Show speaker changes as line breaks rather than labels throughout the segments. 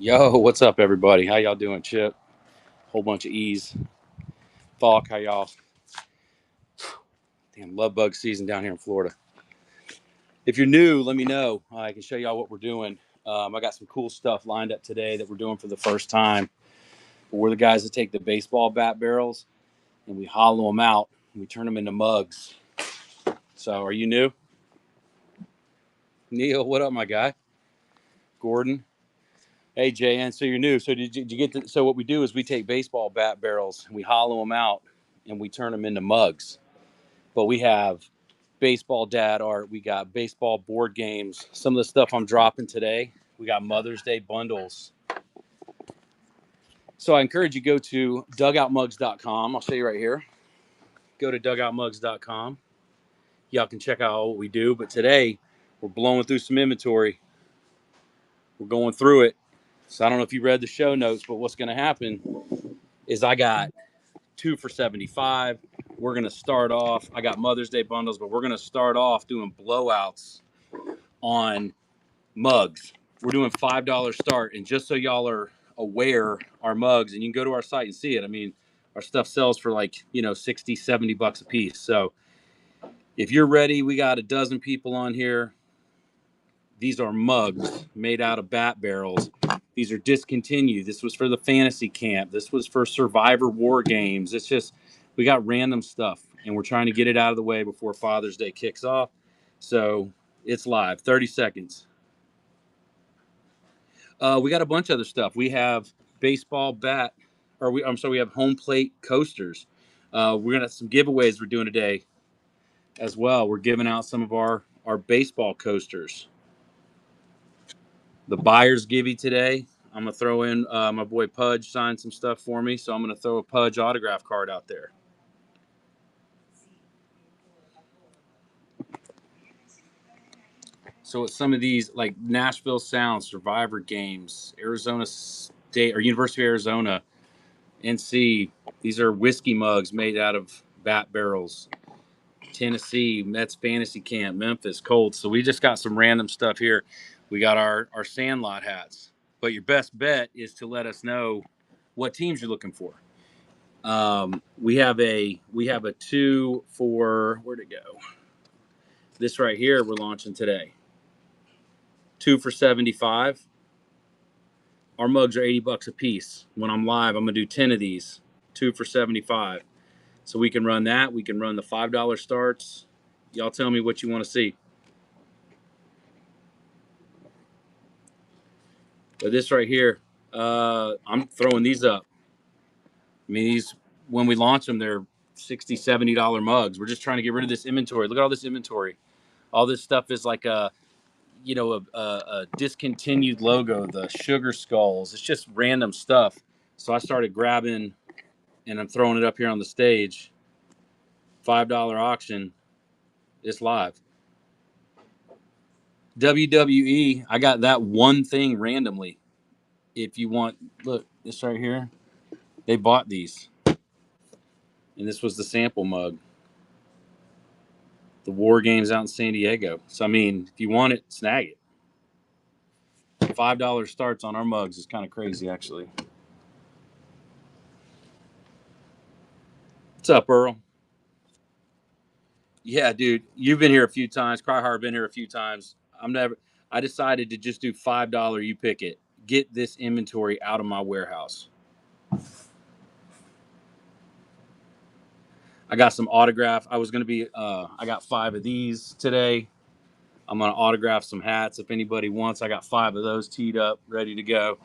Yo, what's up, everybody? How y'all doing, Chip? Whole bunch of E's. Falk, how y'all? Damn, love bug season down here in Florida. If you're new, let me know. I can show y'all what we're doing. I got some cool stuff lined up today that we're doing for the first time. We're the guys that take the baseball bat barrels and we hollow them out and we turn them into mugs. So, are you new? Neil, what up, my guy? Gordon. Hey, JN. So you're new. So did you get to? So what we do is we take baseball bat barrels and we hollow them out and we turn them into mugs. But we have baseball dad art. We got baseball board games. Some of the stuff I'm dropping today. We got Mother's Day bundles. So I encourage you to go to dugoutmugs.com. I'll show you right here. Go to dugoutmugs.com. Y'all can check out what we do. But today we're blowing through some inventory. We're going through it. So I don't know if you read the show notes, but what's going to happen is I got 2 for $75. We're going to start off. I got Mother's Day bundles, but we're going to start off doing blowouts on mugs. We're doing $5 start, and just so y'all are aware, our mugs, and you can go to our site and see it. I mean, our stuff sells for like 60, $70 a piece. So if you're ready, we got a dozen people on here. These are mugs made out of bat barrels. These are discontinued. This was for the fantasy camp. This was for Survivor War Games. It's just we got random stuff, and we're trying to get it out of the way before Father's Day kicks off. So it's live, 30 seconds. We got a bunch of other stuff. We have baseball bat, I'm sorry, we have home plate coasters. We're gonna have some giveaways we're doing today as well. We're giving out some of our baseball coasters. The buyers givey today. I'm gonna throw in my boy Pudge signed some stuff for me, so I'm gonna throw a Pudge autograph card out there. So it's some of these like Nashville Sound, Survivor Games, Arizona State or University of Arizona, NC. These are whiskey mugs made out of bat barrels. Tennessee, Mets Fantasy Camp, Memphis, Colts. So we just got some random stuff here. We got our Sandlot hats. But your best bet is to let us know what teams you're looking for. We have a 2 for where'd it go? This right here we're launching today. 2 for $75. Our mugs are $80 a piece. When I'm live, I'm gonna do 10 of these. 2 for $75. So we can run that. We can run the $5 starts. Y'all tell me what you want to see. But this right here, I'm throwing these up. I mean, these when we launch them, they're $60, $70 mugs. We're just trying to get rid of this inventory. Look at all this inventory. All this stuff is like a discontinued logo. The sugar skulls. It's just random stuff. So I started grabbing, and I'm throwing it up here on the stage. $5 auction. It's live. WWE. I got that one thing randomly. If you want, look, this right here. They bought these, and this was the sample mug. The War Games out in San Diego. So I mean, if you want it, snag it. $5 starts on our mugs is kind of crazy, actually. What's up, Earl? Yeah, dude, you've been here a few times. Cryhard been here a few times. I decided to just do $5. You pick it. Get this inventory out of my warehouse. I got some autograph. I was gonna be. I got 5 of these today. I'm gonna autograph some hats if anybody wants. I got 5 of those teed up, ready to go.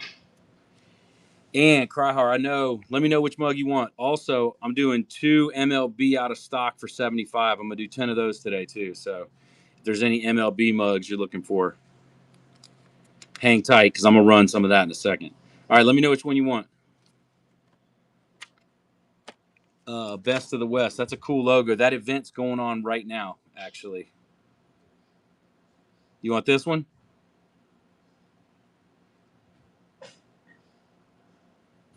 And Cryhard, I know. Let me know which mug you want. Also, I'm doing 2 MLB out of stock for $75. I'm gonna do 10 of those today too. So, if there's any MLB mugs you're looking for, hang tight because I'm gonna run some of that in a second. All right, let me know which one you want. Best of the West. That's a cool logo. That event's going on right now. Actually, you want this one?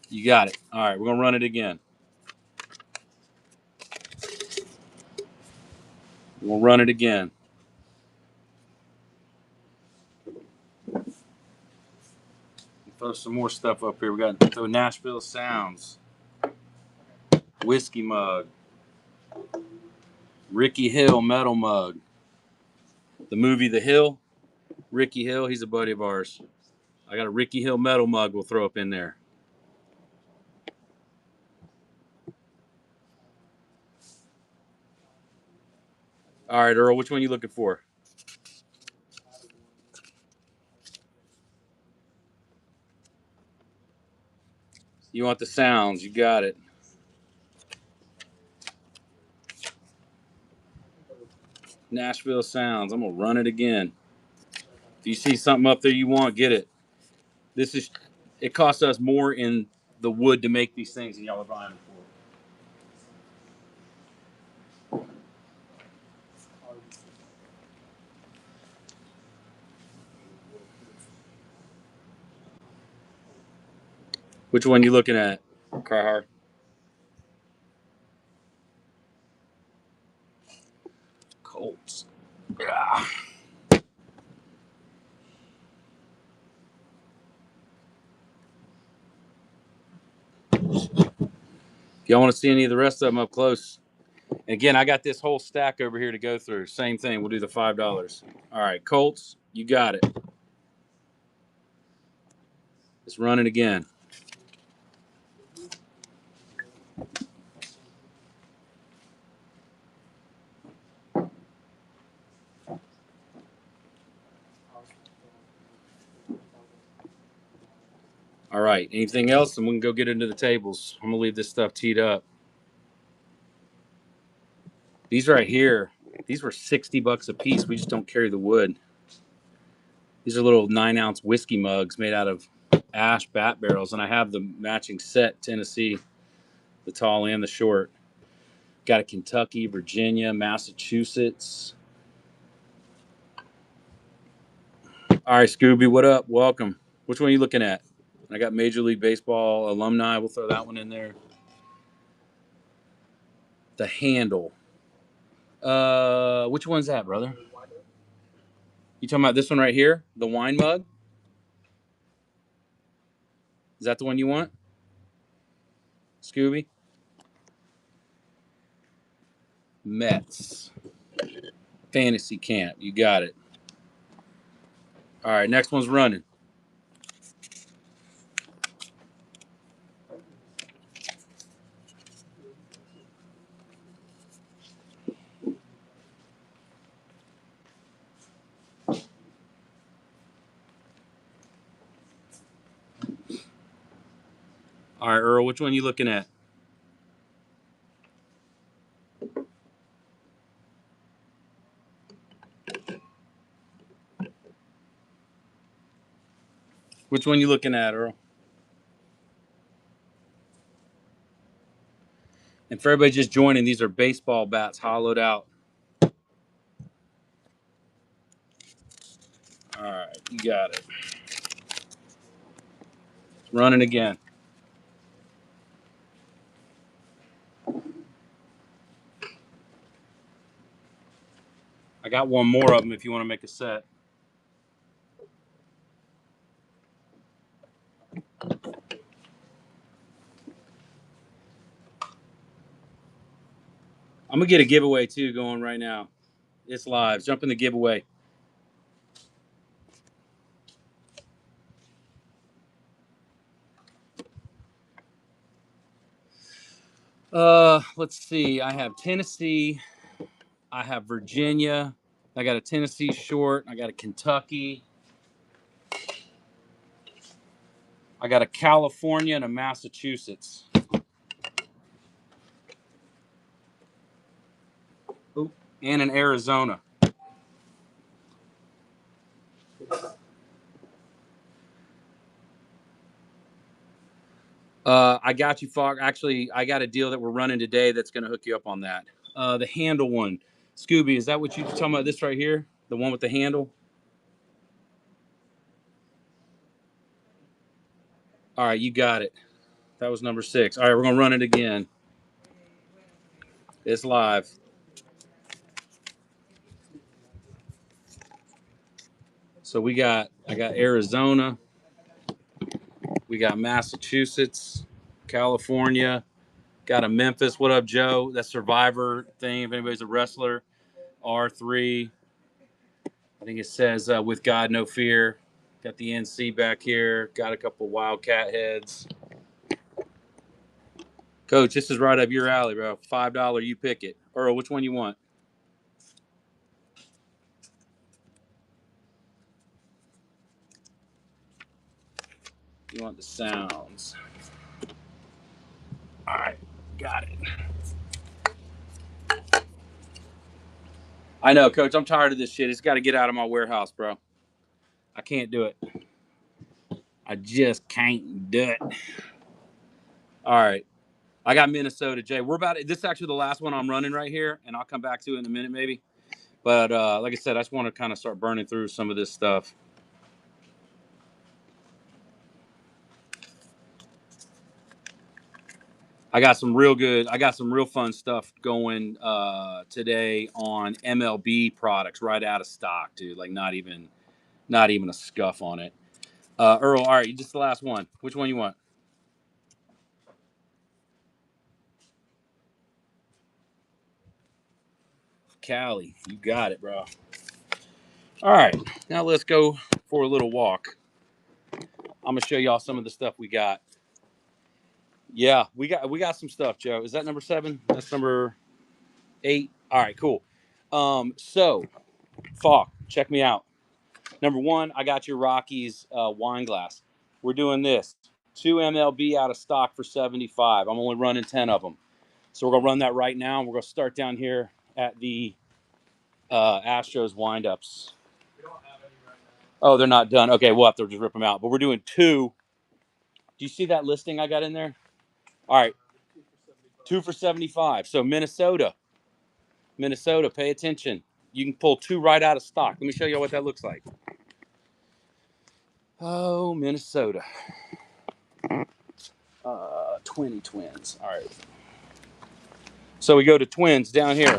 You got it. All right, we're gonna run it again. We'll run it again. Throw some more stuff up here. We got the Nashville Sounds, whiskey mug, Ricky Hill metal mug. The movie The Hill, Ricky Hill, he's a buddy of ours. I got a Ricky Hill metal mug we'll throw up in there. All right, Earl, which one are you looking for? You want the Sounds, you got it. Nashville Sounds. I'm gonna run it again. If you see something up there you want, get it. It costs us more in the wood to make these things than y'all are buying them for. Which one you looking at, Carhart? Colts. Ah. If y'all want to see any of the rest of them up close, and again, I got this whole stack over here to go through. Same thing. We'll do the $5. All right, Colts, you got it. It's running again. All right. Anything else? And we can go get into the tables. I'm gonna leave this stuff teed up. These right here, these were $60 a piece. We just don't carry the wood. These are little 9-ounce whiskey mugs made out of ash bat barrels, and I have the matching set Tennessee, the tall and the short. Got a Kentucky, Virginia, Massachusetts. All right, Scooby, what up? Welcome. Which one are you looking at? I got Major League Baseball alumni. We'll throw that one in there. The handle. Which one's that, brother? You talking about this one right here? The wine mug? Is that the one you want? Scooby? Mets. Fantasy camp. You got it. All right, next one's running. All right, Earl, which one are you looking at? Which one are you looking at, Earl? And for everybody just joining, these are baseball bats hollowed out. All right, you got it. It's running again. I got one more of them if you want to make a set. I'm going to get a giveaway, too, going right now. It's live. Jump in the giveaway. Let's see. I have Tennessee. I have Virginia. I got a Tennessee short. I got a Kentucky. I got a California and a Massachusetts. Oop, and an Arizona. I got you, Fogg. Actually, I got a deal that we're running today that's going to hook you up on that. The handle one. Scooby, is that what you're talking about? This right here? The one with the handle? All right, you got it. That was number 6. All right, we're going to run it again. It's live. So I got Arizona. We got Massachusetts, California, got a Memphis. What up, Joe? That Survivor thing. If anybody's a wrestler, R3. I think it says with God, no fear. Got the NC back here. Got a couple Wildcat heads. Coach, this is right up your alley, bro. $5, you pick it. Earl, which one you want? You want the sounds. All right, got it. I know, Coach. I'm tired of this shit. It's got to get out of my warehouse, bro. I can't do it. I just can't do it. All right. I got Minnesota, Jay. We're about this is actually the last one I'm running right here, and I'll come back to it in a minute, maybe. But like I said, I just want to kind of start burning through some of this stuff. I got some real fun stuff going today on MLB products right out of stock, dude. Like not even a scuff on it. Earl, all right, just the last one. Which one you want? Cali, you got it, bro. All right, now let's go for a little walk. I'm gonna show y'all some of the stuff we got. Yeah, we got some stuff, Joe. Is that number 7? That's number 8. All right, cool. So Falk, check me out. Number 1, I got your Rockies wine glass. We're doing this 2 MLB out of stock for 75. I'm only running 10 of them, so we're gonna run that right now. We're gonna start down here at the Astros windups. Oh, they're not done. Okay, we'll have to just rip them out. But we're doing 2. Do you see that listing I got in there? All right, 2 for 75. So Minnesota, pay attention. You can pull 2 right out of stock. Let me show you what that looks like. Oh, Minnesota. Twins. All right. So we go to Twins down here.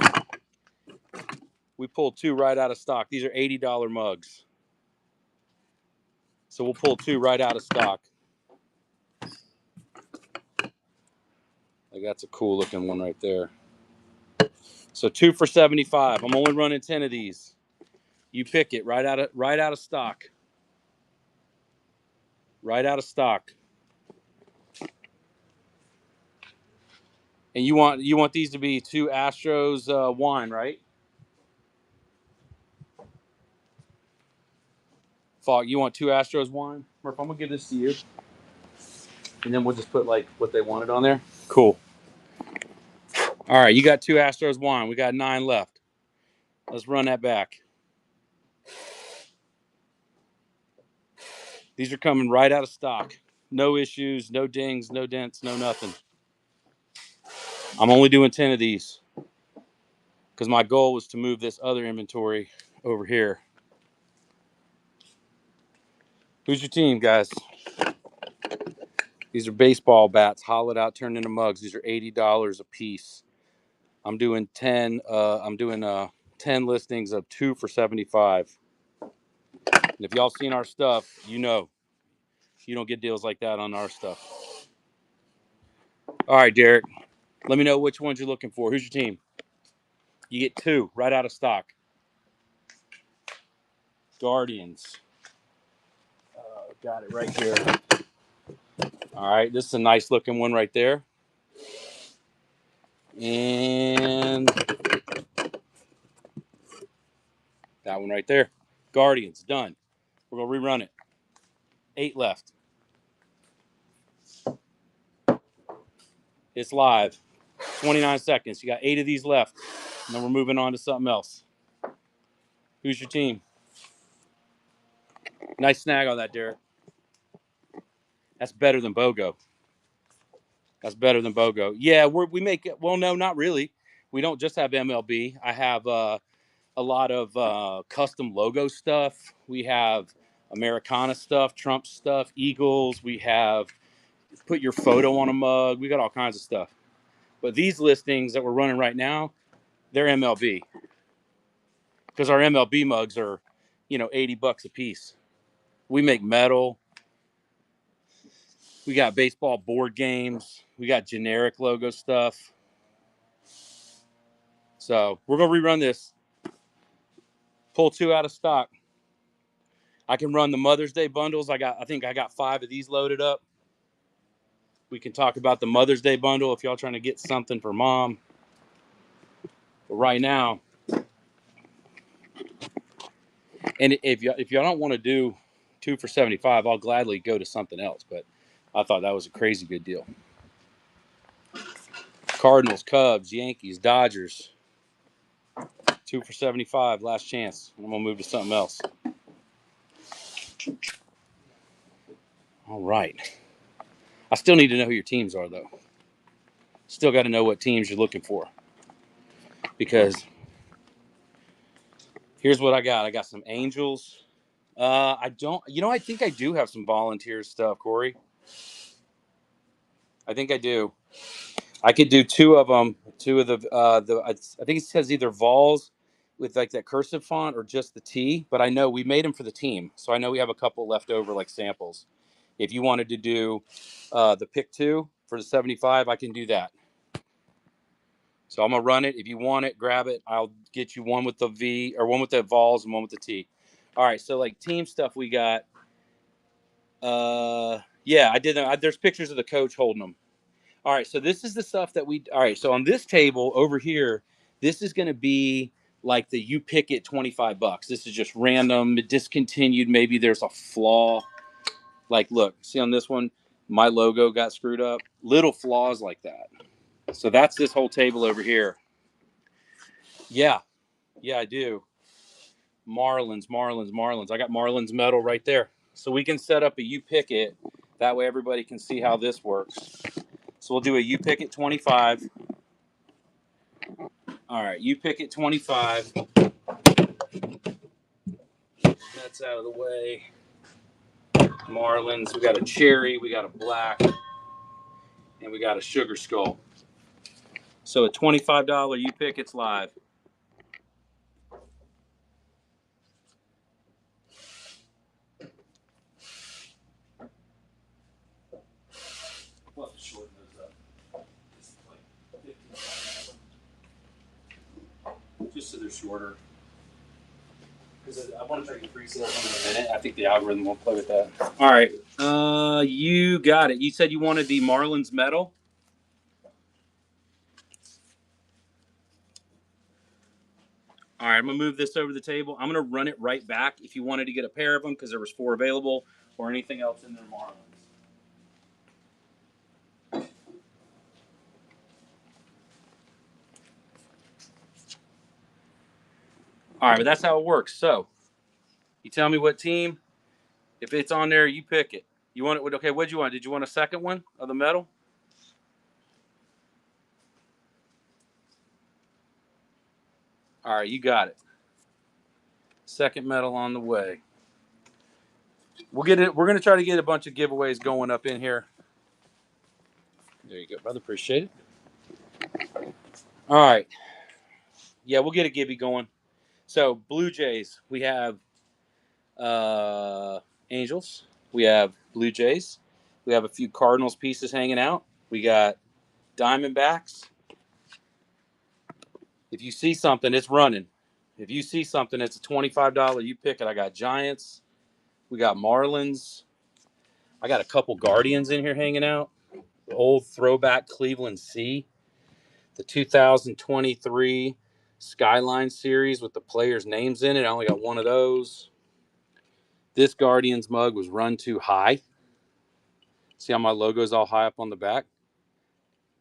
We pulled 2 right out of stock. These are $80 mugs. So we'll pull 2 right out of stock. Like that's a cool looking one right there. So 2 for 75. I'm only running 10 of these. You pick it right out of stock. Right out of stock. And you want these to be 2 Astros wine, right? Falk, you want 2 Astros wine? Murph, I'm gonna give this to you, and then we'll just put like what they wanted on there. Cool. All right, you got 2 Astros wine. We got 9 left. Let's run that back. These are coming right out of stock. No issues, no dings, no dents, no nothing. I'm only doing 10 of these because my goal was to move this other inventory over here. Who's your team, guys? These are baseball bats, hollowed out, turned into mugs. These are $80 a piece. I'm doing 10. I'm doing 10 listings of 2 for 75. And if y'all seen our stuff, you know you don't get deals like that on our stuff. All right, Derek. Let me know which ones you're looking for. Who's your team? You get 2 right out of stock. Guardians. Got it right here. All right, this is a nice looking one right there. And that one right there. Guardians, done. We're going to rerun it. 8 left. It's live. 29 seconds. You got 8 of these left. And then we're moving on to something else. Who's your team? Nice snag on that, Derek. That's better than BOGO. Yeah, we make it. Well, no, not really. We don't just have MLB. I have a lot of custom logo stuff. We have Americana stuff, Trump stuff, Eagles. We have put your photo on a mug. We got all kinds of stuff. But these listings that we're running right now, they're MLB. Because our MLB mugs are, $80 a piece. We make metal. We got baseball board games. We got generic logo stuff. So we're gonna rerun this. Pull 2 out of stock. I can run the Mother's Day bundles. I think I got 5 of these loaded up. We can talk about the Mother's Day bundle if y'all trying to get something for mom. But right now, and if y'all don't want to do 2 for $75, I'll gladly go to something else. But I thought that was a crazy good deal. Cardinals, Cubs, Yankees, Dodgers. 2 for $75, last chance. I'm gonna move to something else. All right. I still need to know who your teams are, though. Still got to know what teams you're looking for. Because here's what I got. I got some Angels. I don't. I think I do have some volunteer stuff, Corey. I think I do. I could do 2 of them. 2 of the. I think it says either Vols with like that cursive font or just the T. But I know we made them for the team, so I know we have a couple left over like samples. If you wanted to do the pick 2 for the 75, I can do that. So I'm gonna run it. If you want it, grab it. I'll get you one with the V or one with the Vols and one with the T. All right. So like team stuff, we got. Yeah, I did. There's pictures of the coach holding them. All right. So this is the stuff that we. All right. So on this table over here, this is gonna be like the you pick it $25. This is just random, discontinued. Maybe there's a flaw. Like, look, see on this one, my logo got screwed up. Little flaws like that. So that's this whole table over here. Yeah, I do. Marlins. I got Marlins metal right there. So we can set up a you pick it. That way everybody can see how this works. So we'll do a you pick it 25. All right, you pick it 25. That's out of the way. Marlins. We got a cherry. We got a black. And we got a sugar skull. So a $25 you pick it's live. We'll have to shorten those up. Just so they're shorter. Because I want to try to get pre-sales in a minute. I think the algorithm won't play with that. All right. You got it. You said you wanted the Marlins metal. All right, I'm gonna move this over the table. I'm gonna run it right back if you wanted to get a pair of them because there was 4 available or anything else in their Marlins. All right, but that's how it works. So you tell me what team. If it's on there, you pick it. You want it? Okay, what'd you want? Did you want a second one of the metal? All right, you got it. Second metal on the way. We'll get it. We're gonna try to get a bunch of giveaways going up in here. There you go, brother. Appreciate it. All right. Yeah, we'll get a gibby going. So Blue Jays, we have Angels, we have Blue Jays, we have a few Cardinals pieces hanging out. We got Diamondbacks. If you see something, it's running. If you see something, it's a $25. You pick it. I got Giants. We got Marlins. I got a couple Guardians in here hanging out. The old throwback Cleveland C. The 2023 Skyline Series with the players' names in it. I only got one of those. This Guardians mug was run too high. See how my logo's all high up on the back?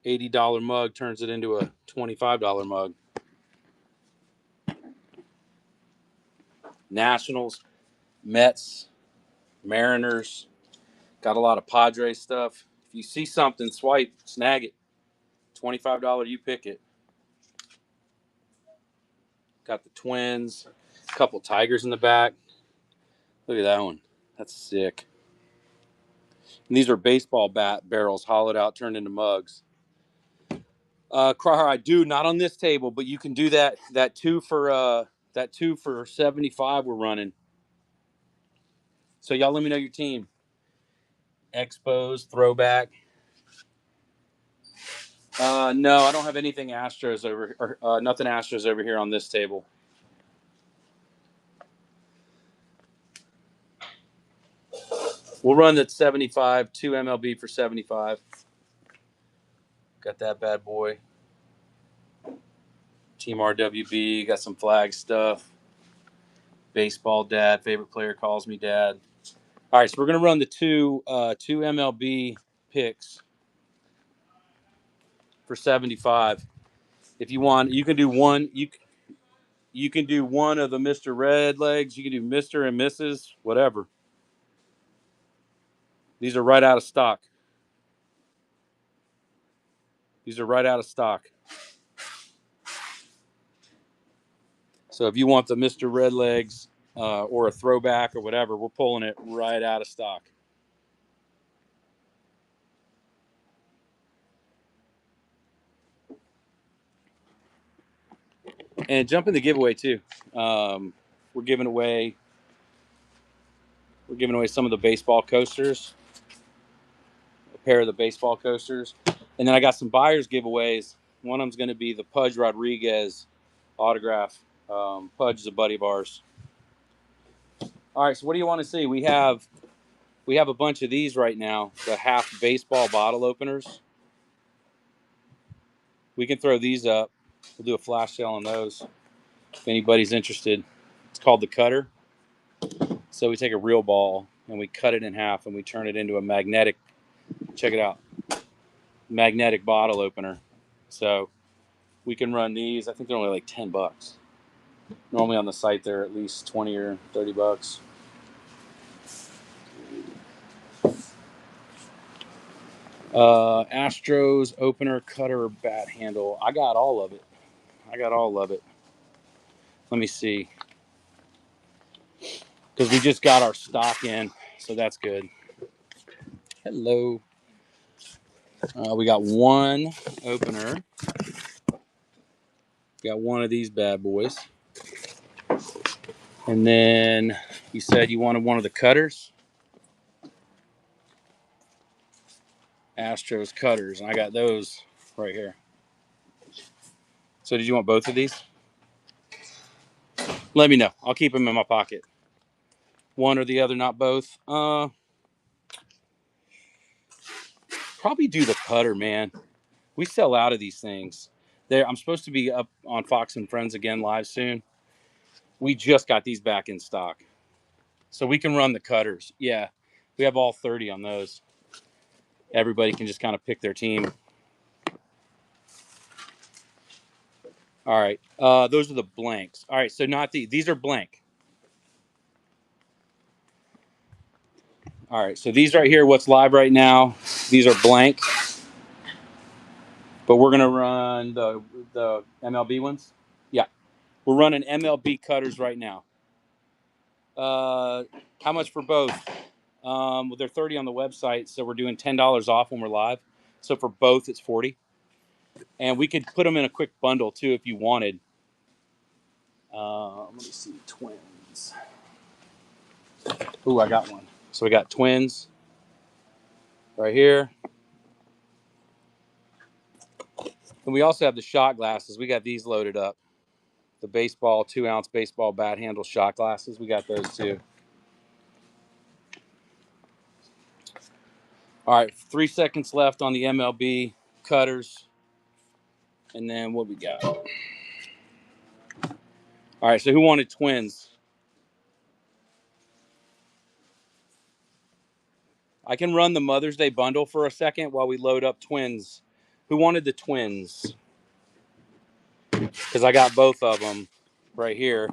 $80 mug turns it into a $25 mug. Nationals, Mets, Mariners. Got a lot of Padres stuff. If you see something, swipe, snag it. $25, you pick it. Got the Twins. A couple Tigers in the back. Look at that one. That's sick. And these are baseball bat barrels hollowed out, turned into mugs. Cryer, I do not on this table, but you can do that. That 2 for 75 we're running. So y'all let me know your team. Expos, throwback. No, I don't have anything Astros over, or nothing Astros over here on this table. We'll run that 75, 2 MLB for 75. Got that bad boy. Team RWB, got some flag stuff. Baseball dad, favorite player calls me dad. All right, so we're gonna run the two MLB picks for 75. If you want, you can do one. You can do one of the Mr. Red Legs. You can do Mr. and Mrs. Whatever. These are right out of stock. These are right out of stock. So if you want the Mr. Red Legs or a throwback or whatever, we're pulling it right out of stock. And jump in the giveaway too. We're giving away some of the baseball coasters, a pair of the baseball coasters, and then I got some buyers giveaways. One of them's going to be the Pudge Rodriguez autograph. Pudge is a buddy of ours. All right, so what do you want to see? We have a bunch of these right now, the half baseball bottle openers. We can throw these up. We'll do a flash sale on those if anybody's interested. It's called the cutter. So we take a real ball and we cut it in half and we turn it into a magnetic, check it out, magnetic bottle opener. So we can run these. I think they're only like $10. Normally on the site they're at least 20 or $30. Astros opener, cutter, bat handle. I got all of it. Let me see. Because we just got our stock in, so that's good. Hello. We got one opener. Got one of these bad boys. And then you said you wanted one of the cutters. Astros cutters. And I got those right here. So did you want both of these? Let me know. I'll keep them in my pocket. One or the other, not both. Probably do the cutter, man. We sell out of these things. I'm supposed to be up on Fox and Friends again live soon. We just got these back in stock. So we can run the cutters. Yeah. We have all 30 on those. Everybody can just kind of pick their team. All right. Those are the blanks. All right. So not these are blank. All right. So these right here, what's live right now, these are blank. But we're going to run the MLB ones. Yeah. We're running MLB cutters right now. How much for both? Well, they're 30 on the website, so we're doing $10 off when we're live. So for both, it's 40. And we could put them in a quick bundle too if you wanted. Let me see, twins. Ooh, I got one. So we got twins right here. And we also have the shot glasses. We got these loaded up. The baseball, 2-ounce baseball bat handle shot glasses. We got those too. All right, 3 seconds left on the MLB cutters. And then what we got? All right, so who wanted twins? I can run the Mother's Day bundle for a second while we load up twins. Who wanted the twins? Because I got both of them right here.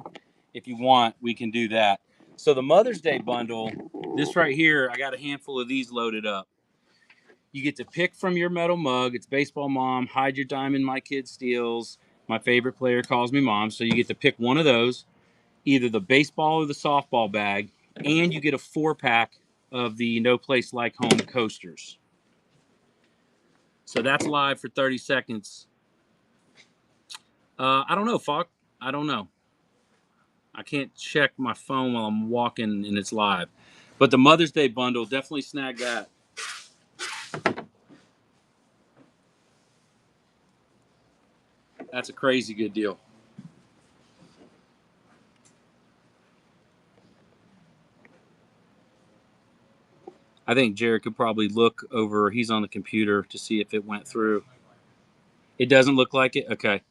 If you want, we can do that. So the Mother's Day bundle, this right here, I got a handful of these loaded up. You get to pick from your metal mug. It's Baseball Mom, Hide Your Diamond, My Kid Steals, My Favorite Player Calls Me Mom. So you get to pick one of those, either the baseball or the softball bag, and you get a 4-pack of the No Place Like Home coasters. So that's live for 30 seconds. I don't know, Falk. I don't know. I can't check my phone while I'm walking and it's live. But the Mother's Day bundle, definitely snag that. That's a crazy good deal. I think Jared could probably look over. He's on the computer to see if it went through. It doesn't look like it? Okay.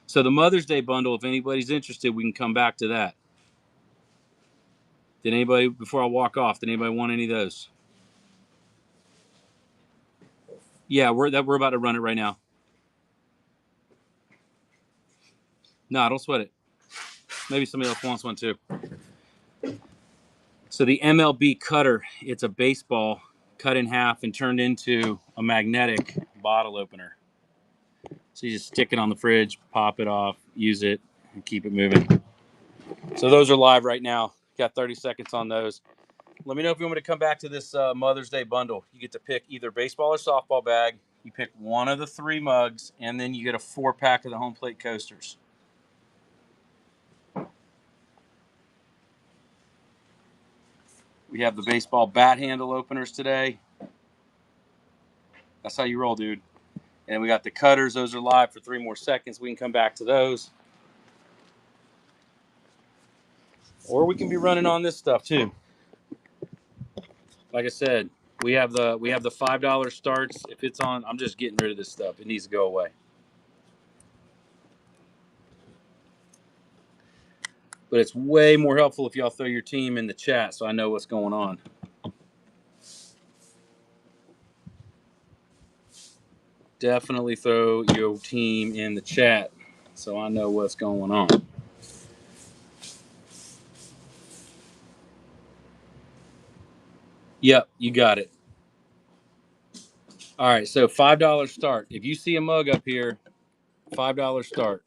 So the Mother's Day bundle, if anybody's interested, we can come back to that. Did anybody, before I walk off, did anybody want any of those? Yeah, we're about to run it right now. No, don't sweat it. Maybe somebody else wants one too. So the MLB cutter, it's a baseball cut in half and turned into a magnetic bottle opener. So you just stick it on the fridge, pop it off, use it, and keep it moving. So those are live right now. Got 30 seconds on those. Let me know if you want me to come back to this Mother's Day bundle. You get to pick either baseball or softball bag. You pick one of the 3 mugs, and then you get a 4-pack of the home plate coasters. We have the baseball bat handle openers today. That's how you roll, dude. And we got the cutters. Those are live for 3 more seconds. We can come back to those. Or we can be running on this stuff too. Like I said, we have the $5 starts. If it's on, I'm just getting rid of this stuff. It needs to go away. But it's way more helpful if y'all throw your team in the chat so I know what's going on. Definitely throw your team in the chat so I know what's going on. Yep, you got it. All right, so $5 start. If you see a mug up here, $5 start.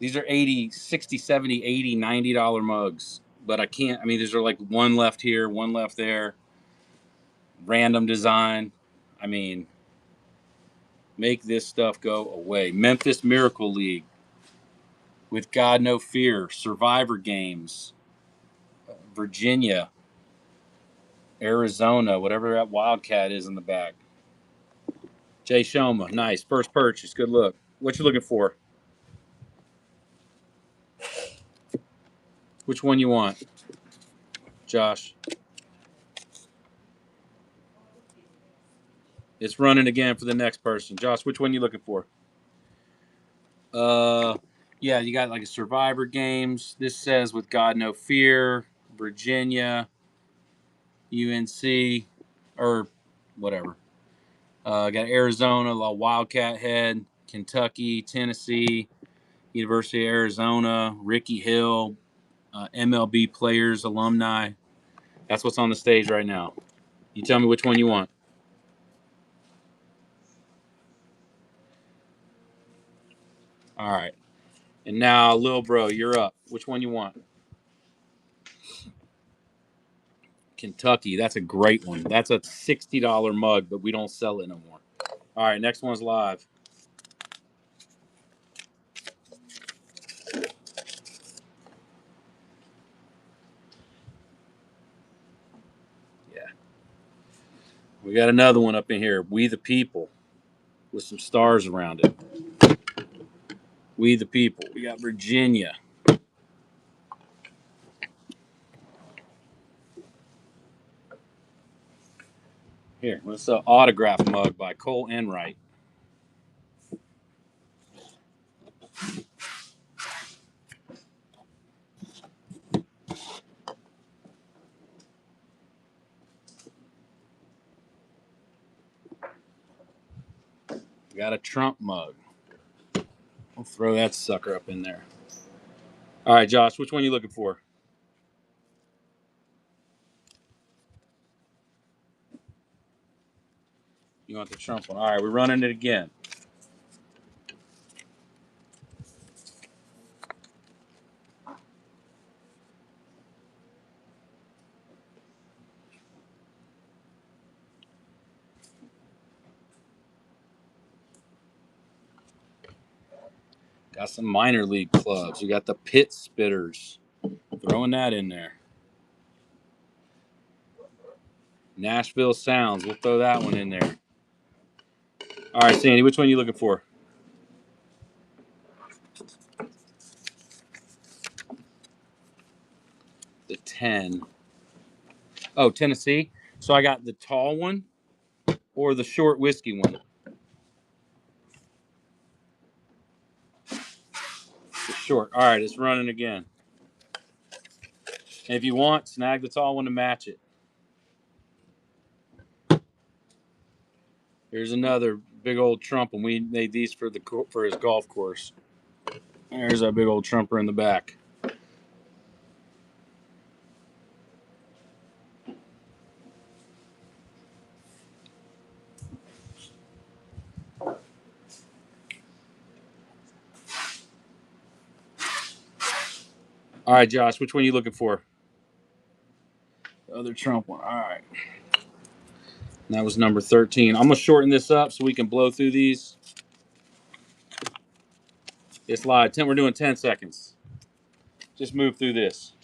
These are 80, 60, 70, 80, $90 mugs. But I can't, I mean, there's like one left here, one left there. Random design. I mean, make this stuff go away. Memphis Miracle League. With God No Fear. Survivor Games. Virginia. Arizona. Whatever that Wildcat is in the back. Jay Shoma. Nice. First purchase. Good look. What you looking for? Which one you want? Josh. It's running again for the next person. Josh, which one you looking for? Yeah, you got like a Survivor Games. This says With God No Fear, Virginia, UNC, or whatever. Got Arizona, La Wildcat Head, Kentucky, Tennessee, University of Arizona, Ricky Hill, MLB players, alumni. That's what's on the stage right now. You tell me which one you want. All right. And now, Lil Bro, you're up. Which one you want? Kentucky. That's a great one. That's a $60 mug, but we don't sell it no more. All right, next one's live. Yeah. We got another one up in here. We the People with some stars around it. We the People. We got Virginia. Here, what's the autograph mug by Cole Enright? We got a Trump mug. We'll throw that sucker up in there. All right, Josh, which one are you looking for? You want the Trump one? All right, we're running it again. Got some minor league clubs. We got the Pit Spitters. Throwing that in there. Nashville Sounds. We'll throw that one in there. All right, Sandy, which one are you looking for? The 10. Oh, Tennessee. So I got the tall one or the short whiskey one. The short. All right, it's running again. And if you want, snag the tall one to match it. Here's another big old trump, and we made these for his golf course. There's our big old trumper in the back. All right, Josh, which one are you looking for? The other Trump one. All right. That was number 13. I'm going to shorten this up so we can blow through these. It's live. We're doing 10 seconds. Just move through this.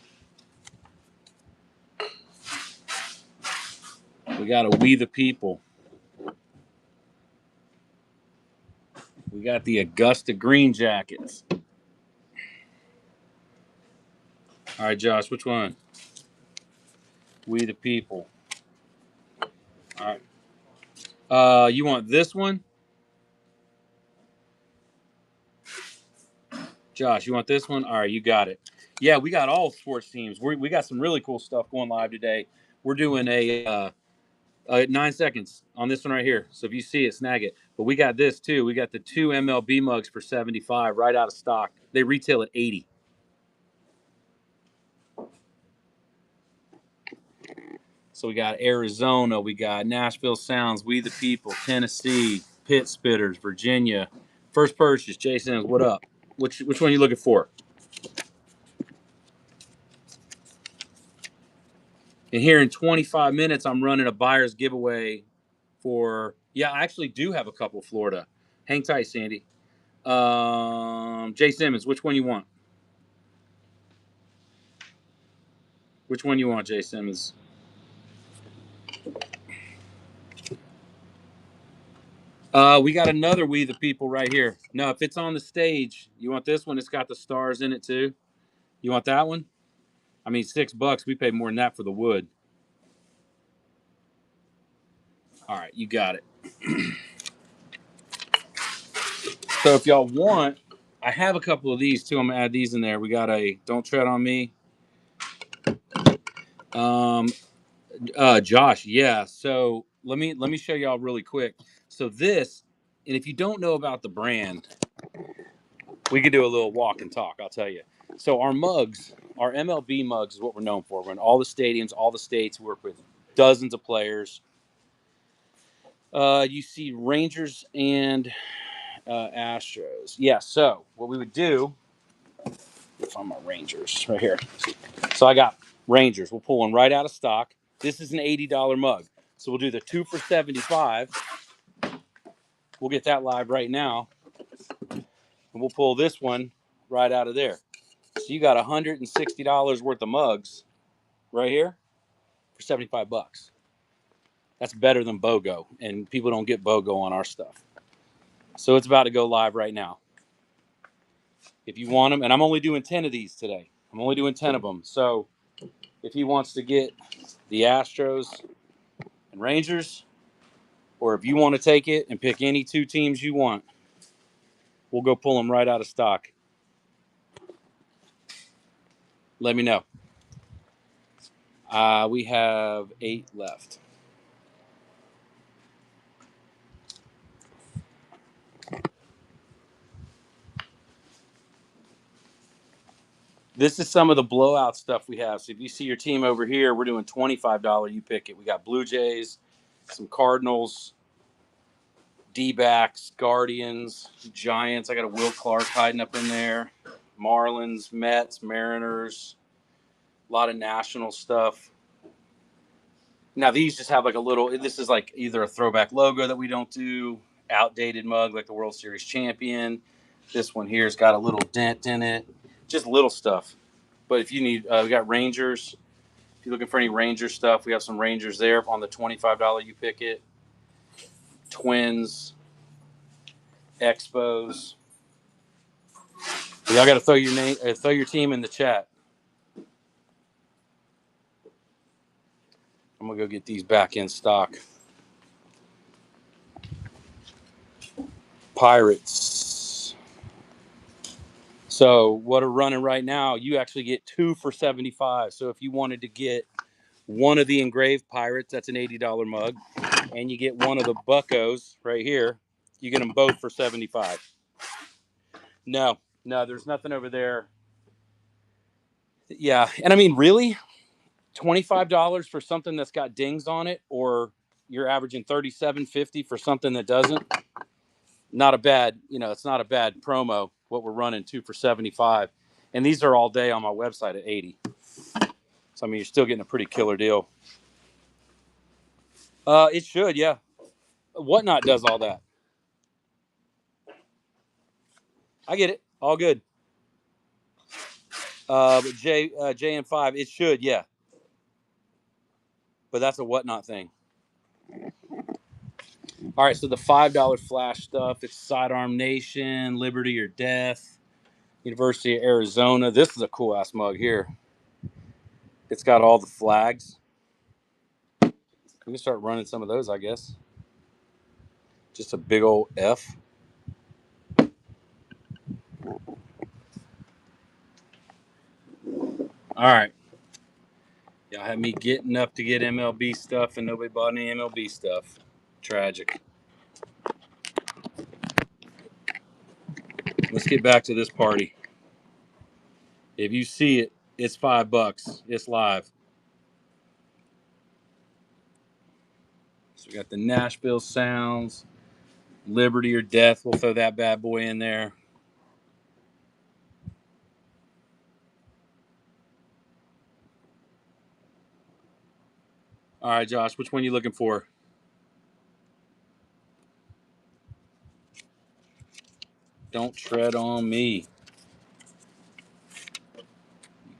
We got a We the People. We got the Augusta Green Jackets. All right, Josh, which one? We the People. All right. You want this one? Josh, you want this one? All right, you got it. Yeah, we got all sports teams. We got some really cool stuff going live today. We're doing a 9 seconds on this one right here. So if you see it, snag it. But we got this too. We got the 2 MLB mugs for 75 right out of stock. They retail at 80. So we got Arizona, we got Nashville Sounds, We the People, Tennessee, Pit Spitters, Virginia. First purchase, Jason, what up? Which one are you looking for? And here in 25 minutes, I'm running a buyer's giveaway for, yeah, I actually do have a couple Florida. Hang tight, Sandy. Jay Simmons, which one you want? Which one you want, Jay Simmons? We got another We the People right here. No, if it's on the stage, you want this one? It's got the stars in it too. You want that one? I mean, $6. We pay more than that for the wood. All right, you got it. So if y'all want, I have a couple of these too. I'm gonna add these in there. We got a Don't Tread on Me. Josh, yeah. So let me show y'all really quick. So this, and if you don't know about the brand, we could do a little walk and talk. I'll tell you. So our mugs, our MLB mugs, is what we're known for. We're in all the stadiums, all the states. We work with dozens of players. You see Rangers and Astros. Yeah. So what we would do, if I'm a Rangers right here. So I got Rangers. We'll pull one right out of stock. This is an $80 mug. So we'll do the 2 for 75. We'll get that live right now. And we'll pull this one right out of there. So you got $160 worth of mugs right here for 75 bucks. That's better than BOGO, and people don't get BOGO on our stuff. So it's about to go live right now. If you want them, and I'm only doing 10 of these today. I'm only doing 10 of them. So if he wants to get the Astros and Rangers, or if you want to take it and pick any two teams you want, we'll go pull them right out of stock. Let me know. We have 8 left. This is some of the blowout stuff we have. So if you see your team over here, we're doing $25. You pick it. We got Blue Jays, some Cardinals, D-backs, Guardians, Giants. I got a Will Clark hiding up in there. Marlins, Mets, Mariners. A lot of national stuff. Now these just have like a little. This is like either a throwback logo that we don't do, outdated mug like the World Series champion. This one here's got a little dent in it. Just little stuff. But if you need, we got Rangers. If you're looking for any Ranger stuff, we have some Rangers there on the $25 you pick it. Twins. Expos. Y'all got to throw your name, throw your team in the chat. I'm gonna go get these back in stock. Pirates. So what are running right now? You actually get 2 for $75. So if you wanted to get one of the engraved Pirates, that's an $80 mug, and you get one of the Buccos right here, you get them both for $75. No, there's nothing over there. Yeah, and I mean, really, $25 for something that's got dings on it, or you're averaging $37.50 for something that doesn't. Not a bad, it's not a bad promo. What we're running 2 for $75, and these are all day on my website at $80. So I mean, you're still getting a pretty killer deal. It should, yeah. Whatnot does all that. I get it. All good. But JN5, it should, yeah. But that's a Whatnot thing. All right, so the $5 flash stuff, it's Sidearm Nation, Liberty or Death, University of Arizona. This is a cool ass mug here. It's got all the flags. We can start running some of those, I guess. Just a big old F. All right. Y'all had me getting up to get MLB stuff, and nobody bought any MLB stuff. Tragic. Let's get back to this party. If you see it, it's $5. It's live. So we got the Nashville Sounds, Liberty or Death. We'll throw that bad boy in there. All right, Josh, which one are you looking for? Don't tread on me.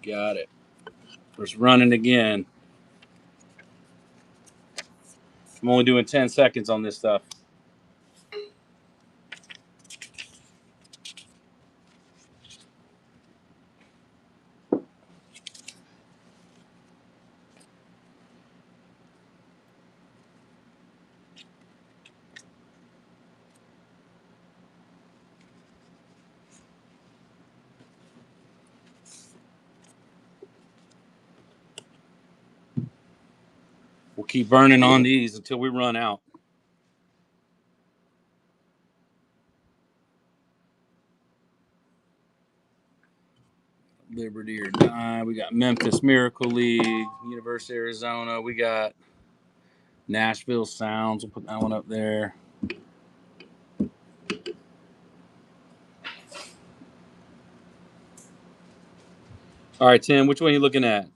You got it. Let's run it again. I'm only doing 10 seconds on this stuff. We'll keep burning on these until we run out. Liberty or Die. We got Memphis Miracle League, University of Arizona. We got Nashville Sounds. We'll put that one up there. All right, Tim, which one are you looking at?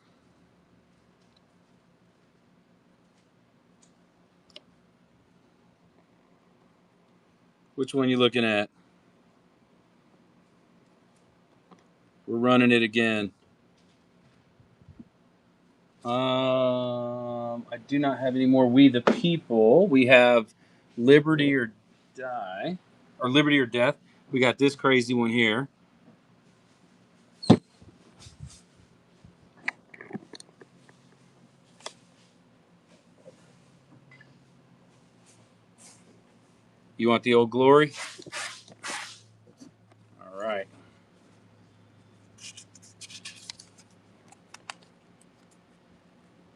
Which one are you looking at? We're running it again. I do not have any more We the People. We have Liberty or Die, or Liberty or Death. We got this crazy one here. You want the Old Glory? All right.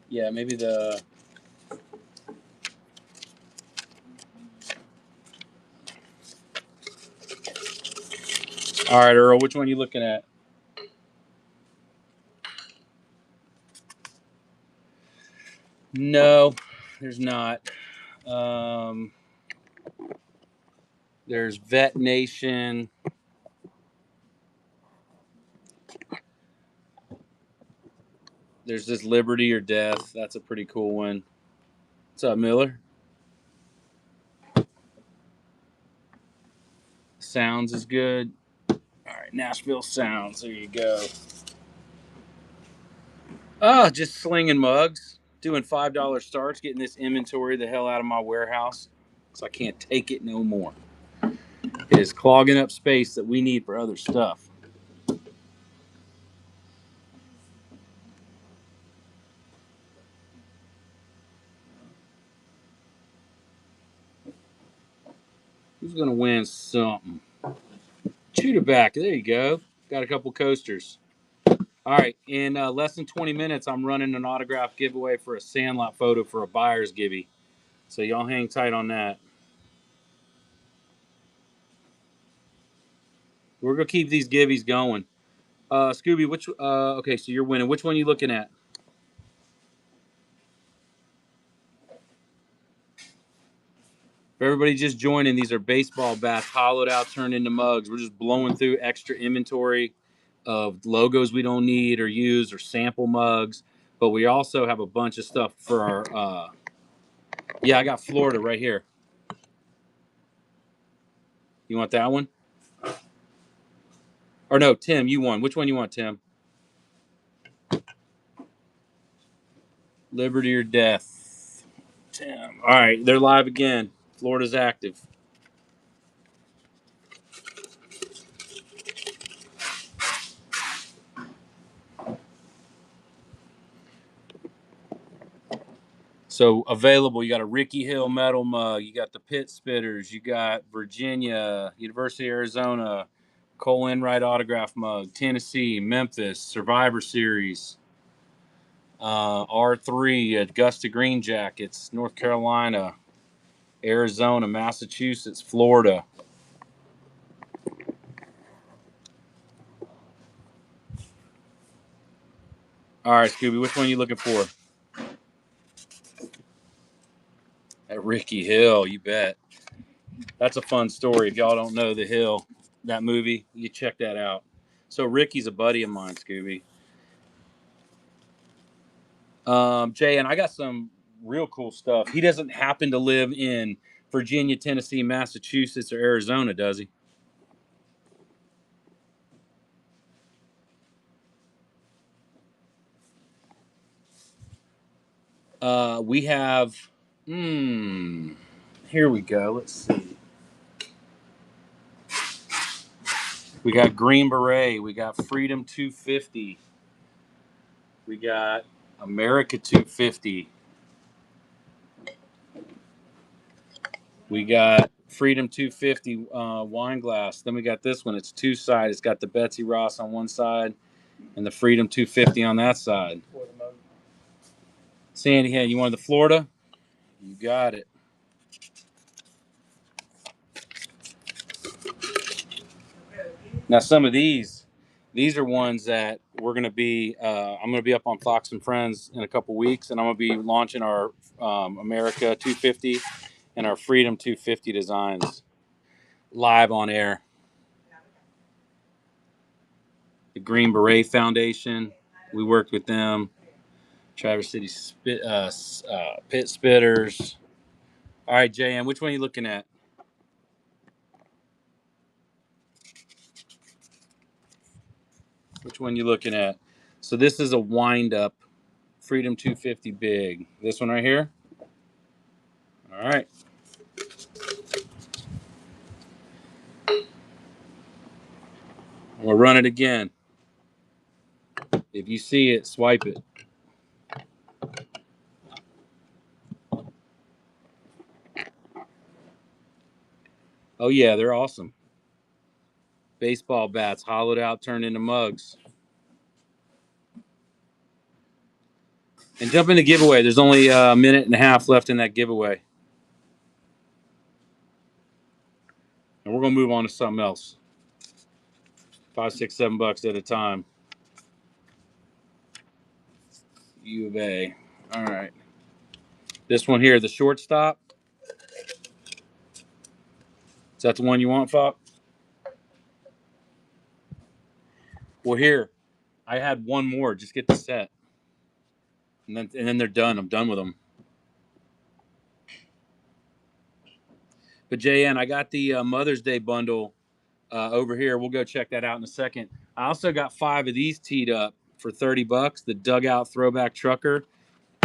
Yeah, maybe the. All right, Earl, which one are you looking at? No, there's not. There's Vet Nation. There's this Liberty or Death. That's a pretty cool one. What's up, Miller? Sounds is good. All right, Nashville Sounds. There you go. Oh, just slinging mugs, doing $5 starts, getting this inventory the hell out of my warehouse because I can't take it no more. It is clogging up space that we need for other stuff. Who's going to win something? Shoot it back. There you go. Got a couple coasters. All right. In less than 20 minutes, I'm running an autograph giveaway for a Sandlot photo for a buyer's givey. So y'all hang tight on that. We're going to keep these givvies going. Scooby, okay, so you're winning. Which one are you looking at? For everybody just joining, these are baseball bats, hollowed out, turned into mugs. We're just blowing through extra inventory of logos we don't need or use or sample mugs. But we also have a bunch of stuff for our, yeah, I got Florida right here. You want that one? Or no, Tim, you won. Which one you want, Tim? Liberty or death? Tim. All right, they're live again. Florida's active. So available, you got a Ricky Hill metal mug, you got the Pit Spitters, you got Virginia, University of Arizona, Cole Enright autograph mug, Tennessee, Memphis, Survivor Series, R3, Augusta Green Jackets, North Carolina, Arizona, Massachusetts, Florida. All right, Scooby, which one are you looking for? At Ricky Hill, you bet. That's a fun story. If y'all don't know The Hill, that movie, you check that out. So Ricky's a buddy of mine, Scooby. Jay, and I got some real cool stuff. He doesn't happen to live in Virginia, Tennessee, Massachusetts, or Arizona, does he? We have. Here we go. Let's see. We got Green Beret. We got Freedom 250. We got America 250. We got Freedom 250 wine glass. Then we got this one. It's two sided. It's got the Betsy Ross on one side and the Freedom 250 on that side. Sandy, hey, you wanted the Florida? You got it. Now, some of these are ones that we're going to be, I'm going to be up on Fox and Friends in a couple weeks, and I'm going to be launching our America 250 and our Freedom 250 designs live on air. The Green Beret Foundation, we worked with them. Traverse City Pit Spitters. All right, JM, which one are you looking at? Which one are you looking at? So this is a wind up Freedom 250 big. This one right here. All right. We'll run it again. If you see it, swipe it. Oh yeah, they're awesome. Baseball bats, hollowed out, turned into mugs. And jump in the giveaway. There's only a minute and a half left in that giveaway. And we're gonna move on to something else. $5, $6, $7 at a time. U of A. All right. This one here, the shortstop. Is that the one you want, Fox? Well, here, I had one more. Just get the set, and then they're done. I'm done with them. But JN, I got the Mother's Day bundle over here. We'll go check that out in a second. I also got 5 of these teed up for $30. The Dugout Throwback Trucker,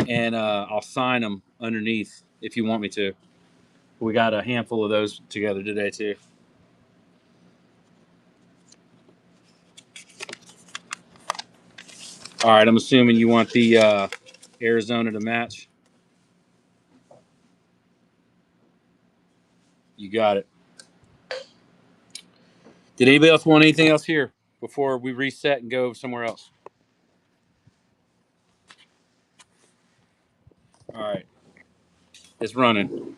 and I'll sign them underneath if you want me to. We got a handful of those together today too. All right, I'm assuming you want the Arizona to match. You got it. Did anybody else want anything else here before we reset and go somewhere else? All right, it's running.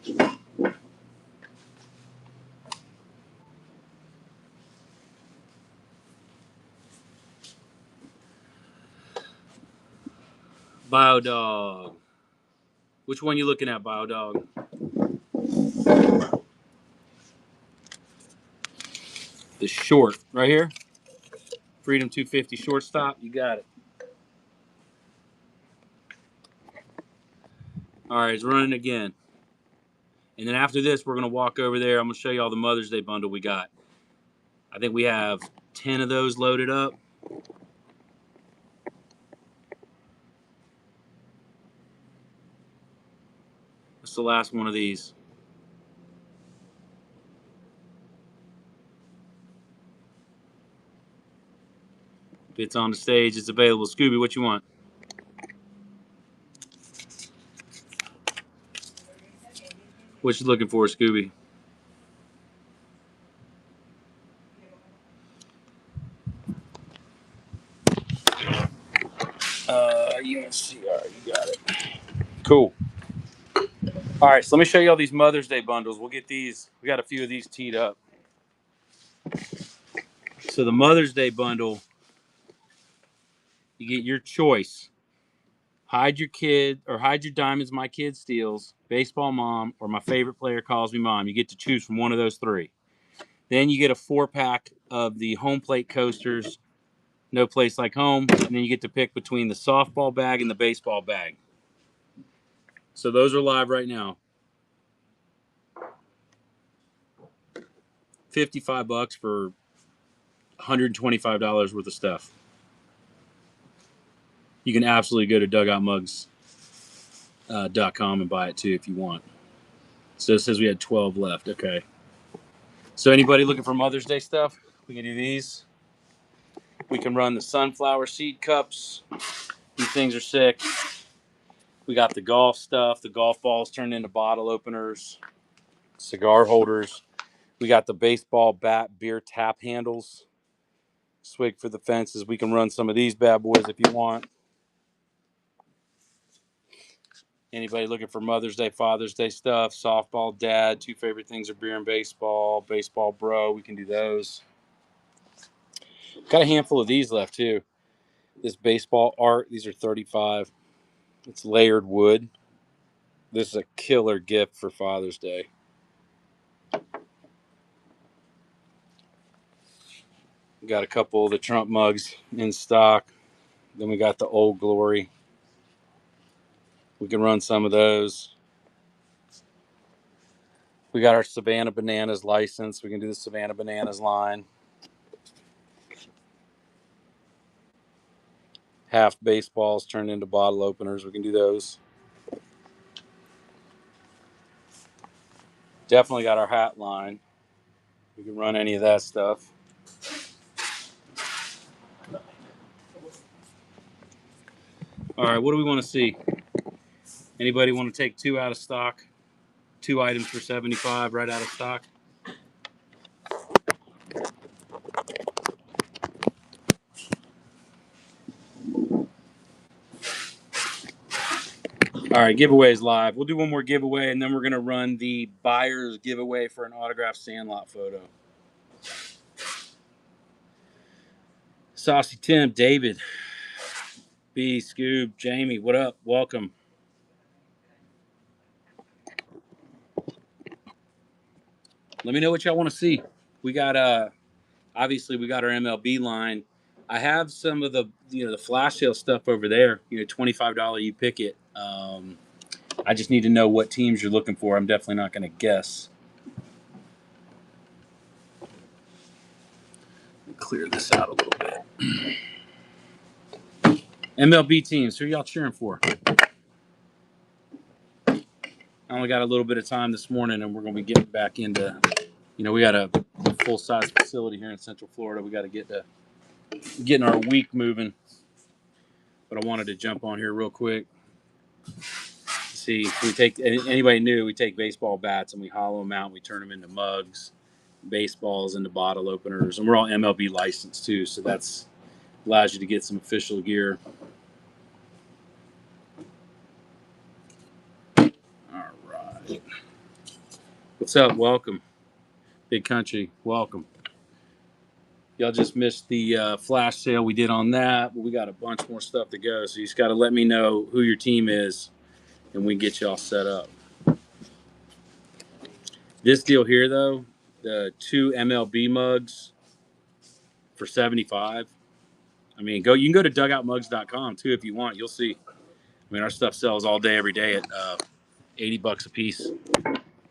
Biodog. Which one you looking at, Biodog? The short, right here. Freedom 250 shortstop. You got it. All right, it's running again. And then after this, we're going to walk over there. I'm going to show you all the Mother's Day bundle we got. I think we have 10 of those loaded up. That's the last one of these. If it's on the stage, it's available. Scooby, what you want? What you looking for, Scooby? UNCR, you got it. Cool. All right, so let me show you all these Mother's Day bundles. We'll get these. We got a few of these teed up. So the Mother's Day bundle, you get your choice. Hide your kid or hide your diamonds, my kid steals, baseball mom, or my favorite player calls me mom. You get to choose from one of those three. Then you get a 4-pack of the home plate coasters, no place like home. And then you get to pick between the softball bag and the baseball bag. So those are live right now. $55 for $125 worth of stuff. You can absolutely go to dugoutmugs.com and buy it too if you want. So it says we had 12 left. Okay. So anybody looking for Mother's Day stuff? We can do these. We can run the sunflower seed cups. These things are sick. We got the golf stuff. The golf balls turned into bottle openers, cigar holders. We got the baseball bat beer tap handles. Swig for the fences. We can run some of these bad boys if you want. Anybody looking for Mother's Day, Father's Day stuff? Softball dad. Two favorite things are beer and baseball. Baseball bro. We can do those. Got a handful of these left too. This baseball art. These are $35. It's layered wood. This is a killer gift for Father's Day. We got a couple of the Trump mugs in stock. Then we got the Old Glory. We can run some of those. We got our Savannah Bananas license. We can do the Savannah Bananas line. Half baseballs turned into bottle openers. We can do those. Definitely got our hat line. We can run any of that stuff. All right, what do we want to see? Anybody want to take two out of stock? 2 items for $75 right out of stock. All right, giveaway is live. We'll do one more giveaway, and then we're going to run the buyer's giveaway for an autographed Sandlot photo. Saucy Tim, David, B, Scoob, Jamie, what up? Welcome. Let me know what y'all want to see. We got obviously we got our MLB line. I have some of the the flash sale stuff over there. $25 you pick it. I just need to know what teams you're looking for. I'm definitely not going to guess. Clear this out a little bit. MLB teams, who are y'all cheering for? I only got a little bit of time this morning, and we're going to be getting back into, we got a full-size facility here in Central Florida. We got to get to getting our week moving. but I wanted to jump on here real quick. See, we take anybody new. We take baseball bats and we hollow them out. And we turn them into mugs, baseballs into bottle openers, and we're all MLB licensed too. So that's allows you to get some official gear. All right. What's up? Welcome, Big Country. Welcome. Y'all just missed the flash sale we did on that, but we got a bunch more stuff to go. So you just got to let me know who your team is, and we can get you all set up. This deal here, though, the 2 MLB mugs for $75. I mean, you can go to dugoutmugs.com too if you want. You'll see. I mean, our stuff sells all day, every day at $80 a piece.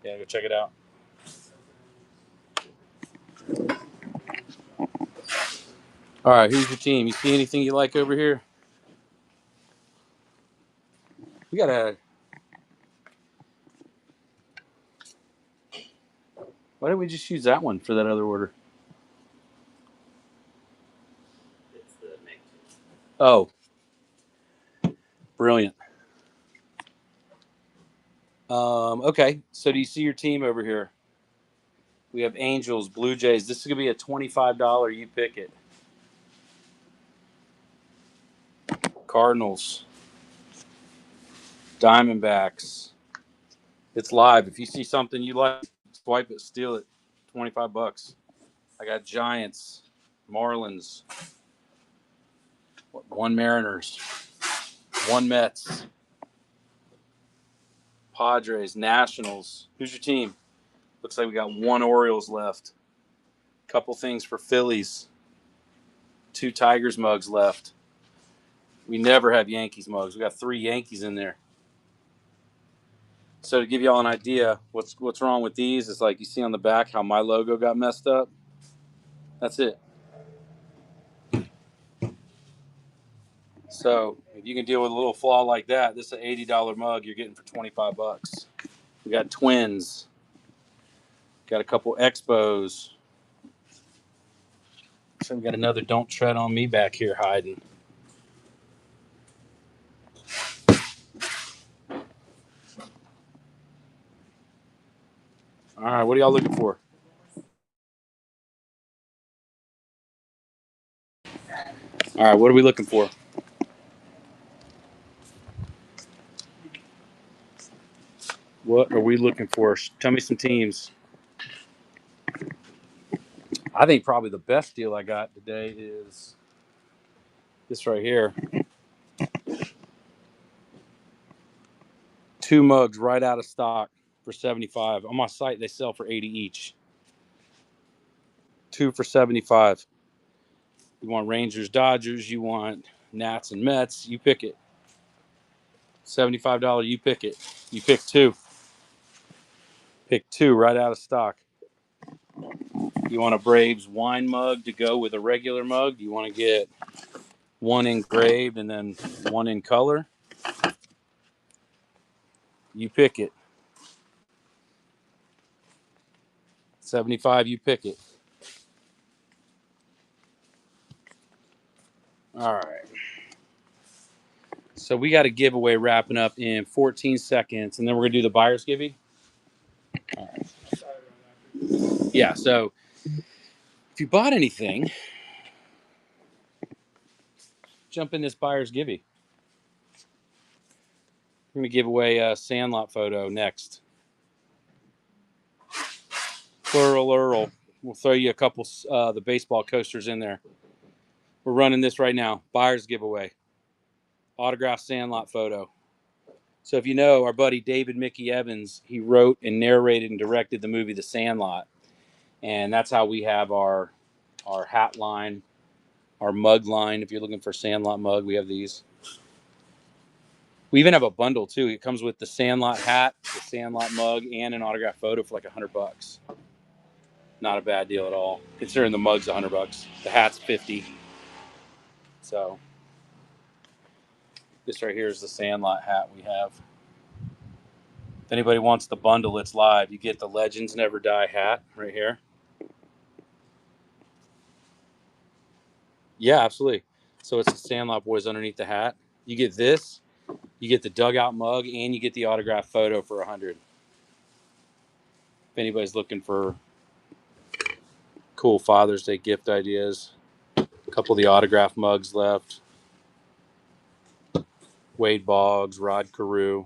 Yeah, go check it out. All right, who's your team? You see anything you like over here? We got a. Why didn't we just use that one for that other order? Oh, brilliant. Okay, so do you see your team over here? We have Angels, Blue Jays. This is gonna be a $25. You pick it. Cardinals, Diamondbacks. It's live. If you see something you like, swipe it, steal it. $25. I got Giants, Marlins, 1 Mariners, 1 Mets, Padres, Nationals. Who's your team? Looks like we got 1 Orioles left. Couple things for Phillies. 2 Tigers mugs left. We never have Yankees mugs. We got 3 Yankees in there. So to give y'all an idea, what's wrong with these is like you see on the back how my logo got messed up. That's it. So if you can deal with a little flaw like that, this is an $80 mug you're getting for $25. We got Twins. Got a couple Expos. So we got another Don't Tread on Me back here hiding. All right, what are y'all looking for? All right, what are we looking for? What are we looking for? Tell me some teams. I think probably the best deal I got today is this right here. 2 mugs right out of stock for $75. On my site, they sell for $80 each. 2 for $75. You want Rangers, Dodgers, you want Nats and Mets, you pick it. $75, you pick it. You pick 2. Pick 2 right out of stock. You want a Braves wine mug to go with a regular mug? Do you want to get 1 engraved and then 1 in color? You pick it. 75, you pick it. All right. So we got a giveaway wrapping up in 14 seconds, and then we're going to do the buyer's giving. All right. Yeah, so if you bought anything, jump in this buyer's giving. We're going to give away a Sandlot photo next. Plural Earl. We'll throw you a couple the baseball coasters in there. We're running this right now. Buyer's giveaway. Autographed Sandlot photo. So if you know our buddy David Mickey Evans, he wrote and narrated and directed the movie The Sandlot. And that's how we have our hat line, our mug line. If you're looking for Sandlot mug, we have these. We even have a bundle too. It comes with the Sandlot hat, the Sandlot mug, and an autographed photo for like $100. Not a bad deal at all. Considering the mug's $100, the hat's $50. So this right here is the Sandlot hat we have. If anybody wants the bundle, it's live. You get the Legends Never Die hat right here. Yeah, absolutely. So it's the Sandlot boys underneath the hat. You get this, you get the dugout mug, and you get the autographed photo for $100. If anybody's looking for cool Father's Day gift ideas, a couple of the autographed mugs left. Wade Boggs, Rod Carew.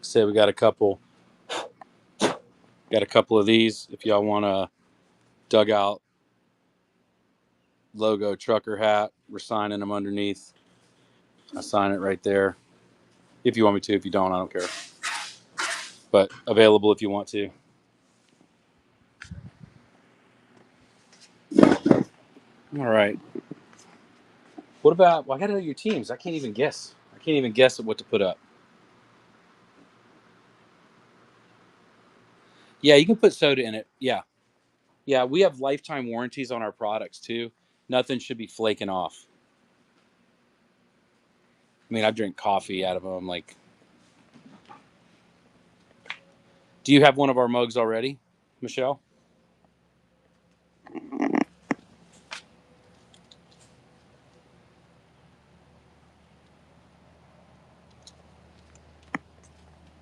Say we got a couple of these. If y'all want a dugout logo trucker hat, we're signing them underneath. I sign it right there. If you want me to, if you don't, I don't care. But available if you want to. All right. What about? Well, I got to know your teams. I can't even guess. I can't even guess at what to put up. Yeah, you can put soda in it. Yeah, yeah. We have lifetime warranties on our products too. Nothing should be flaking off. I mean, I drink coffee out of them. Like, do you have one of our mugs already, Michelle?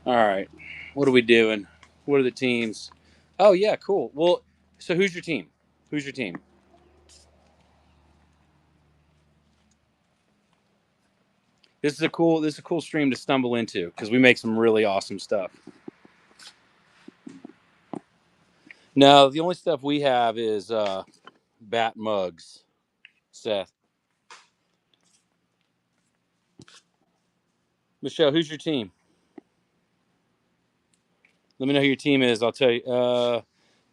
All right. What are we doing? What are the teams? Oh yeah, cool. Well, so who's your team? Who's your team? This is a cool stream to stumble into because we make some really awesome stuff. No, the only stuff we have is bat mugs. Seth, Michelle, who's your team? Let me know who your team is. I'll tell you.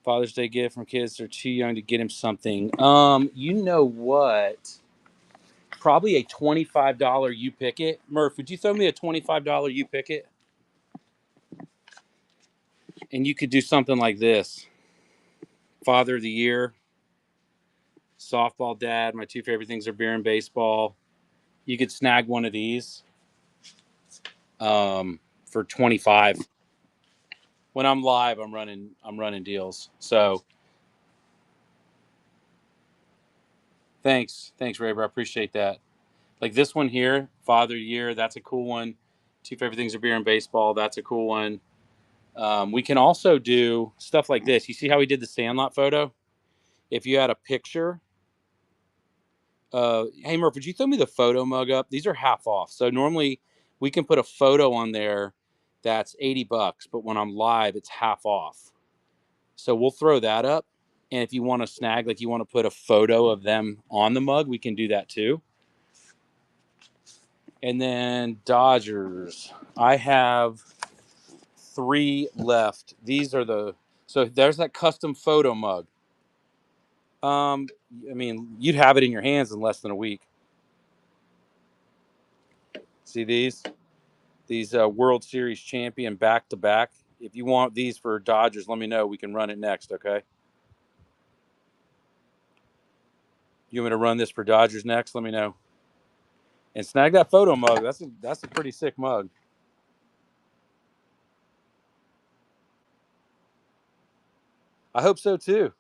Father's Day gift from kids. They're too young to get him something. You know what? Probably a $25 you pick it. Murph, would you throw me a $25 you pick it? And you could do something like this. Father of the Year, softball dad, my two favorite things are beer and baseball. You could snag one of these for 25. When I'm live, I'm running deals. So thanks, Raver. I appreciate that. Like this one here, Father Year, that's a cool one. Two favorite things are beer and baseball. That's a cool one. We can also do stuff like this. You see how we did the Sandlot photo? If you had a picture, hey Murph, would you throw me the photo mug up? These are half off. So normally we can put a photo on there that's $80, but when I'm live, it's half off. So we'll throw that up. And if you want to snag, like you want to put a photo of them on the mug, we can do that too. And then Dodgers. I have 3 left. These are so there's that custom photo mug. I mean, you'd have it in your hands in less than a week. See these World Series champion back to back. If you want these for Dodgers, let me know. We can run it next. Okay. You want me to run this for Dodgers next? Let me know. And snag that photo mug. That's a pretty sick mug. I hope so too.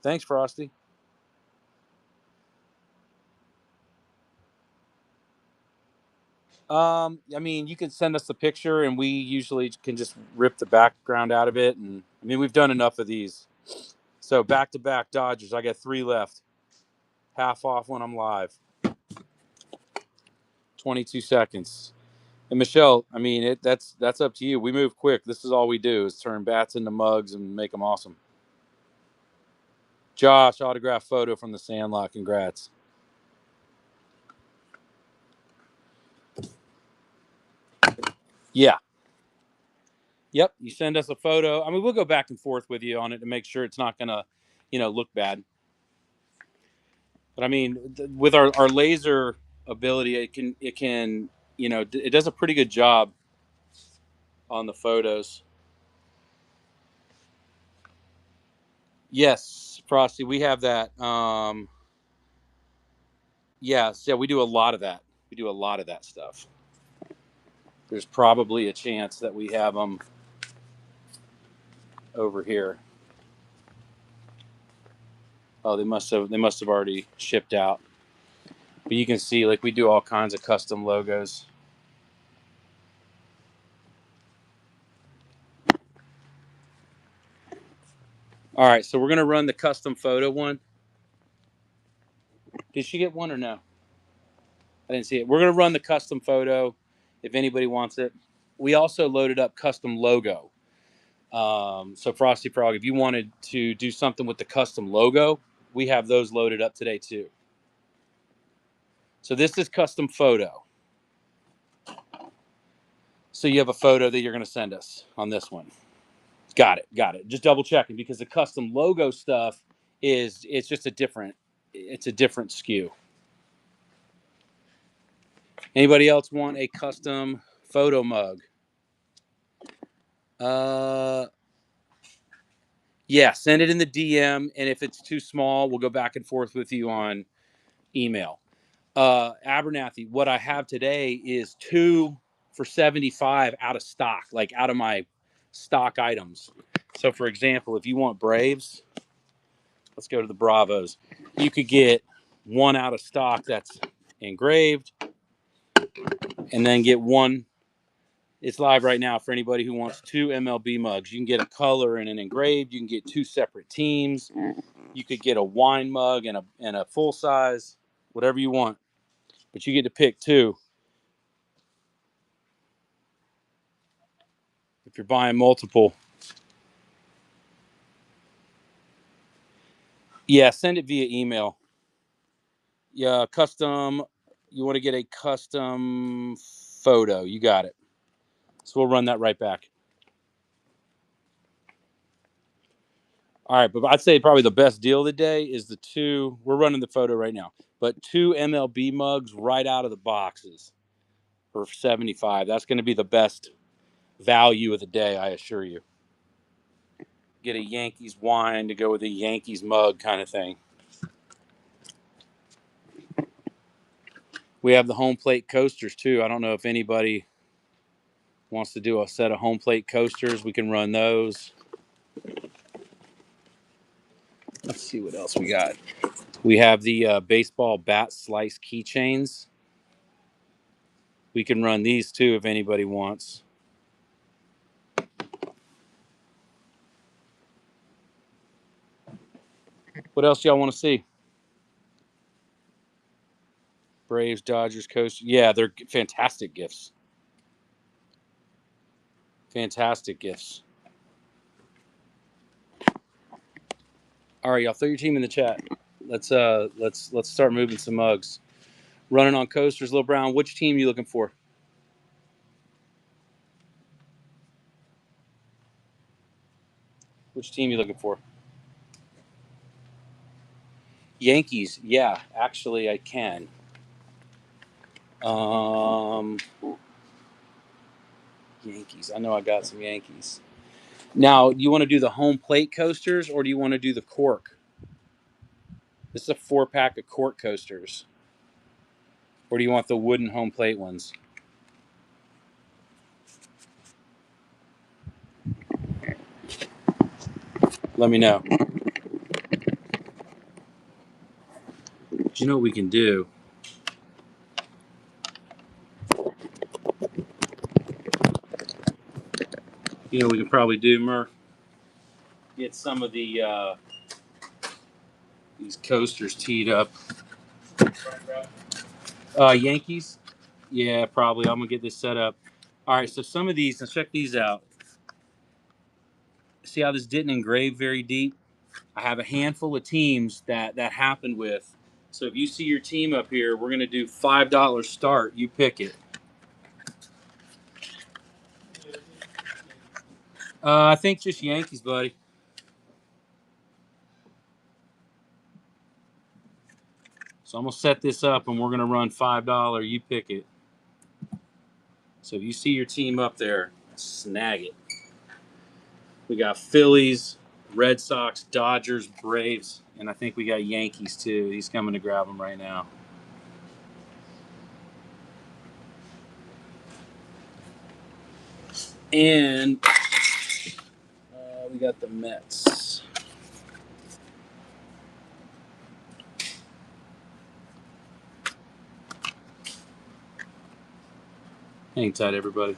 Thanks, Frosty. I mean, you can send us a picture, and we usually can just rip the background out of it. And I mean, we've done enough of these. So back to back Dodgers. I got 3 left. Half off when I'm live. 22 seconds. And Michelle, I mean, that's up to you. We move quick. This is all we do is turn bats into mugs and make them awesome. Josh, autograph photo from the Sandlot. Congrats. Yeah. Yep. You send us a photo. I mean, we'll go back and forth with you on it to make sure it's not gonna, look bad. But I mean, with our laser ability, it can it does a pretty good job on the photos. Yes, Frosty, we have that. Yes, yeah, we do a lot of that. We do a lot of that stuff. There's probably a chance that we have them over here. Oh, they must have already shipped out. But you can see, like, we do all kinds of custom logos. All right, so we're gonna run the custom photo one. Did she get one or no? I didn't see it. We're gonna run the custom photo if anybody wants it. We also loaded up custom logo. So Frosty Frog, if you wanted to do something with the custom logo, we have those loaded up today too. So this is custom photo. So you have a photo that you're going to send us on this one. Got it. Just double checking because the custom logo stuff it's just a different SKU. Anybody else want a custom photo mug? Yeah, send it in the DM, and if it's too small, we'll go back and forth with you on email. Abernathy, what I have today is 2 for $75 out of stock, like out of my stock items. So, for example, if you want Braves, let's go to the Bravos. You could get 1 out of stock that's engraved, and then get 1. It's live right now for anybody who wants 2 MLB mugs. You can get a color and an engraved. You can get 2 separate teams. You could get a wine mug and a full size, whatever you want. But you get to pick 2. If you're buying multiple. Yeah, send it via email. Yeah, custom. You want to get a custom photo. You got it. So we'll run that right back. All right, but I'd say probably the best deal of the day is the 2. We're running the photo right now, but 2 MLB mugs right out of the boxes for $75. That's going to be the best value of the day, I assure you. Get a Yankees wine to go with a Yankees mug kind of thing. We have the home plate coasters too. I don't know if anybody wants to do a set of home plate coasters. We can run those. Let's see what else we got. We have the baseball bat slice keychains. We can run these too if anybody wants. What else y'all want to see? Braves, Dodgers, coasters. Yeah, they're fantastic gifts. Fantastic gifts. All right, y'all throw your team in the chat. Let's start moving some mugs. Running on coasters, Lil Brown. Which team are you looking for? Which team are you looking for? Yankees. Yeah, actually, I can. Yankees. I know I got some Yankees. Now, do you want to do the home plate coasters or do you want to do the cork? This is a 4-pack of cork coasters. Or do you want the wooden home plate ones? Let me know. Do you know what we can do? You know what we can probably do, Murph? Get some of the these coasters teed up. Yankees? Yeah, probably. I'm gonna get this set up. All right, so some of these, let's check these out. See how this didn't engrave very deep? I have a handful of teams that happened with. So if you see your team up here, we're gonna do $5 start. You pick it. I think just Yankees, buddy. So I'm gonna set this up, and we're gonna run $5. You pick it. So if you see your team up there, snag it. We got Phillies, Red Sox, Dodgers, Braves, and I think we got Yankees too. He's coming to grab them right now. And we got the Mets. Hang tight, everybody,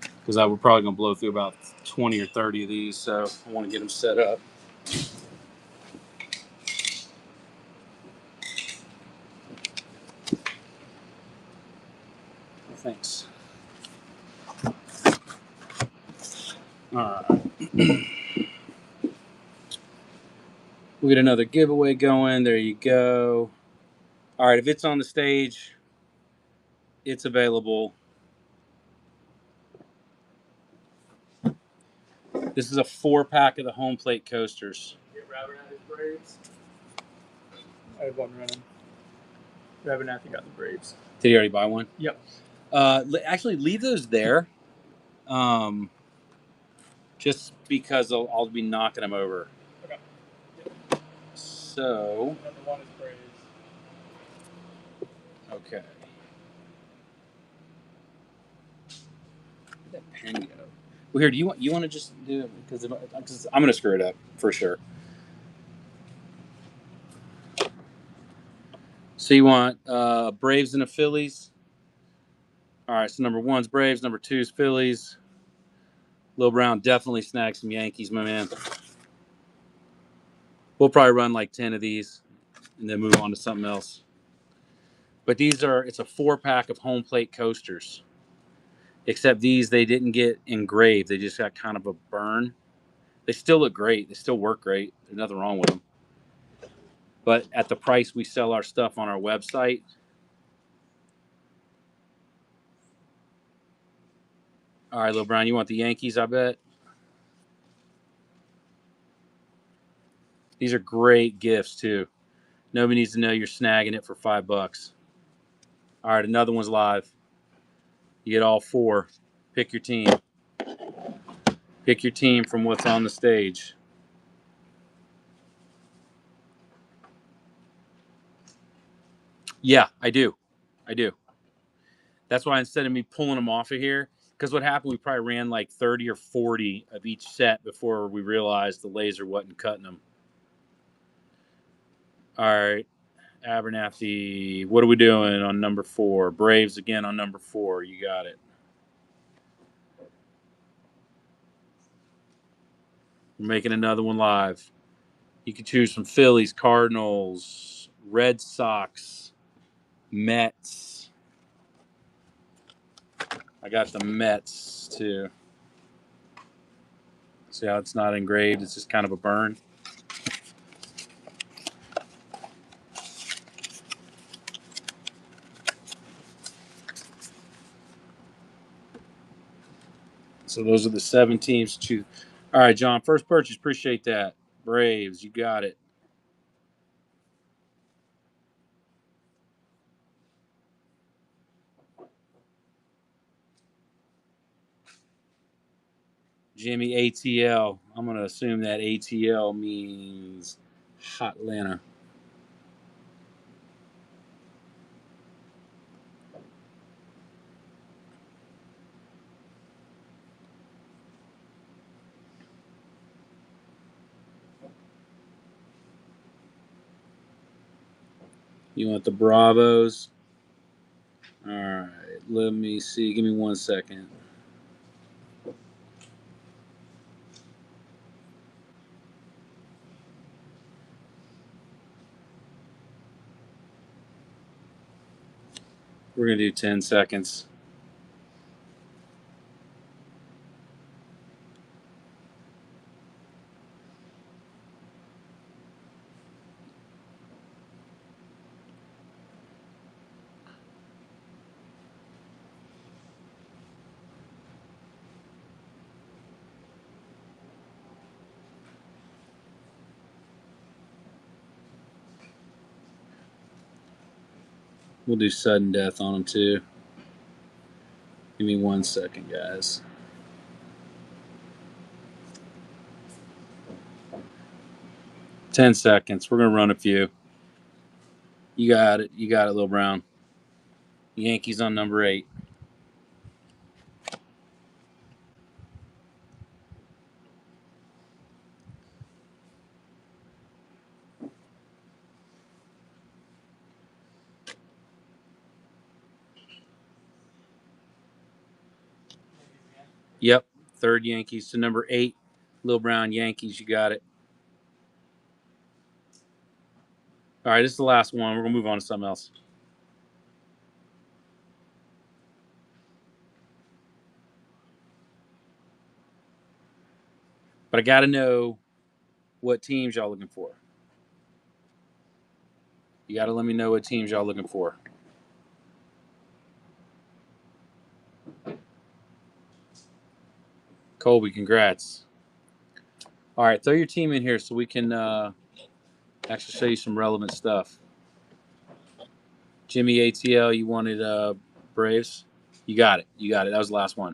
because we're probably going to blow through about 20 or 30 of these, so I want to get them set up. Thanks. All right. We get another giveaway going. There you go. All right, if it's on the stage, it's available. This is a 4-pack of the home plate coasters.
Get Rabbit Braves. I have one running. Rabbit got the Braves.
Did he already buy one?
Yep.
Actually, leave those there. Just because I'll be knocking them over.
Okay.
So.
Another one is Braves.
Okay. Where'd that pen go? Well, here, do you want to just do it because I'm gonna screw it up for sure. So you want Braves and the Phillies. All right. So number 1's Braves. Number 2's Phillies. Lil Brown definitely snagged some Yankees, my man. We'll probably run like 10 of these and then move on to something else. But it's a 4-pack of home plate coasters. Except these, they didn't get engraved. They just got kind of a burn. They still look great. They still work great. There's nothing wrong with them. But at the price we sell our stuff on our website, all right, Lil Brown, you want the Yankees, I bet? These are great gifts, too. Nobody needs to know you're snagging it for $5. All right, another one's live. You get all 4. Pick your team. Pick your team from what's on the stage. Yeah, I do. That's why instead of me pulling them off of here, because what happened, we probably ran like 30 or 40 of each set before we realized the laser wasn't cutting them. All right, Abernathy, what are we doing on number 4? Braves again on number 4. You got it. We're making another one live. You can choose from Phillies, Cardinals, Red Sox, Mets. I got the Mets too. See how it's not engraved? It's just kind of a burn. So those are the 7 teams to choose. All right, John, first purchase. Appreciate that. Braves, you got it. Jimmy ATL. I'm going to assume that ATL means Hot Atlanta. You want the Bravos? All right, let me see. Give me 1 second. We're going to do 10 seconds. We'll do sudden death on them too. Give me 1 second, guys. Ten seconds. We're gonna run a few. You got it. You got it, Lil Brown. Yankees on number 8. Third Yankees to number 8, Lil Brown Yankees. You got it. All right, this is the last one. We're going to move on to something else. But I got to know what teams y'all looking for. You got to let me know what teams y'all looking for. Colby, congrats. All right, throw your team in here so we can actually show you some relevant stuff. Jimmy ATL, you wanted Braves? You got it. You got it. That was the last one.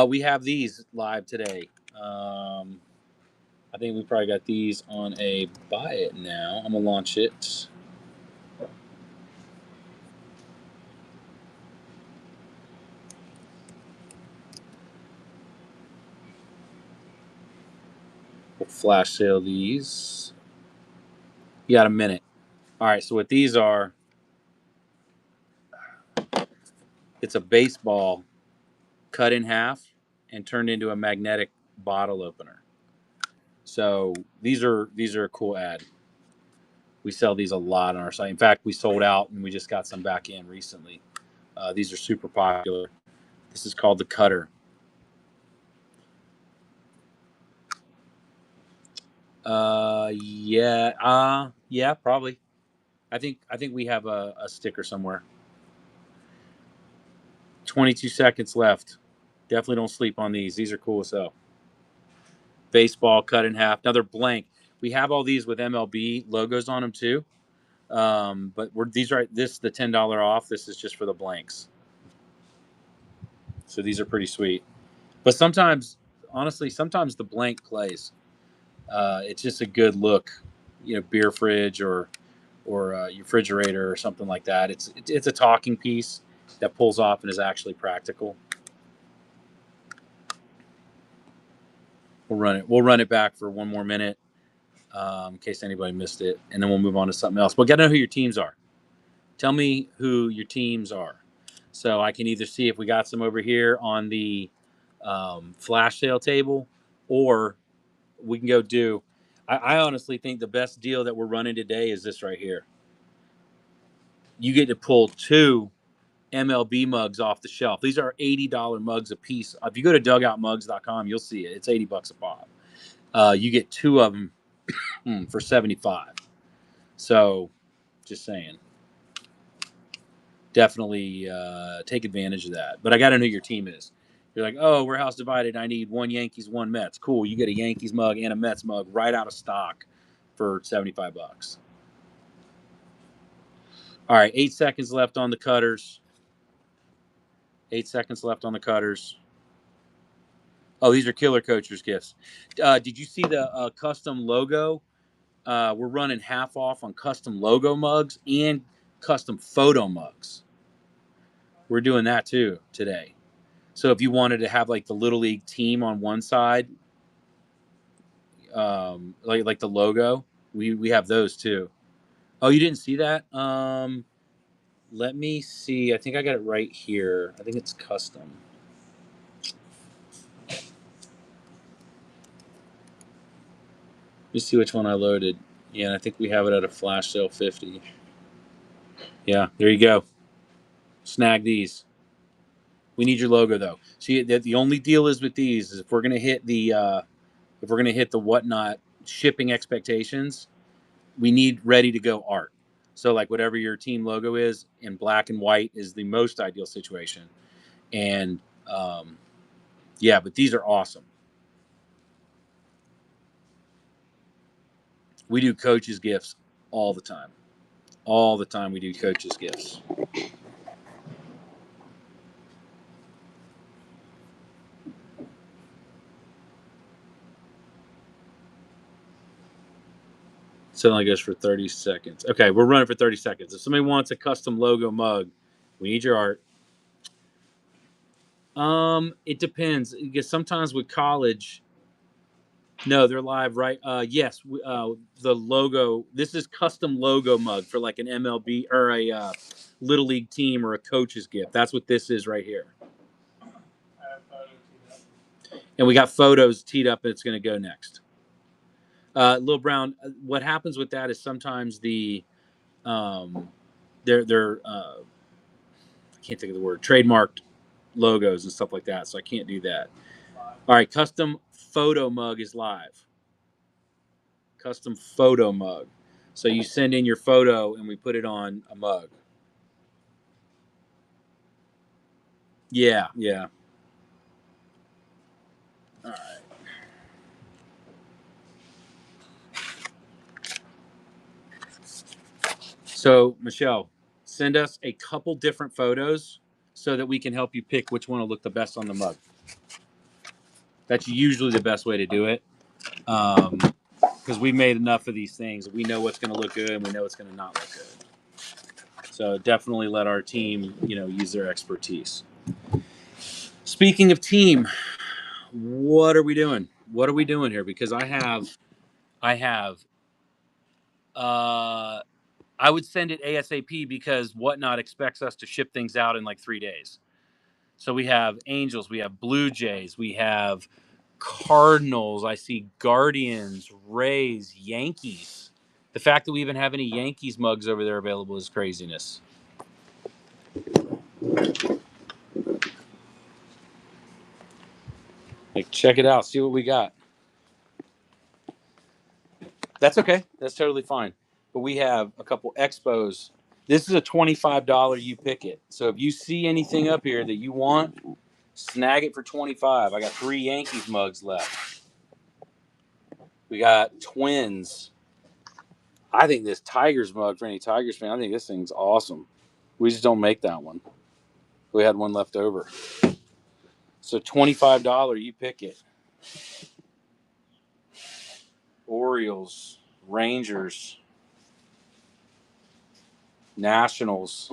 We have these live today. I think we probably got these on a buy it now. I'm going to launch it. We'll flash sale these. You got a minute. All right, so what these are, it's a baseball cut in half and turned into a magnetic bottle opener. So these are a cool ad. We sell these a lot on our site. In fact, we sold out and we just got some back in recently. These are super popular. This is called the Cutter. Yeah, probably. I think we have a sticker somewhere. 22 seconds left. Definitely don't sleep on these. These are cool as hell. Baseball cut in half. Now they're blank. We have all these with MLB logos on them too. But these are this the $10 off. This is just for the blanks. So these are pretty sweet. But sometimes, honestly, sometimes the blank plays. It's just a good look, beer fridge or your refrigerator or something like that. It's a talking piece that pulls off and is actually practical. We'll run it back for one more minute in case anybody missed it, and then we'll move on to something else. But got to know who your teams are. Tell me who your teams are, so I can either see if we got some over here on the flash sale table, or we can go do. I honestly think the best deal that we're running today is this right here. You get to pull 2 MLB mugs off the shelf. These are $80 mugs a piece. If you go to dugoutmugs.com, you'll see it. It's $80 a pop. You get 2 of them for $75. So, just saying. Definitely take advantage of that. But I got to know who your team is. You're like, oh, we're house divided. I need 1 Yankees, 1 Mets. Cool. You get a Yankees mug and a Mets mug right out of stock for $75. All right, 8 seconds left on the Cutters. 8 seconds left on the Cutters. Oh, these are Killer Coachers gifts. Did you see the custom logo? We're running half off on custom logo mugs and custom photo mugs. We're doing that too today. So if you wanted to have like the Little League team on one side, like the logo, we have those too. Oh, you didn't see that? Let me see. I think I got it right here. I think it's custom. Let me see which one I loaded. Yeah, and I think we have it at a flash sale 50. Yeah, there you go. Snag these. We need your logo though. See, the only deal is with these is if we're gonna hit the whatnot shipping expectations, we need ready to go art. So like whatever your team logo is in black and white is the most ideal situation. And yeah, but these are awesome. We do coaches gifts all the time. All the time we do coaches gifts. So it only goes for 30 seconds. Okay, we're running for 30 seconds. If somebody wants a custom logo mug, we need your art. It depends. Because sometimes with college, no, they're live, right? Yes, the logo. This is custom logo mug for like an MLB or a little league team or a coach's gift. That's what this is right here. And we got photos teed up that's going to go next. Lil Brown, what happens with that is sometimes they're I can't think of the word, trademarked logos and stuff like that, so I can't do that. All right, custom photo mug is live. Custom photo mug. So you send in your photo and we put it on a mug. Yeah. All right. So, Michelle, send us a couple different photos so that we can help you pick which one will look the best on the mug. That's usually the best way to do it. Because we made enough of these things. We know what's going to look good and we know what's going to not look good. So definitely let our team, use their expertise. Speaking of team, what are we doing? What are we doing here? Because I would send it ASAP because Whatnot expects us to ship things out in like 3 days. So we have Angels, we have Blue Jays, we have Cardinals. I see Guardians, Rays, Yankees. The fact that we even have any Yankees mugs over there available is craziness. Like, check it out. See what we got. That's okay. That's totally fine. But we have a couple expos. This is a $25 you pick it. So if you see anything up here that you want, snag it for $25. I got 3 Yankees mugs left. We got Twins. I think this Tigers mug, for any Tigers fan, I think this thing's awesome. We just don't make that one. We had one left over. So $25, you pick it. Orioles, Rangers, Nationals.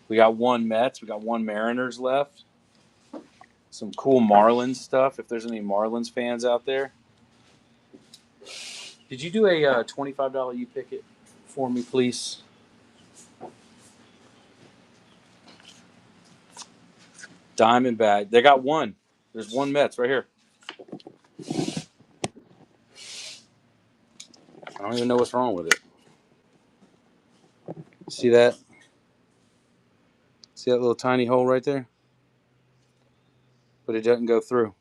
We got 1 Mets. We got 1 Mariners left. Some cool Marlins stuff, if there's any Marlins fans out there. Did you do a $25 you pick it for me, please? Diamondback. They got 1. There's 1 Mets right here. I don't even know what's wrong with it. See that? See that little tiny hole right there? But it doesn't go through.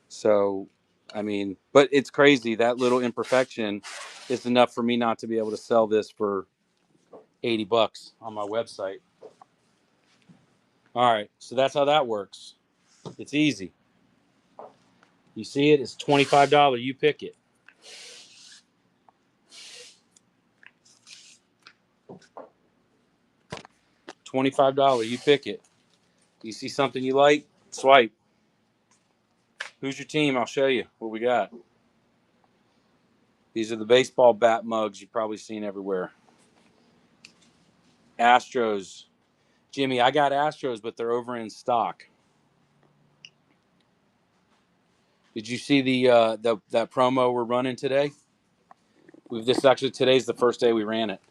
So, but it's crazy. That little imperfection is enough for me not to be able to sell this for $80 on my website. All right, so that's how that works. It's easy. You see it? It's $25. You pick it. $25. You pick it. You see something you like? Swipe. Who's your team? I'll show you what we got. These are the baseball bat mugs you've probably seen everywhere. Astros. Jimmy, I got Astros, but they're over in stock. Did you see that promo we're running today? Today's the first day we ran it.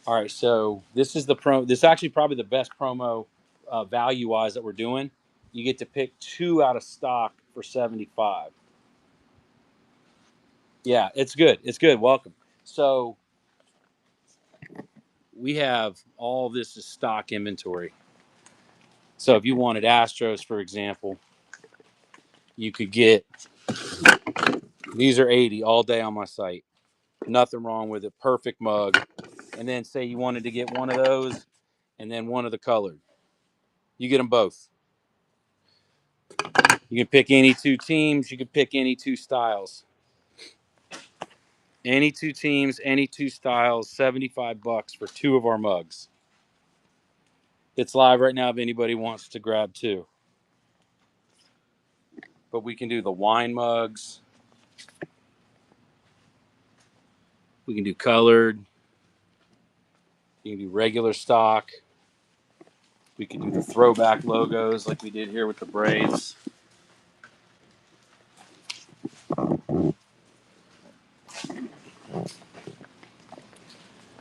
All right, so this is this is actually probably the best promo value wise that we're doing. You get to pick 2 out of stock for $75. Yeah, it's good. It's good. Welcome. So we have all this is stock inventory. So if you wanted Astros, for example, you could get these are 80 all day on my site. Nothing wrong with it. Perfect mug. And then say you wanted to get one of those and then one of the colored. You get them both. You can pick any 2 teams. You can pick any 2 styles. Any 2 teams, any 2 styles, $75 for 2 of our mugs. It's live right now if anybody wants to grab 2. But we can do the wine mugs. We can do colored. You can do regular stock. We can do the throwback logos like we did here with the Braves.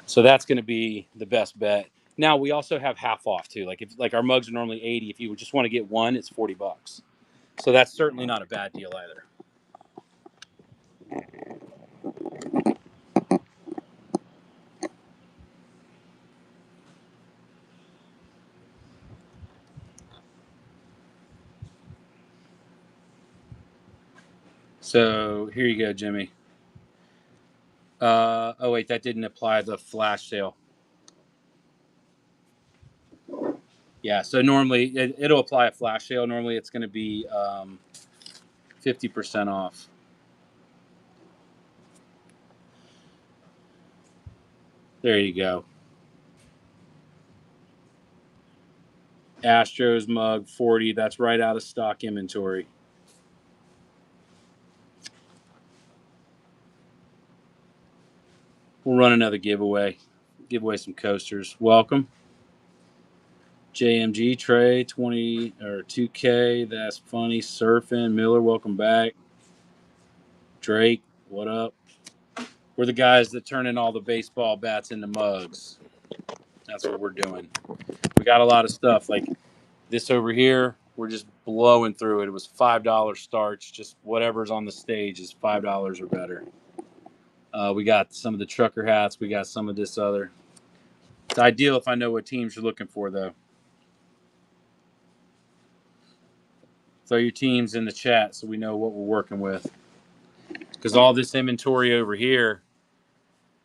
So that's going to be the best bet. Now we also have half off too. Like if our mugs are normally 80, if you just want to get one, it's $40. So that's certainly not a bad deal either. So here you go, Jimmy. Oh wait, that didn't apply the flash sale. Yeah, so normally it'll apply a flash sale. Normally it's going to be 50% off. There you go. Astros mug 40. That's right out of stock inventory. We'll run another giveaway. Give away some coasters. Welcome. JMG Trey 20 or 2K. That's funny. Surfing Miller. Welcome back. Drake. What up? We're the guys that turn in all the baseball bats into mugs. That's what we're doing. We got a lot of stuff like this over here. We're just blowing through it. It was $5 starts. Just whatever's on the stage is $5 or better. We got some of the trucker hats. We got some of this other. It's ideal if I know what teams you're looking for, though. Throw your teams in the chat so we know what we're working with. Because all this inventory over here,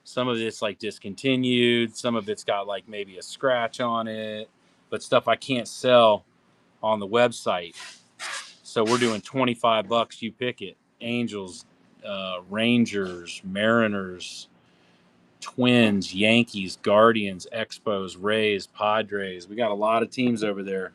some of it's like discontinued. Some of it's got like maybe a scratch on it. But stuff I can't sell on the website. So we're doing $25. You pick it. Angels, Rangers, Mariners, Twins, Yankees, Guardians, Expos, Rays, Padres. We got a lot of teams over there.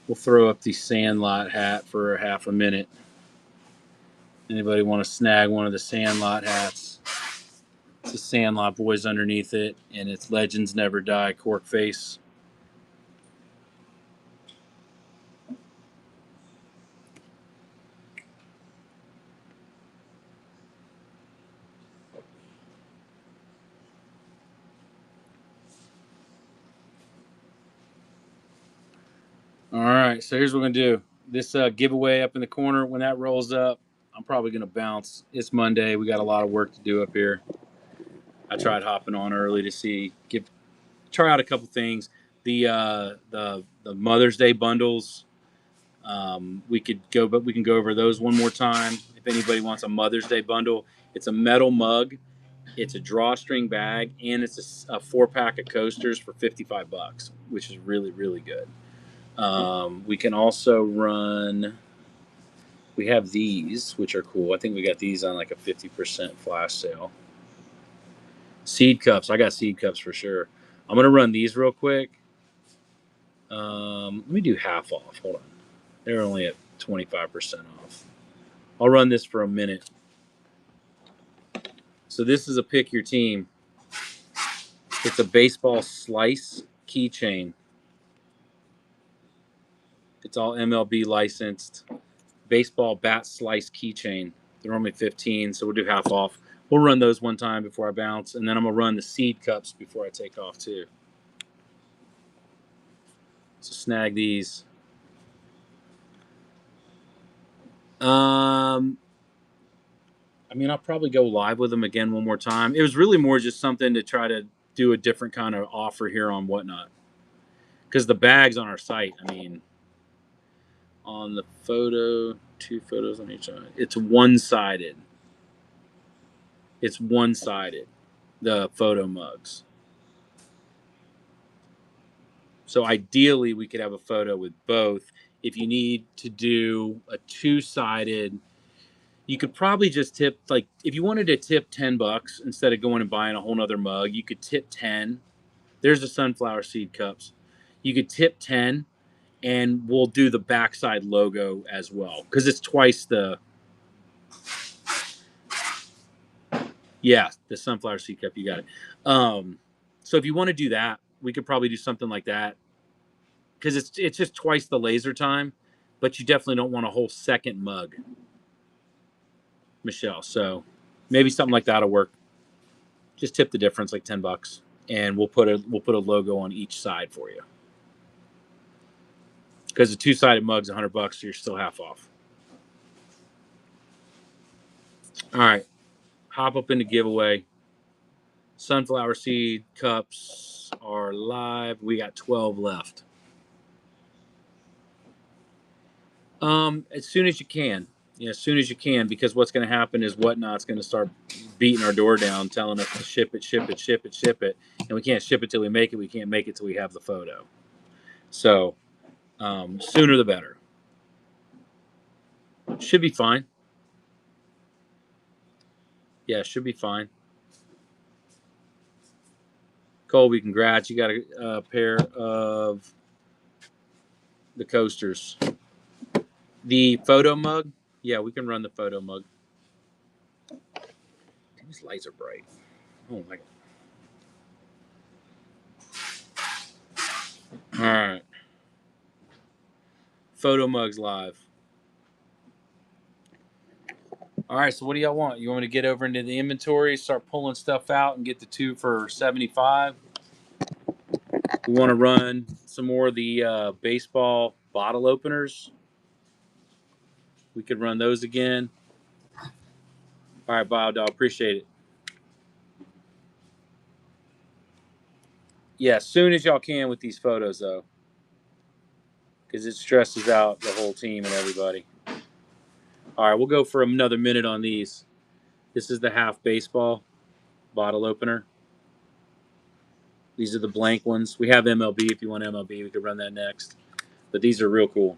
We'll throw up the Sandlot hat for half a minute. Anybody want to snag one of the Sandlot hats? It's the Sandlot boys underneath it, and it's Legends Never Die cork face. All right, so here's what we're going to do. This giveaway up in the corner, when that rolls up, I'm probably going to bounce. It's Monday. We got a lot of work to do up here. I tried hopping on early to try out a couple things. The Mother's Day bundles, we can go over those one more time. If anybody wants a Mother's Day bundle, it's a metal mug, it's a drawstring bag, and it's a 4-pack of coasters for $55, which is really, really good. We can also run. We have these, which are cool. I think we got these on like a 50% flash sale. Seed cups. I got seed cups for sure. I'm gonna run these real quick. Let me do half off. Hold on. They're only at 25% off. I'll run this for a minute. So this is a pick your team. It's a baseball slice keychain. It's all MLB licensed. Baseball bat slice keychain. They're only 15, so we'll do half off. We'll run those one time before I bounce, and then I'm gonna run the seed cups before I take off too. So snag these. I mean, I'll probably go live with them again one more time. It was really more just something to try to do a different kind of offer here on Whatnot. Because the bags on our site, I mean, on the photo, 2 photos on each side, it's one-sided. It's one-sided, the photo mugs. So ideally, we could have a photo with both. If you need to do a 2-sided, you could probably just tip, like, if you wanted to tip $10 instead of going and buying a whole nother mug, you could tip 10. There's the sunflower seed cups. You could tip 10, and we'll do the backside logo as well because it's twice the. Yeah, the sunflower seed cup. You got it. So if you want to do that, we could probably do something like that because it's just twice the laser time, but you definitely don't want a whole second mug, Michelle. So maybe something like that'll work. Just tip the difference, like $10, and we'll put a logo on each side for you. Because the two-sided mug's $100, so you're still half off. All right, hop up into giveaway. Sunflower seed cups are live. We got 12 left. As soon as you can. Yeah, as soon as you can, because what's going to happen is Whatnot's going to start beating our door down, telling us to ship it, and we can't ship it till we make it. We can't make it till we have the photo. So, sooner the better. Should be fine. Yeah, should be fine. Colby, congrats! You got a pair of the coasters. The photo mug. Yeah, we can run the photo mug. These lights are bright. Oh my god. All right. Photo mugs live. All right, so what do y'all want? You want me to get over into the inventory, start pulling stuff out, and get the 2 for $75? We want to run some more of the baseball bottle openers. We could run those again. All right, Bob, Dog, appreciate it. Yeah, as soon as y'all can with these photos, though, because it stresses out the whole team and everybody. All right, we'll go for another minute on these. This is the half baseball bottle opener. These are the blank ones. We have MLB. If you want MLB, we could run that next. But these are real cool.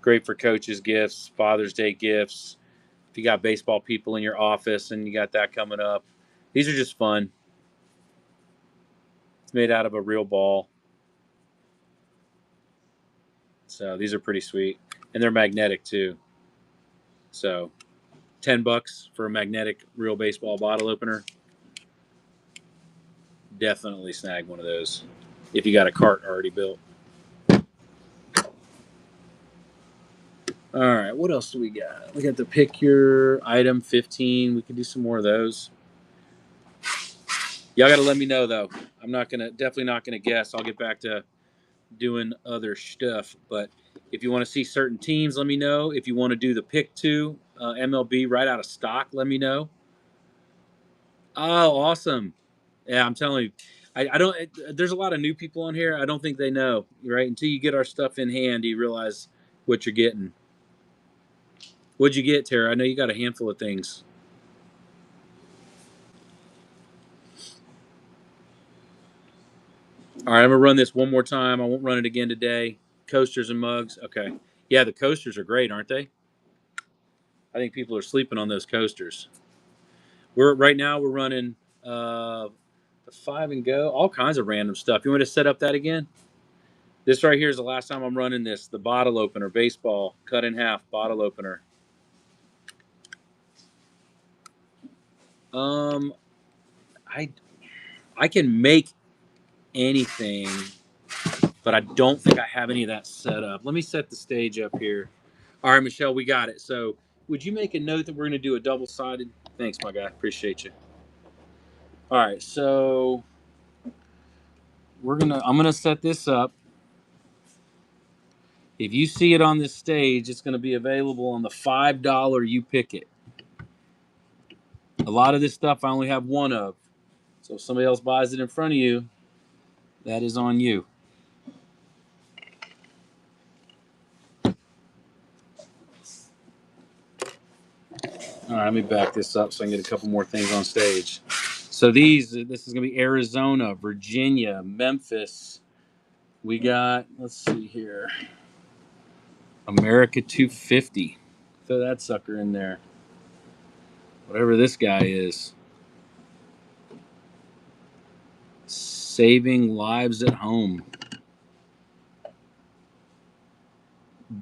Great for coaches' gifts, Father's Day gifts. If you got baseball people in your office and you got that coming up. These are just fun. It's made out of a real ball. So these are pretty sweet. And they're magnetic too. So $10 for a magnetic real baseball bottle opener. Definitely snag one of those if you got a cart already built. All right, what else do we got? We got the pick your item 15. We could do some more of those. Y'all got to let me know though. I'm definitely not gonna guess. I'll get back to doing other stuff. But if you want to see certain teams, let me know. If you want to do the pick 2 MLB right out of stock, let me know. Oh, awesome! Yeah, I'm telling you, I don't. There's a lot of new people on here. I don't think they know, right? Until you get our stuff in hand, you realize what you're getting. What'd you get, Tara? I know you got a handful of things. All right, I'm gonna run this one more time. I won't run it again today. Coasters and mugs. Okay. Yeah, the coasters are great, aren't they? I think people are sleeping on those coasters. We're running the 5 and go, all kinds of random stuff. You want to set up that again? This right here is the last time I'm running this. The bottle opener, baseball, cut in half, bottle opener. I can make anything, but I don't think I have any of that set up. Let me set the stage up here. All right, Michelle, we got it. So, would you make a note that we're going to do a double-sided? Thanks, my guy. Appreciate you. All right, so I'm gonna set this up. If you see it on this stage, it's going to be available on the $5 you pick it. A lot of this stuff I only have one of. So if somebody else buys it in front of you, that is on you. All right, let me back this up so I can get a couple more things on stage. So this is going to be Arizona, Virginia, Memphis. We got, let's see here, America 250. Throw that sucker in there. Whatever this guy is. Saving lives at home.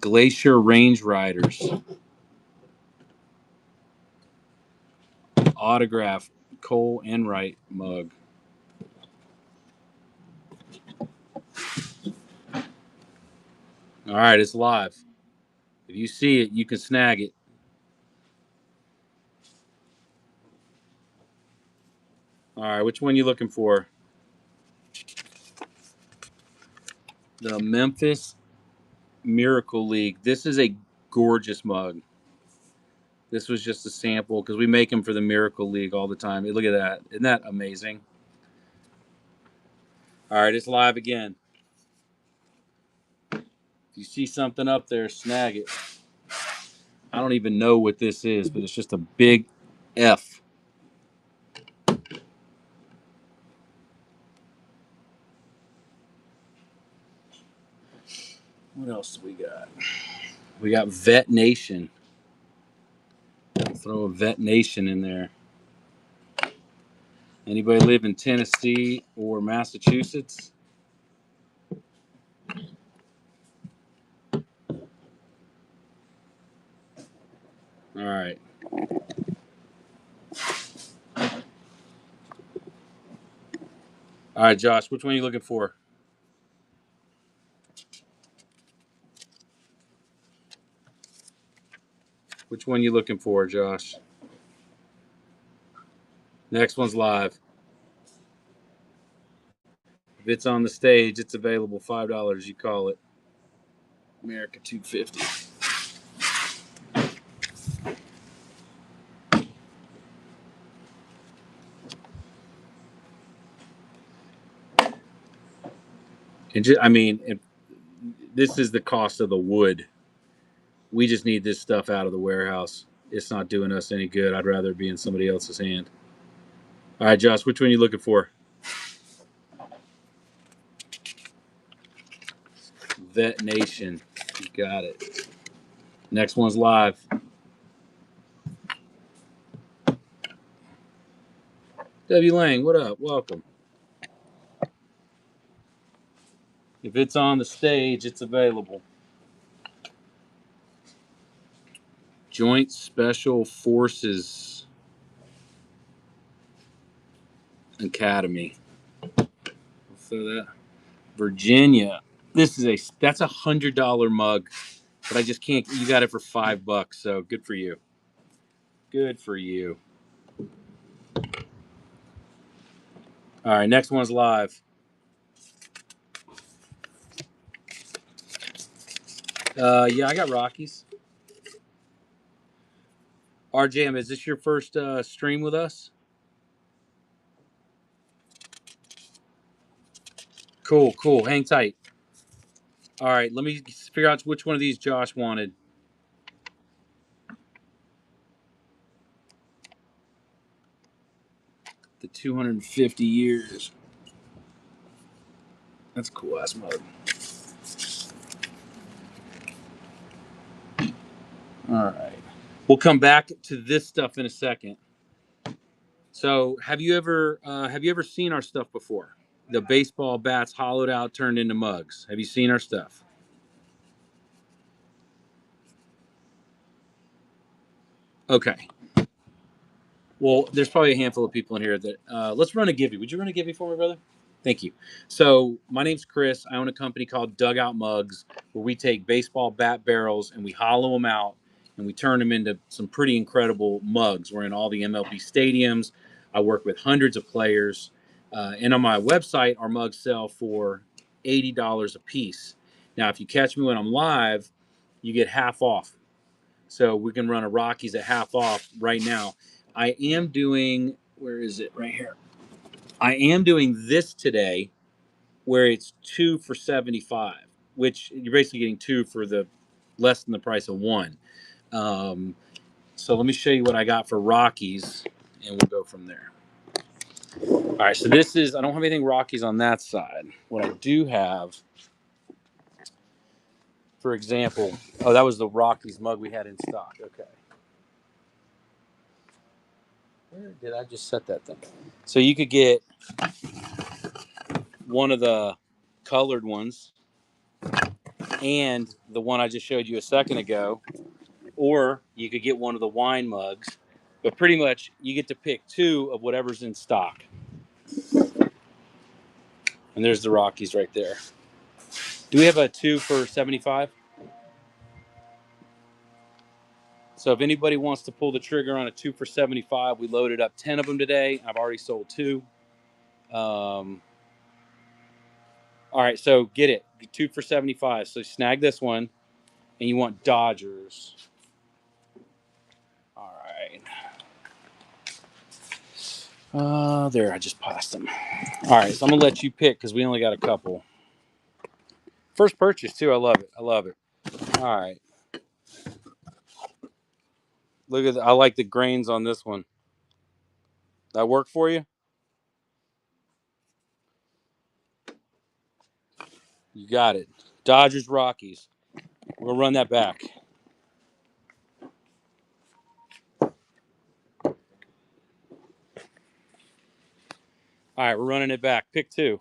Glacier Range Riders. Autograph. Cole Enright mug. All right, it's live. If you see it, you can snag it. All right, which one you looking for? The Memphis Miracle League. This is a gorgeous mug. This was just a sample because we make them for the Miracle League all the time. Look at that. Isn't that amazing? All right, it's live again. If you see something up there, snag it. I don't even know what this is, but it's just a big F. What else do we got? We got Vet Nation. Throw a Vet Nation in there. Anybody live in Tennessee or Massachusetts? All right. All right, Josh, which one are you looking for? Which one are you looking for, Josh? Next one's live. If it's on the stage, it's available $5. You call it. America 250. This is the cost of the wood. We just need this stuff out of the warehouse. It's not doing us any good. I'd rather it be in somebody else's hand. All right, Josh, which one are you looking for? Vet Nation. You got it. Next one's live. W. Lang, what up? Welcome. If it's on the stage, it's available. Joint Special Forces Academy. So that Virginia. That's $100 mug, but I just can't. You got it for $5, so good for you. Good for you. All right, next one's live. Yeah, I got Rockies. RJM, is this your first stream with us? Cool. Hang tight. All right, let me figure out which one of these Josh wanted. The 250 years. That's a cool ass mug. All right. We'll come back to this stuff in a second. So, have you ever seen our stuff before? The baseball bats hollowed out, turned into mugs. Have you seen our stuff? Okay. Well, there's probably a handful of people in here that let's run a Gibby. Would you run a Gibby for me, brother? Thank you. So my name's Chris. I own a company called Dugout Mugs, where we take baseball bat barrels and we hollow them out and we turn them into some pretty incredible mugs. We're in all the MLB stadiums. I work with hundreds of players. And on my website, our mugs sell for $80 a piece. Now, if you catch me when I'm live, you get half off. So we can run a Rockies at half off right now. I am doing, where is it? Right here. I am doing this today where it's 2 for 75, which you're basically getting 2 for the less than the price of 1. So let me show you what I got for Rockies, and we'll go from there. All right, so this is, I don't have anything Rockies on that side. What I do have, for example, oh, that was the Rockies mug we had in stock. Okay. Where did I just set that thing? So you could get one of the colored ones and the one I just showed you a second ago, or you could get one of the wine mugs. But pretty much you get to pick 2 of whatever's in stock. And there's the Rockies right there. Do we have a 2 for 75? So if anybody wants to pull the trigger on a 2 for 75, we loaded up 10 of them today. I've already sold 2. All right, so get it. 2 for 75. So snag this one, and you want Dodgers. All right. There, I just passed them. All right, so I'm going to let you pick because we only got a couple. First purchase, too. I love it. I love it. All right. Look at I like the grains on this one. That work for you? You got it. Dodgers, Rockies. We'll run that back. All right, we're running it back. Pick 2.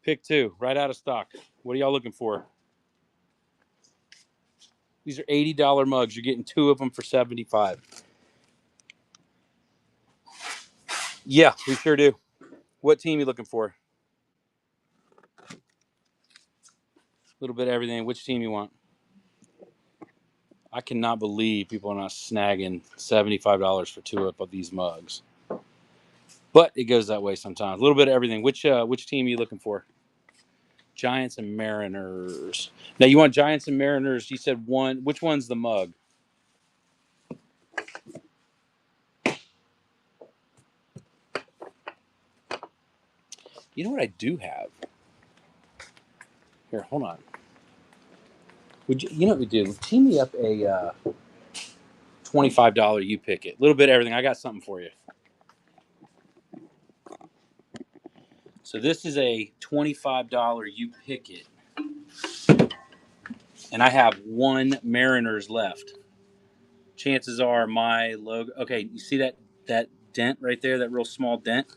Pick 2. Right out of stock. What are y'all looking for? These are $80 mugs. You're getting 2 of them for 75. Yeah, we sure do. What team are you looking for? A little bit of everything. Which team you want? I cannot believe people are not snagging $75 for 2 of these mugs. But it goes that way sometimes. A little bit of everything. Which team are you looking for? Giants and Mariners. Now you want Giants and Mariners. You said one. Which one's the mug? You know what I do have? Here, hold on. Would you know what we do? Team me up a $25 you pick it. A little bit of everything. I got something for you. So this is a $25 you pick it. And I have 1 Mariners left. Chances are my logo. Okay, you see that dent right there, that real small dent?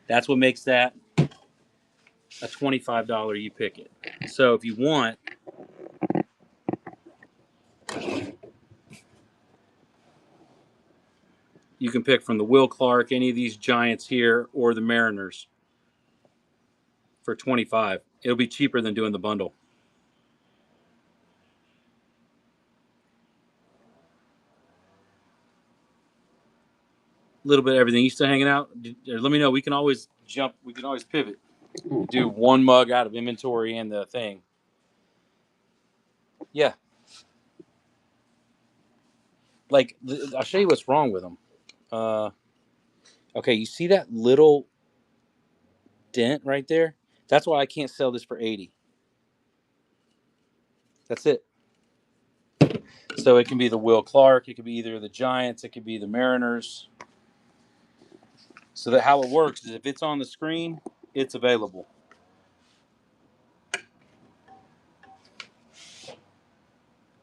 That's what makes that a $25 you pick it. So if you want, you can pick from the Will Clark, any of these Giants here, or the Mariners for 25. It'll be cheaper than doing the bundle. A little bit of everything. You still hanging out? Let me know. We can always jump. We can always pivot. Do 1 mug out of inventory and the thing. Yeah. Like, I'll show you what's wrong with them. Okay, you see that little dent right there? That's why I can't sell this for 80. That's it. So it can be the Will Clark. It could be either the Giants. It could be the Mariners. So that how it works is if it's on the screen, it's available.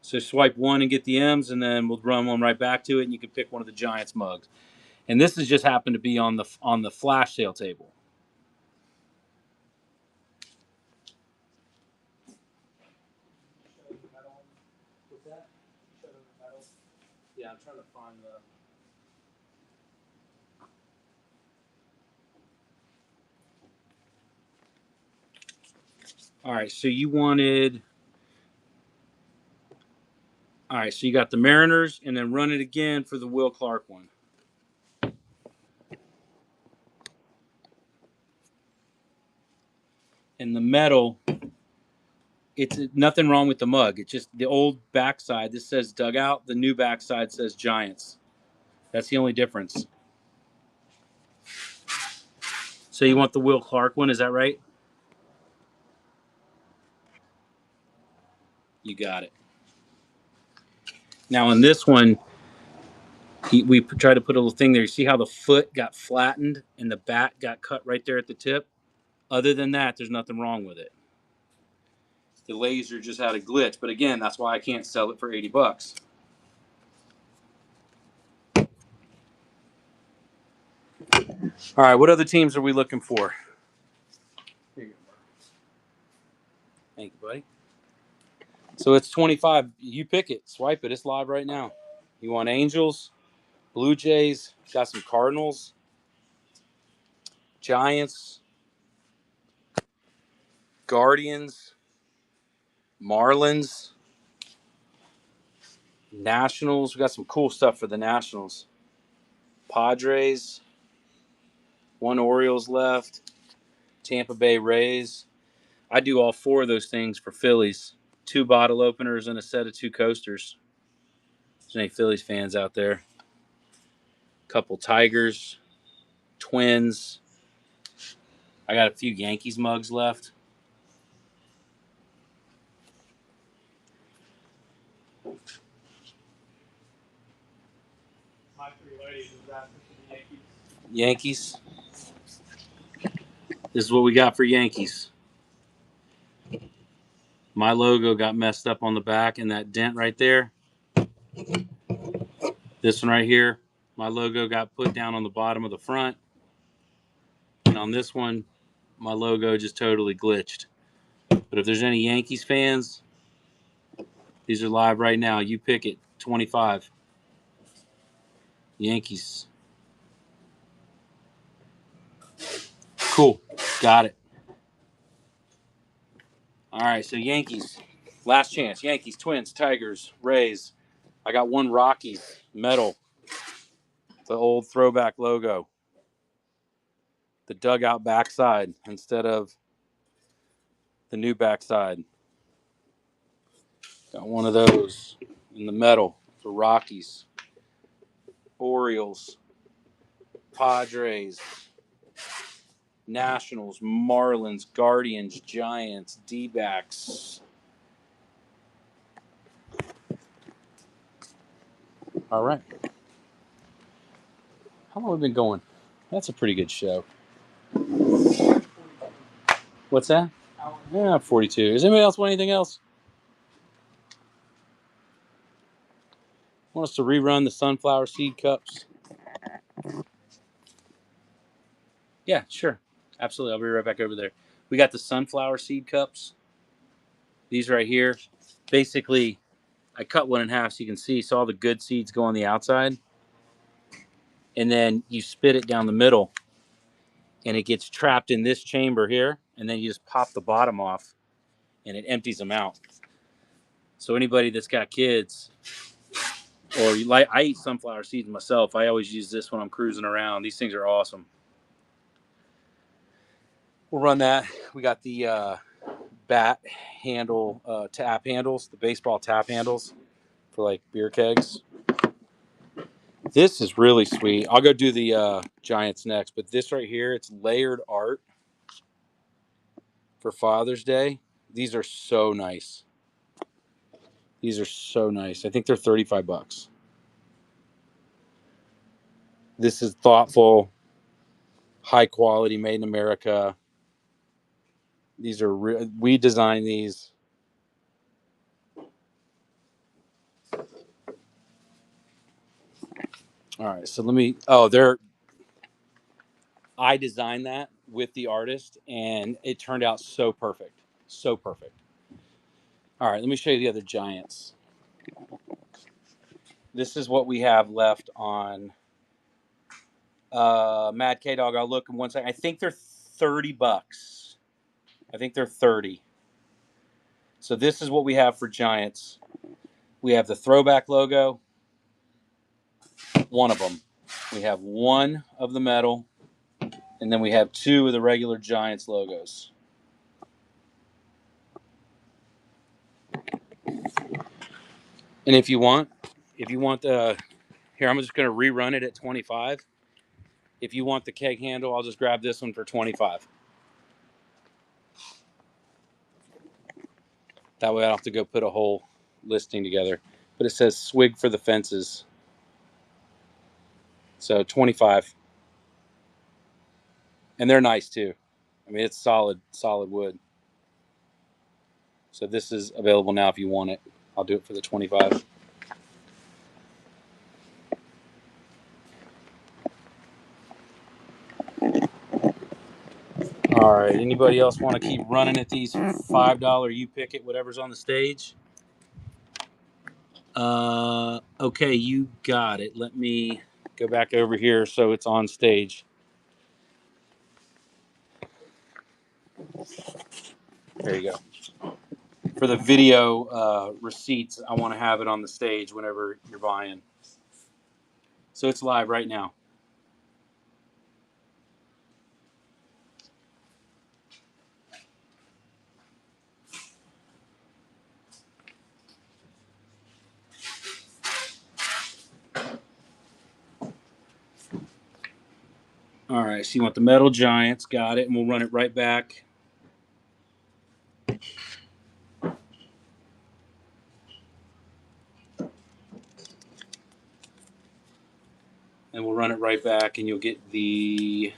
So swipe 1 and get the M's, and then we'll run one right back to it, and you can pick one of the Giants mugs. And this has just happened to be on the flash sale table. Yeah, I'm trying to find the. All right, so you wanted. All right, so you got the Mariners, and then run it again for the Will Clark one. And the metal, it's nothing wrong with the mug. It's just the old backside. This says dugout. The new backside says Giants. That's the only difference. So you want the Will Clark one? Is that right? You got it. Now in this one, we tried to put a little thing there. You see how the foot got flattened and the bat got cut right there at the tip? Other than that, there's nothing wrong with it. The laser just had a glitch, but again, that's why I can't sell it for 80 bucks. All right, what other teams are we looking for? Here you go. Thank you, buddy. So it's 25. You pick it. Swipe it. It's live right now. You want Angels? Blue Jays, got some Cardinals, Giants, Guardians, Marlins, Nationals. We got some cool stuff for the Nationals. Padres, one Orioles left, Tampa Bay Rays. I do all four of those things for Phillies. 2 bottle openers and a set of 2 coasters. If there's any Phillies fans out there. Couple Tigers, Twins. I got a few Yankees mugs left.
My 3 ladies is asking for the Yankees.
Yankees. This is what we got for Yankees. My logo got messed up on the back and that dent right there. This one right here, my logo got put down on the bottom of the front. And on this one, my logo just totally glitched. But if there's any Yankees fans, these are live right now. You pick it, 25. Yankees. Cool. Got it. All right, so Yankees. Last chance. Yankees, Twins, Tigers, Rays. I got one Rockies metal. The old throwback logo. The dugout backside instead of the new backside. Got one of those in the metal for Rockies. Orioles. Padres. Nationals, Marlins, Guardians, Giants, D-backs. All right. How long have we been going? That's a pretty good show. What's that? Yeah, 42. Does anybody else want anything else? Want us to rerun the sunflower seed cups? Yeah, sure. Absolutely. I'll be right back over there. We got the sunflower seed cups. These right here. Basically, I cut one in half so you can see. So all the good seeds go on the outside. And then you spit it down the middle. And it gets trapped in this chamber here. And then you just pop the bottom off. And it empties them out. So anybody that's got kids, or you like, I eat sunflower seeds myself. I always use this when I'm cruising around. These things are awesome. We'll run that. We got the bat handle tap handles, the baseball tap handles for like beer kegs. This is really sweet. I'll go do the Giants next, but this right here, it's layered art for Father's Day. These are so nice. These are so nice. I think they're $35. This is thoughtful, high quality, made in America. These are we designed these. All right, so let me. Oh, I designed that with the artist, and it turned out so perfect, so perfect. All right, let me show you the other Giants. This is what we have left on Mad K Dog. I'll look in 1 second. I think they're $30. I think they're 30. So this is what we have for Giants. We have the throwback logo, one of them. We have one of the metal, and then we have 2 of the regular Giants logos. And if you want the, here, I'm just going to rerun it at 25. If you want the keg handle, I'll just grab this one for 25. That way I don't have to go put a whole listing together. But it says swig for the fences. So 25. And they're nice too. I mean, it's solid wood. So this is available now if you want it. I'll do it for the 25. All right. Anybody else want to keep running at these $5 you pick it, whatever's on the stage? Okay, you got it. Let me Go back over here so it's on stage. There you go. For the video receipts, I want to have it on the stage whenever you're buying. So it's live right now. All right, so you want the Metal Giants, got it, and we'll run it right back. And we'll run it right back, and you'll get the...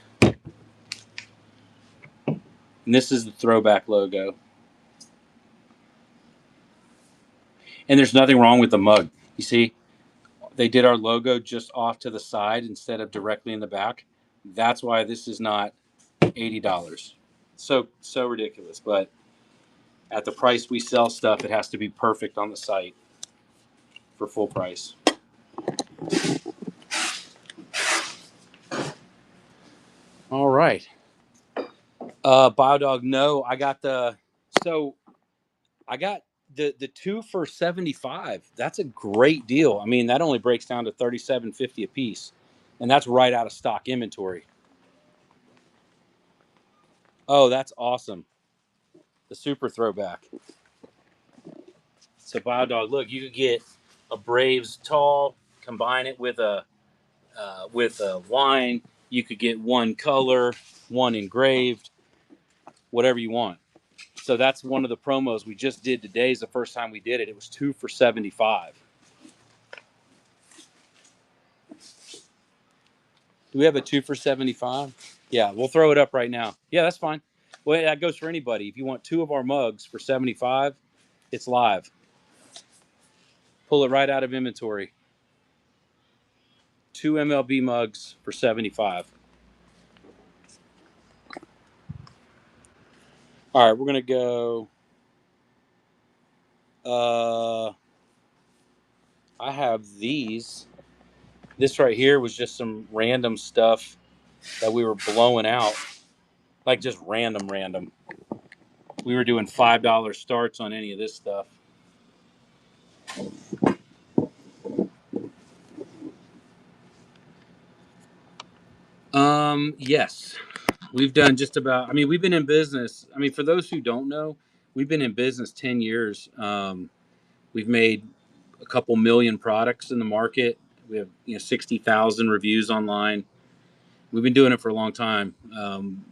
And this is the throwback logo. And there's nothing wrong with the mug. You see, they did our logo just off to the side instead of directly in the back. That's why this is not $80. So ridiculous, but at the price we sell stuff, it has to be perfect on the site for full price. All right. Biodog, no, I got the 2 for $75. That's a great deal. I mean, that only breaks down to $37.50 a piece, and that's right out of stock inventory. Oh, that's awesome. The super throwback. So Biodog, look, you could get a Braves tall, combine it with a wine. You could get one color, one engraved, whatever you want. So that's one of the promos we just did today. Is the first time we did it. It was 2 for $75. Do we have a 2 for $75? Yeah, we'll throw it up right now. Yeah, that's fine. Well, that goes for anybody. If you want 2 of our mugs for $75, it's live. Pull it right out of inventory. 2 MLB mugs for $75. All right, we're gonna go. I have these. This right here was just some random stuff that we were blowing out, like just random. We were doing $5 starts on any of this stuff. Yes, we've done just about. I mean, we've been in business. I mean, for those who don't know, we've been in business 10 years. We've made a couple million products in the market. We have 60,000 reviews online. We've been doing it for a long time.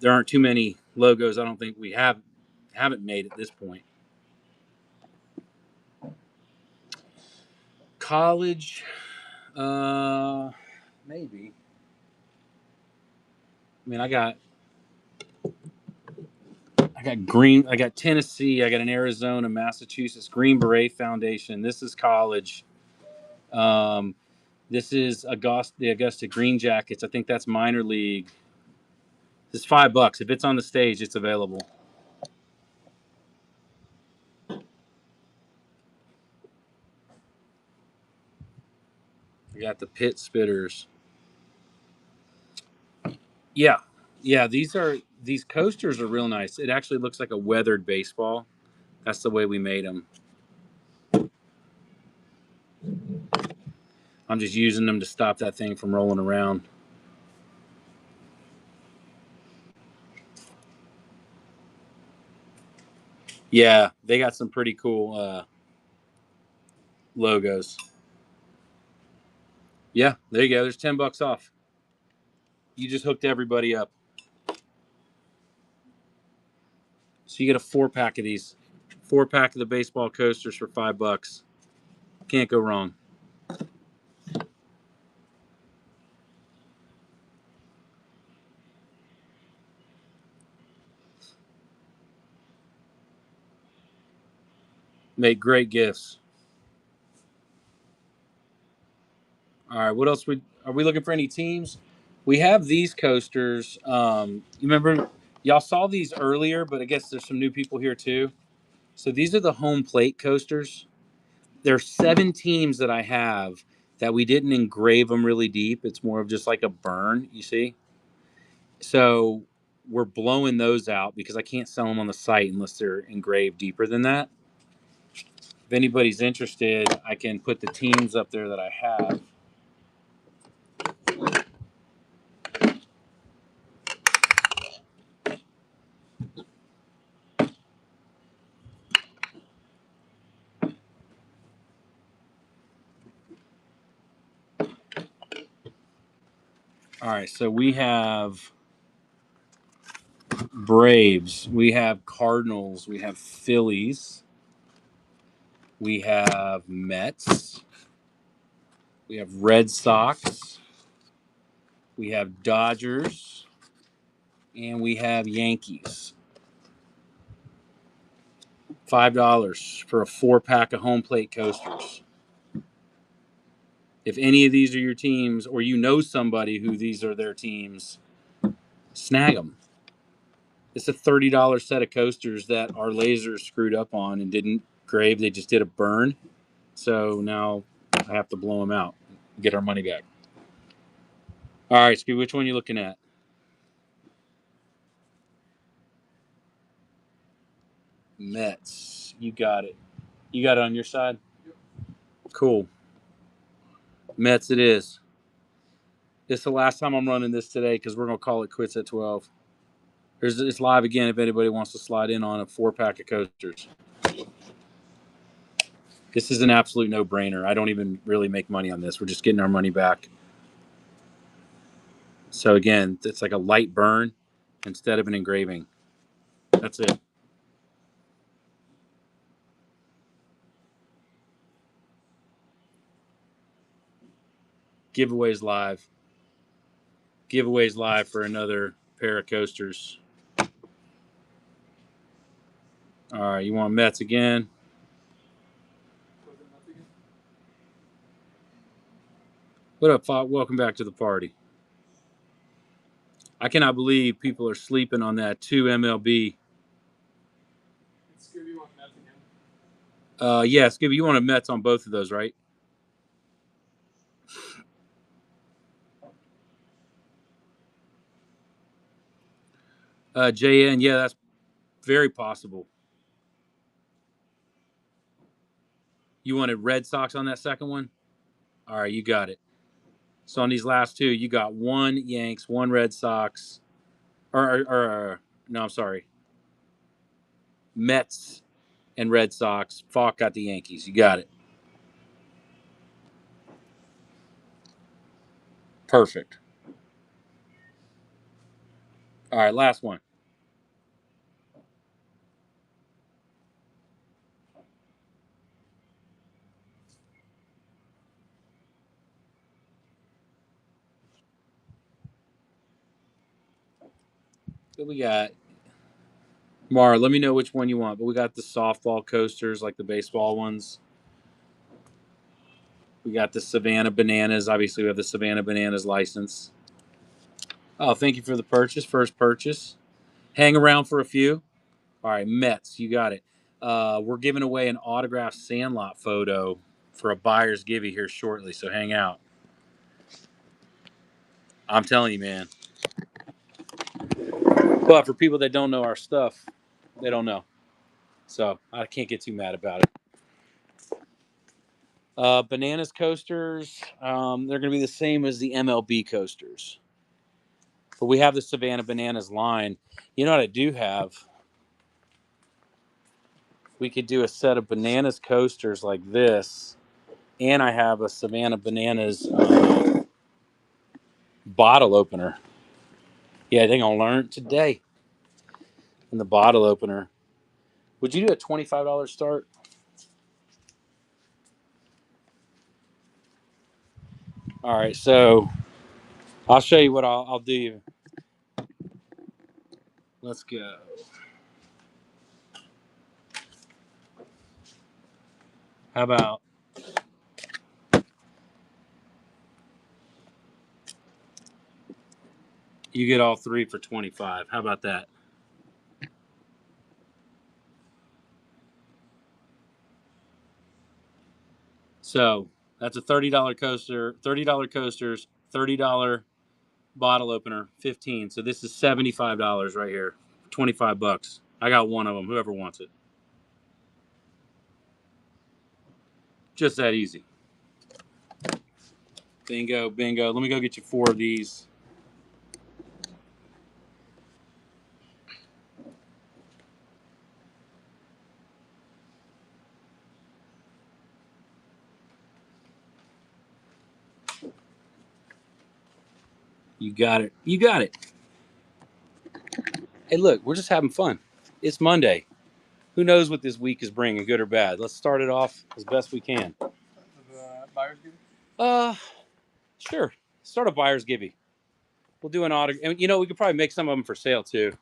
There aren't too many logos I don't think we haven't made at this point. College, maybe. I mean, I got Green. I got Tennessee. I got an Arizona, Massachusetts, Green Beret Foundation. This is college. This is the Augusta Green Jackets. I think that's minor league. This is $5. If it's on the stage, it's available. I got the Pit Spitters. Yeah. These coasters are real nice. It actually looks like a weathered baseball. That's the way we made them. I'm just using them to stop that thing from rolling around. Yeah, they got some pretty cool logos. Yeah, there you go. There's $10 off. You just hooked everybody up. So you get a 4-pack of these. 4-pack of the baseball coasters for $5. Can't go wrong. Make great gifts. All right, what else are we looking for any teams? We have these coasters. You remember y'all saw these earlier, but I guess there's some new people here too. So these are the home plate coasters. There's 7 teams that I have that we didn't engrave them really deep. It's more of just like a burn, you see? So we're blowing those out because I can't sell them on the site unless they're engraved deeper than that. If anybody's interested, I can put the teams up there that I have. All right, so we have Braves, we have Cardinals, we have Phillies, we have Mets, we have Red Sox, we have Dodgers, and we have Yankees. $5 for a 4-pack of home plate coasters. If any of these are your teams, or you know somebody who these are their teams, snag them. It's a $30 set of coasters that our lasers screwed up on and didn't grave. They just did a burn. So now I have to blow them out, get our money back. All right, Scooby, which one are you looking at? Mets. You got it. You got it on your side? Cool. Mets it is. It's the last time I'm running this today because we're going to call it quits at 12. It's live again if anybody wants to slide in on a 4-pack of coasters. This is an absolute no-brainer. I don't even really make money on this. We're just getting our money back. So again, it's like a light burn instead of an engraving. That's it. Giveaways live. Giveaways live for another pair of coasters. All right, you want Mets again? What up, Fop? Welcome back to the party. I cannot believe people are sleeping on that 2 MLB.
Scooby wants Mets again.
Yeah, Scooby, you want a Mets on both of those, right? JN, yeah, that's very possible. You wanted Red Sox on that second one? All right, you got it. So on these last two, you got one Yanks, one Red Sox, or no, I'm sorry, Mets and Red Sox. Falk got the Yankees. You got it. Perfect. All right, last one. What we got? Mara, let me know which one you want. But we got the softball coasters, like the baseball ones. We got the Savannah Bananas. Obviously, we have the Savannah Bananas license. Oh, thank you for the purchase. First purchase. Hang around for a few. All right, Mets, you got it. We're giving away an autographed Sandlot photo for a buyer's givey here shortly, so hang out. I'm telling you, man. But for people that don't know our stuff, they don't know. So I can't get too mad about it. Bananas coasters, they're going to be the same as the MLB coasters. But we have the Savannah Bananas line. You know what I do have? We could do a set of Bananas coasters like this. And I have a Savannah Bananas bottle opener. Yeah, I think I'll learn today. In the bottle opener. Would you do a $25 start? All right, so I'll show you what I'll do. Let's go. How about you get all three for 25? How about that? So That's a $30 coaster, $30 coasters, $30 bottle opener, 15. So this is $75 right here. 25 bucks. I got one of them, whoever wants it. Just that easy. Bingo, bingo. Let me go get you 4 of these. You got it. You got it. Hey, look, we're just having fun. It's Monday. Who knows what this week is bringing, good or bad? Let's start it off as best we can.
Buyer's giving?
Uh, sure. Start a buyer's givey. We'll do an autograph. And, you know, we could probably make some of them for sale, too.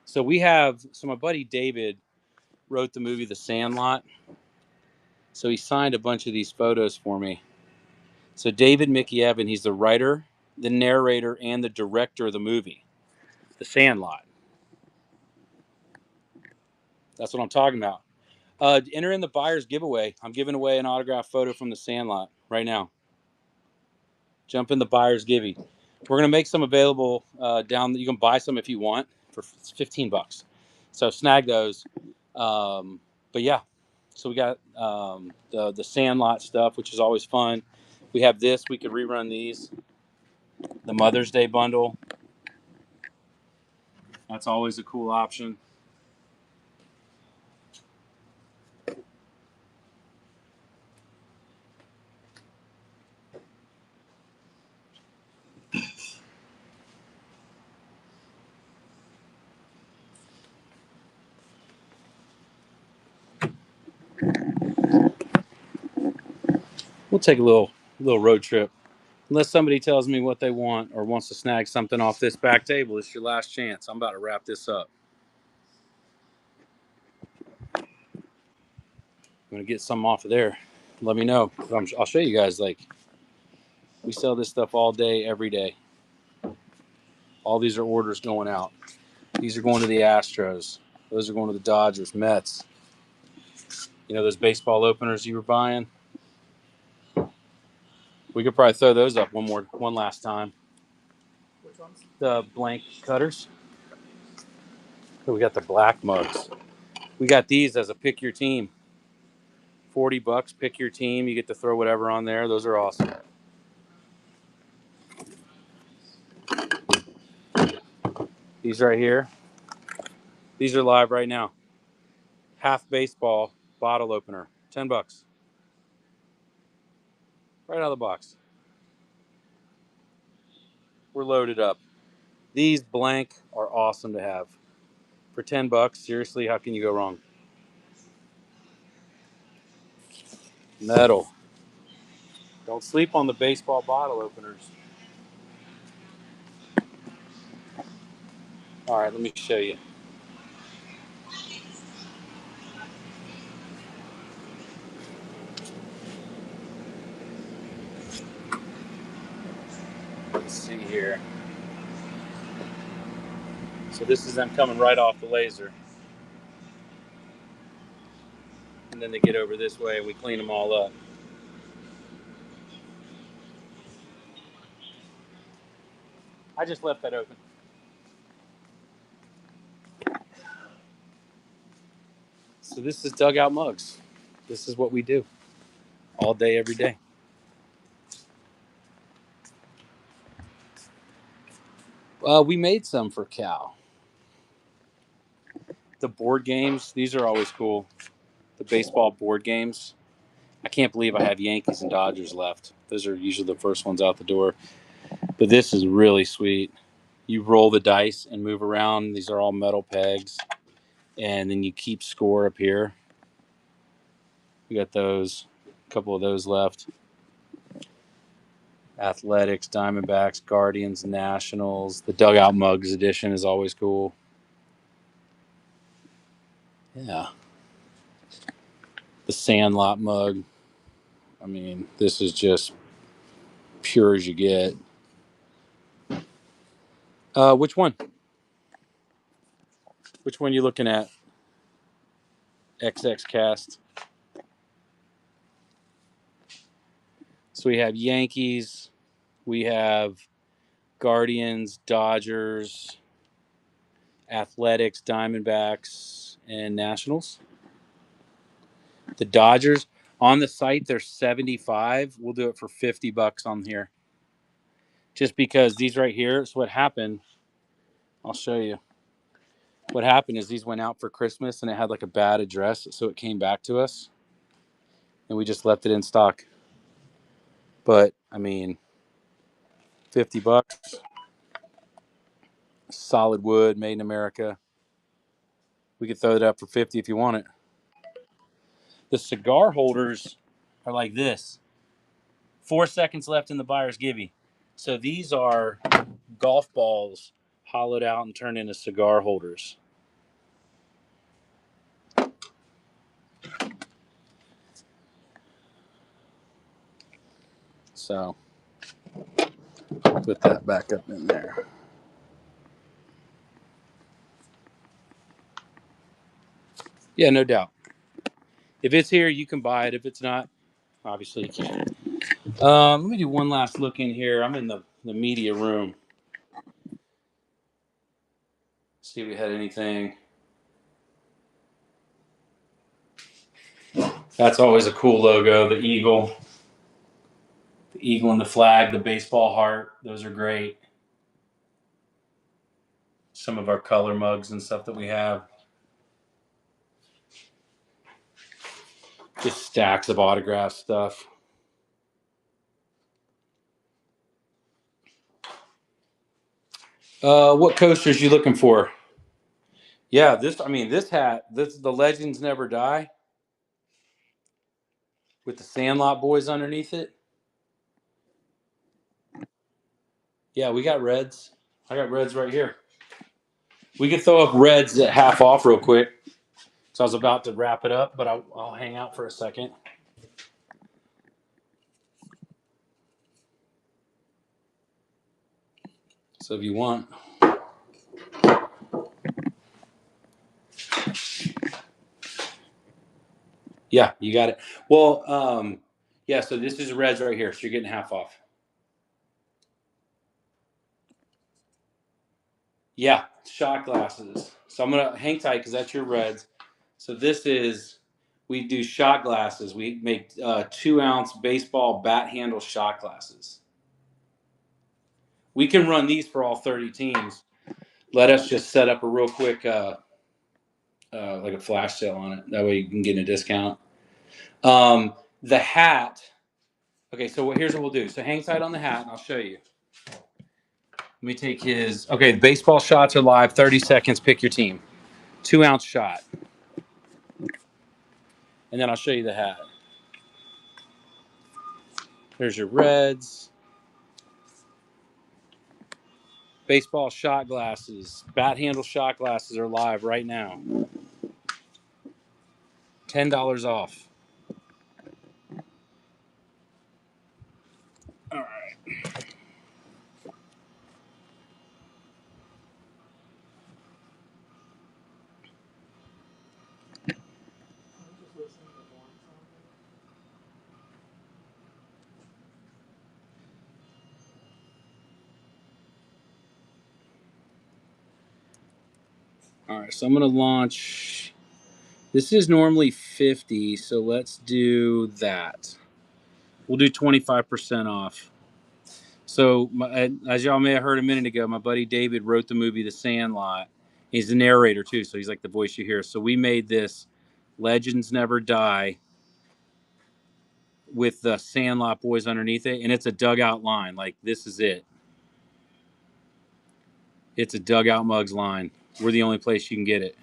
So we have, so my buddy David wrote the movie The Sandlot. So he signed a bunch of these photos for me. So David Mickey Evan, he's the writer, the narrator, and the director of the movie, The Sandlot. That's what I'm talking about. Enter in the buyer's giveaway. I'm giving away an autographed photo from The Sandlot right now. Jump in the buyer's givey. We're gonna make some available down. You can buy some if you want for 15 bucks. So snag those. But yeah, so we got the Sandlot stuff, which is always fun. We have this. We could rerun these. The Mother's Day bundle. That's always a cool option. We'll take a little road trip. Unless somebody tells me what they want or wants to snag something off this back table, it's your last chance. I'm about to wrap this up. I'm gonna get some off of there. Let me know. I'll show you guys. Like, we sell this stuff all day, every day. All these are orders going out. These are going to the Astros. Those are going to the Dodgers, Mets. You know those baseball openers you were buying? We could probably throw those up one last time.
Which ones?
The blank cutters. We got the black mugs. We got these as a pick your team. 40 bucks, pick your team. You get to throw whatever on there. Those are awesome. These right here. These are live right now. Half baseball bottle opener. 10 bucks. Right out of the box. We're loaded up. These blank are awesome to have. For 10 bucks, seriously, how can you go wrong? Metal. Don't sleep on the baseball bottle openers. All right, let me show you. Let's see here. So this is them coming right off the laser. And then they get over this way and we clean them all up. I just left that open. So this is Dugout Mugs. This is what we do all day, every day. We made some for Cal. The board games, these are always cool. The baseball board games. I can't believe I have Yankees and Dodgers left. Those are usually the first ones out the door. But this is really sweet. You roll the dice and move around. These are all metal pegs. And then you keep score up here. We got those, a couple of those left. Athletics, Diamondbacks, Guardians, Nationals. The Dugout Mugs edition is always cool. Yeah. The Sandlot mug. I mean, this is just pure as you get. Which one? Which one you looking at? XX Cast. So we have Yankees, we have Guardians, Dodgers, Athletics, Diamondbacks, and Nationals. The Dodgers on the site, they're 75. We'll do it for $50 on here. Just because these right here, so what happened, I'll show you. What happened is these went out for Christmas and it had like a bad address, so it came back to us and we just left it in stock. But I mean, $50, solid wood, made in America. We could throw it up for 50 if you want it. The cigar holders are like this. 4 seconds left in the buyer's givey. So these are golf balls hollowed out and turned into cigar holders. So put that back up in there. Yeah, no doubt. If it's here, you can buy it. If it's not, obviously you can't. Let me do one last look in here. I'm in the media room. See if we had anything. That's always a cool logo. The eagle and the flag, the baseball heart. Those are great. Some of our color mugs and stuff that we have. Just stacks of autograph stuff. What coasters you looking for? Yeah, this hat, this the Legends Never Die with the Sandlot boys underneath it. Yeah, we got reds. I got reds right here. We could throw up reds at half off real quick. So I was about to wrap it up, but I'll hang out for a second. So if you want. Yeah, you got it. Well, yeah, so this is reds right here. So you're getting half off. Yeah, shot glasses. So I'm going to hang tight because that's your reds. So we do shot glasses. We make 2-ounce baseball bat handle shot glasses. We can run these for all 30 teams. Let us just set up a real quick, like a flash sale on it. That way you can get a discount. The hat. Okay, so here's what we'll do. So hang tight on the hat, and I'll show you. Let me take his. Okay, the baseball shots are live. 30 seconds. Pick your team. 2-ounce shot, and then I'll show you the hat. There's your reds. Baseball shot glasses, bat handle shot glasses are live right now. $10 off. All right. All right, so I'm going to launch. This is normally 50, so let's do that. We'll do 25% off. So, as y'all may have heard a minute ago, my buddy David wrote the movie The Sandlot. He's the narrator too, so he's like the voice you hear. So we made this Legends Never Die with the Sandlot boys underneath it, and it's a dugout line. Like, this is it. It's a Dugout Mugs line. We're the only place you can get it.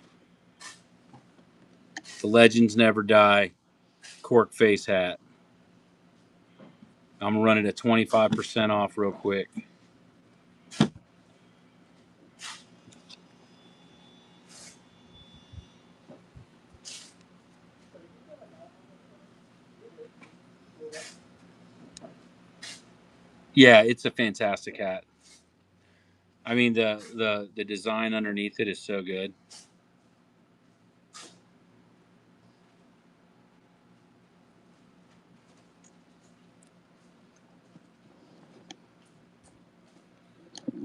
The Legends Never Die cork face hat. I'm running at 25% off real quick. Yeah, it's a fantastic hat. I mean, the design underneath it is so good.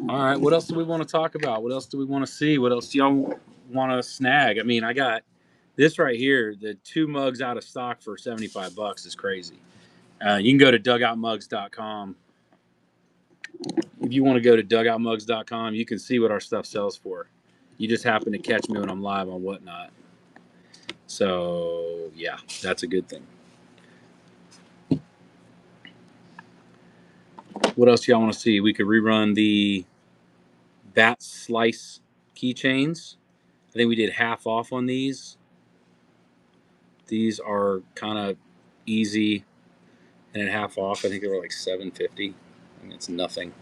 All right, what else do we want to talk about? What else do we want to see? What else do y'all want to snag? I mean, I got this right here. The 2 mugs out of stock for $75 is crazy. You can go to dugoutmugs.com. If you want to go to dugoutmugs.com, you can see what our stuff sells for. You just happen to catch me when I'm live on Whatnot. So, yeah, that's a good thing. What else y'all want to see? We could rerun the Bat Slice keychains. I think we did half off on these. These are kind of easy and at half off. I think they were like $7.50. I mean, it's nothing.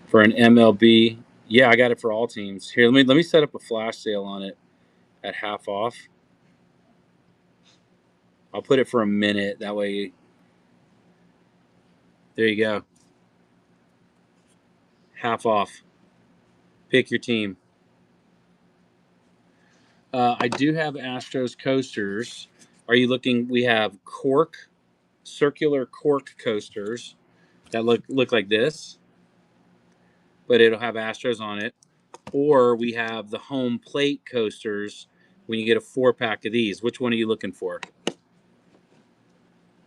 For an MLB, yeah, I got it for all teams. Here, let me set up a flash sale on it at half off. I'll put it for a minute. That way, there you go. Half off. Pick your team. I do have Astros coasters. Are you looking? We have circular cork coasters that look like this, but it'll have Astros on it. Or we have the home plate coasters when you get a 4-pack of these. Which one are you looking for?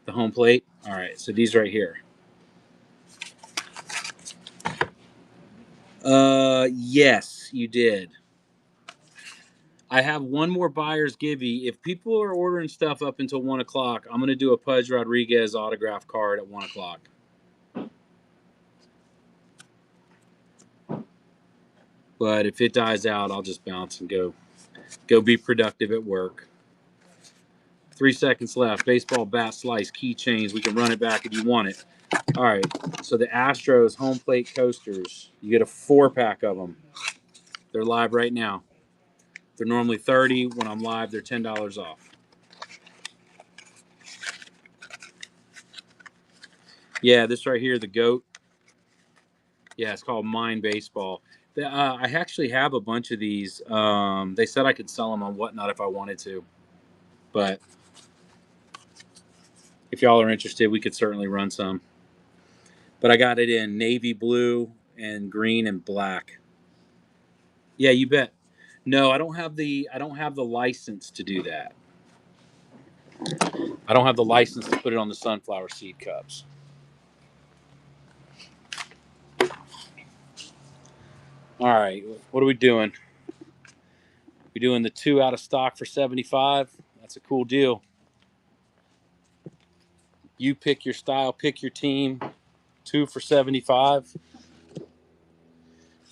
The home plate? All right, so these right here. Yes, you did. I have one more buyer's givey. If people are ordering stuff up until 1 o'clock, I'm going to do a Pudge Rodriguez autograph card at 1 o'clock. But if it dies out, I'll just bounce and go be productive at work. 3 seconds left. Baseball bat slice keychains. We can run it back if you want it. All right. So the Astros home plate coasters. You get a 4-pack of them. They're live right now. They're normally $30. When I'm live, they're $10 off. Yeah, this right here, the GOAT. Yeah, it's called Mind Baseball. I actually have a bunch of these. They said I could sell them on Whatnot if I wanted to. But if y'all are interested, we could certainly run some. But I got it in navy blue and green and black. Yeah, you bet. No, I don't have the license to do that. I don't have the license to put it on the sunflower seed cups. All right, what are we doing? We're doing the 2 out of stock for 75. That's a cool deal. You pick your style, pick your team. 2 for 75.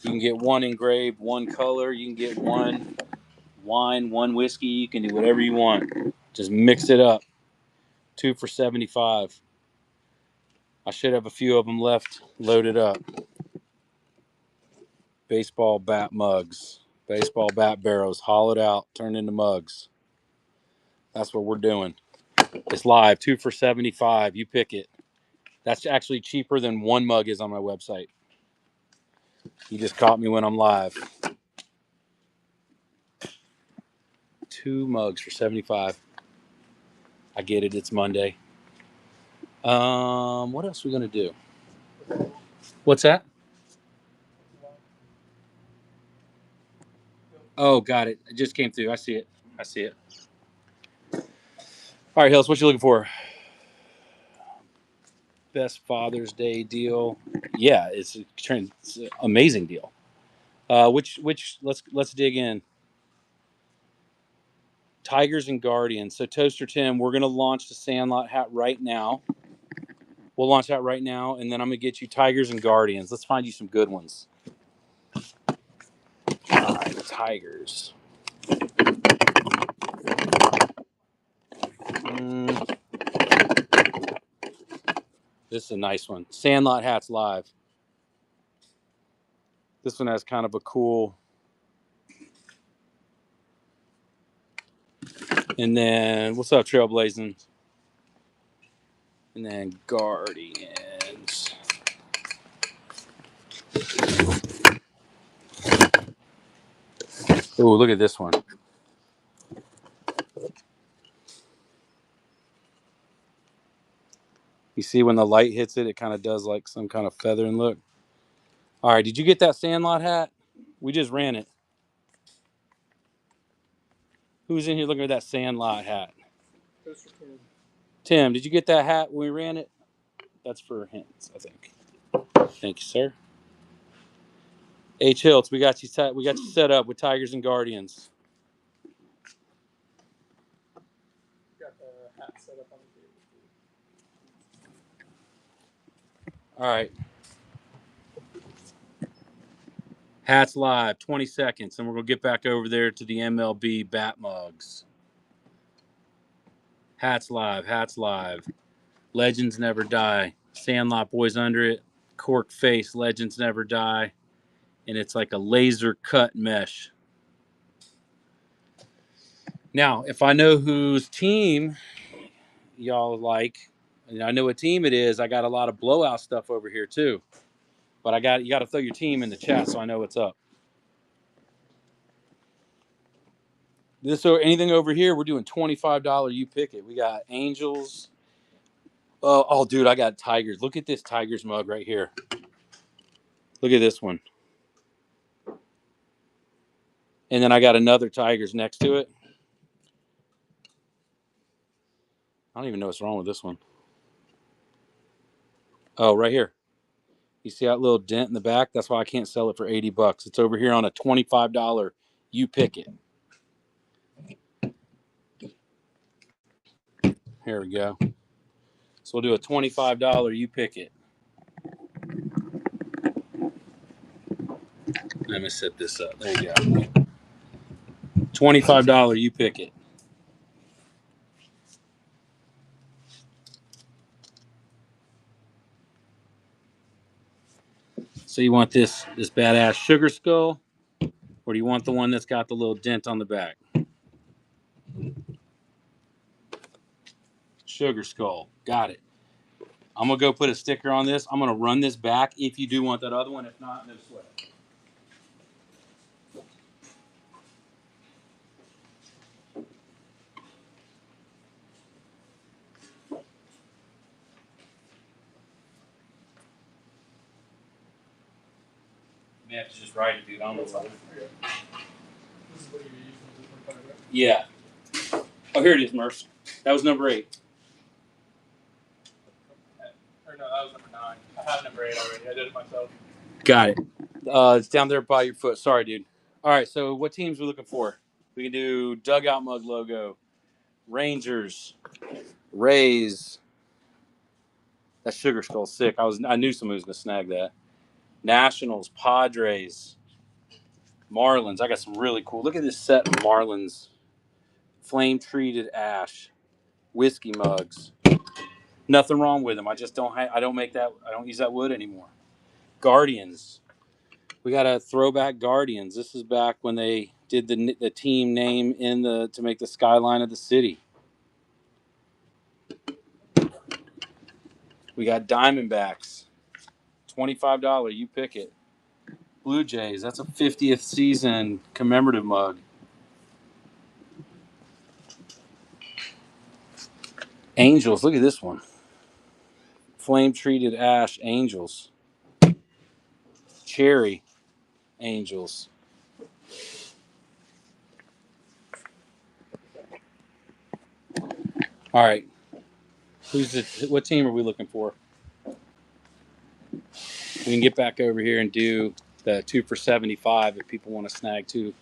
You can get 1 engraved, 1 color. You can get 1 wine, 1 whiskey. You can do whatever you want. Just mix it up. 2 for 75. I should have a few of them left loaded up. Baseball bat mugs, baseball bat barrels, hollowed out, turned into mugs. That's what we're doing. It's live, 2 for 75. You pick it. That's actually cheaper than 1 mug is on my website. You just caught me when I'm live. 2 mugs for 75. I get it. It's Monday. What else are we gonna do? What's that? Oh, got it. It just came through. I see it. All right, Hills, what you looking for? Best Father's Day deal. Yeah, it's an amazing deal. Which let's dig in. Tigers and Guardians. So Toaster Tim, we're gonna launch the Sandlot hat right now. We'll launch that right now, and then I'm gonna get you Tigers and Guardians. Let's find you some good ones. All right, Tigers. This is a nice one. Sandlot hats live. This one has kind of a cool. And then what's up, Trailblazing? And then Guardians. Oh, look at this one. You see when the light hits it, it kind of does like some kind of feathering look. All right, did you get that Sandlot hat? We just ran it. Who's in here looking at that Sandlot hat?
Goes for Tim.
Tim, did you get that hat when we ran it? That's for hints, I think. Thank you, sir. H. Hiltz, we got you set up with Tigers and Guardians.
Got the hat set up on the table.
All right. Hats live, 20 seconds, and we're going to get back over there to the MLB bat mugs. Hats live. Legends never die. Sandlot boys under it. Cork face, legends never die. And it's like a laser cut mesh. Now, if I know whose team y'all like, and I know what team it is, I got a lot of blowout stuff over here too. But you got to throw your team in the chat so I know what's up. This or anything over here, we're doing $25. You pick it. We got Angels. Oh, dude, I got Tigers. Look at this Tigers mug right here. Look at this one. And then I got another Tigers next to it. I don't even know what's wrong with this one. Oh, right here. You see that little dent in the back? That's why I can't sell it for $80. It's over here on a $25. You pick it. Here we go. So we'll do a $25. You pick it. Let me set this up. There you go. $25. You pick it. So you want this badass sugar skull, or do you want the one that's got the little dent on the back? Sugar skull. Got it. I'm going to go put a sticker on this. I'm going to run this back if you do want that other one. If not, no sweat. You may have to just write it, dude. I don't know what.
This is what you're using for 25, right?
Yeah. Oh, here it is, Merce. That was number 8.
Or no, that was number 9. I have number 8 already. I did it myself.
Got it. It's down there by your foot. Sorry, dude. All right, so what teams are we looking for? We can do Dugout Mug logo, Rangers, Rays. That sugar skull's sick. I knew somebody was gonna snag that. Nationals, Padres, Marlins. I got some really cool. Look at this set of Marlins, flame treated ash, whiskey mugs. Nothing wrong with them. I just don't. I don't make that. I don't use that wood anymore. Guardians. We got a throwback Guardians. This is back when they did the team name to make the skyline of the city. We got Diamondbacks, $25. You pick it. Blue Jays. That's a 50th season commemorative mug. Angels. Look at this one. Flame treated ash Angels. Cherry Angels. All right. What team are we looking for? We can get back over here and do the 2 for $75 if people want to snag two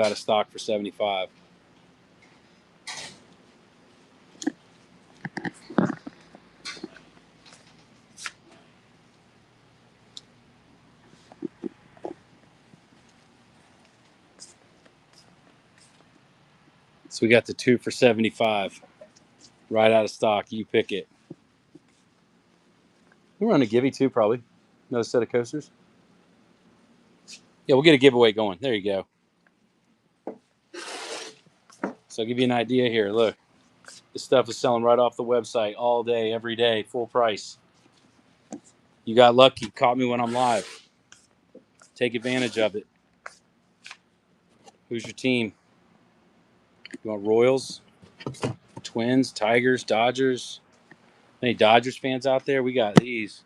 out of stock for $75. So we got the 2 for $75 right out of stock. You pick it. We run a giveaway too, probably. Another set of coasters. Yeah, we'll get a giveaway going. There you go. So I'll give you an idea here. Look, this stuff is selling right off the website all day, every day, full price. You got lucky. Caught me when I'm live. Take advantage of it. Who's your team? You want Royals, Twins, Tigers, Dodgers? Any Dodgers fans out there? We got these.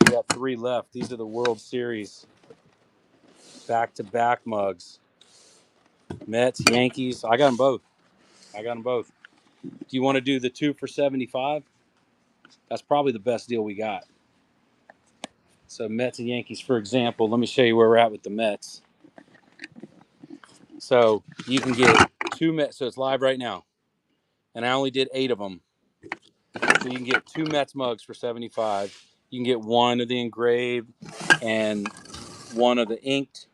We got 3 left. These are the World Series back-to-back mugs. Mets, Yankees. I got them both. Do you want to do the 2 for $75? That's probably the best deal we got. So Mets and Yankees, for example. Let me show you where we're at with the Mets. So you can get 2 Mets. So it's live right now. And I only did 8 of them. So you can get 2 Mets mugs for $75. You can get 1 of the engraved and 1 of the inked.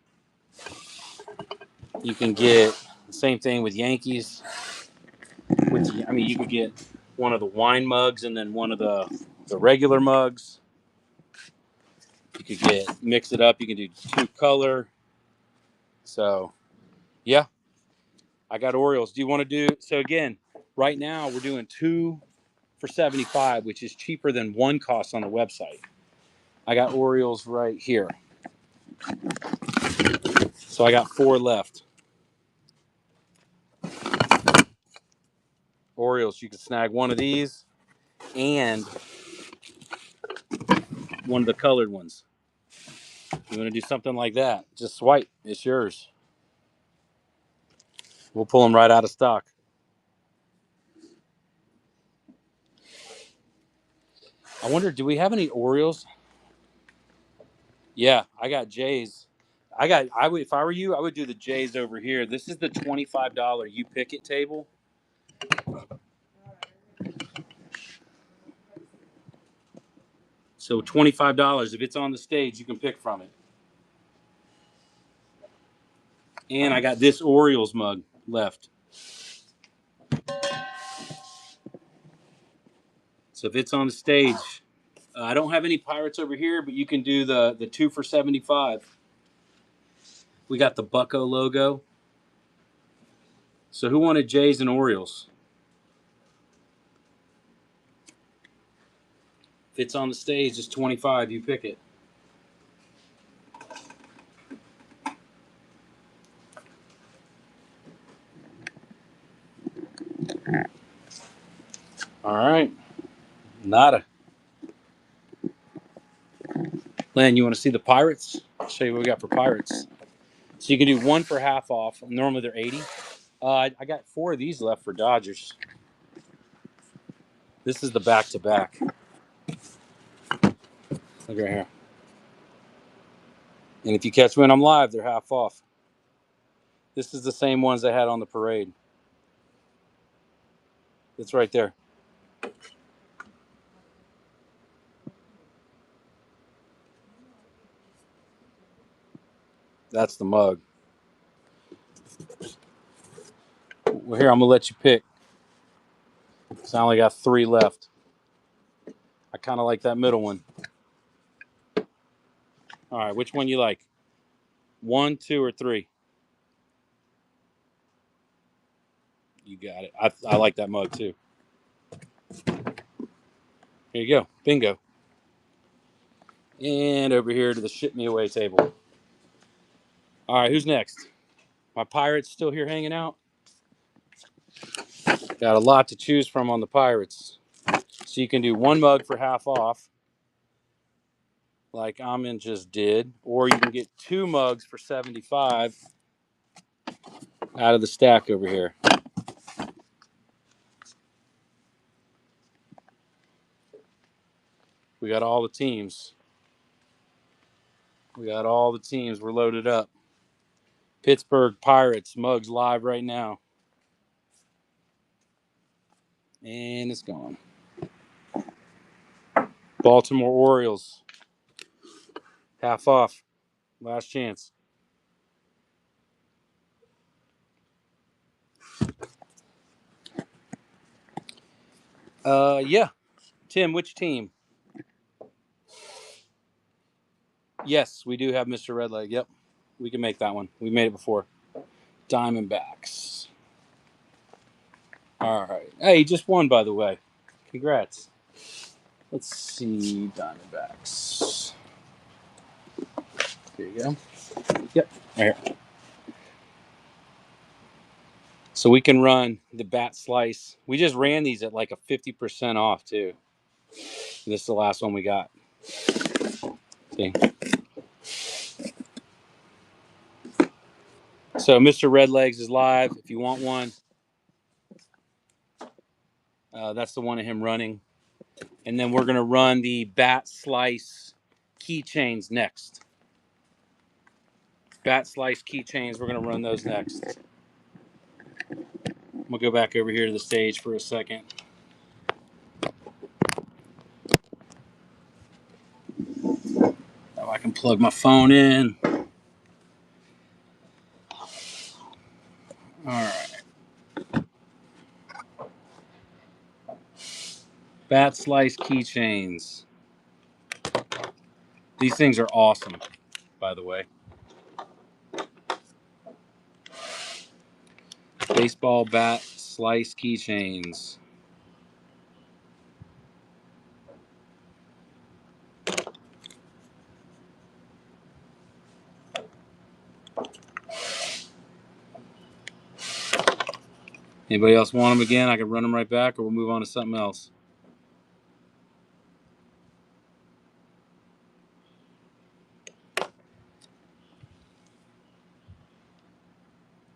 You can get the same thing with Yankees. You could get 1 of the wine mugs and then 1 of the regular mugs. You could mix it up. You can do 2 color. So, yeah, I got Orioles. Do you want to do, so again, right now we're doing 2 for $75, which is cheaper than 1 cost on the website. I got Orioles right here. So I got 4 left. Orioles, you can snag 1 of these and 1 of the colored ones. You want to do something like that, just swipe. It's yours. We'll pull them right out of stock. I wonder, do we have any Orioles? Yeah, I got Jays. If I were you, I would do the Jays over here. This is the $25 You Pick It table. So $25. If it's on the stage, you can pick from it. And I got this Orioles mug left. So if it's on the stage, I don't have any Pirates over here, but you can do the 2 for $75. We got the Bucko logo. So who wanted Jays and Orioles? If it's on the stage, it's $25. You pick it. All right. Nada. Len, you want to see the Pirates? I'll show you what we got for Pirates. So you can do 1 for half off. Normally they're 80. I got 4 of these left for Dodgers. This is the back-to-back. Look right here. And if you catch when I'm live, they're half off. This is the same ones they had on the parade. It's right there. That's the mug. Well, here, I'm going to let you pick. So I only got 3 left. I kind of like that middle one. All right, which one you like? 1, 2, or 3? You got it. I like that mug too. Here you go. Bingo. And over here to the ship me away table. All right, who's next? My Pirates still here hanging out? Got a lot to choose from on the Pirates. So you can do 1 mug for half off, like Amin just did, or you can get 2 mugs for $75 out of the stack over here. We got all the teams. We're loaded up. Pittsburgh Pirates mugs live right now. And it's gone. Baltimore Orioles. Half off. Last chance. Yeah. Tim, which team? Yes, we do have Mr. Redleg. Yep. We can make that one. We made it before. Diamondbacks. All right. Hey, he just won, by the way. Congrats. Let's see. Diamondbacks. Here you go. Yep. Right here. So we can run the bat slice. We just ran these at like a 50% off, too. This is the last one we got. See? So Mr. Redlegs is live. If you want one, that's the one of him running. And then we're going to run the Bat Slice keychains next. Bat Slice keychains, we're going to run those next. We'll go back over here to the stage for a second. Now I can plug my phone in. All right. Bat Slice keychains. These things are awesome, by the way. Baseball Bat Slice keychains. Anybody else want them again? I can run them right back, or we'll move on to something else.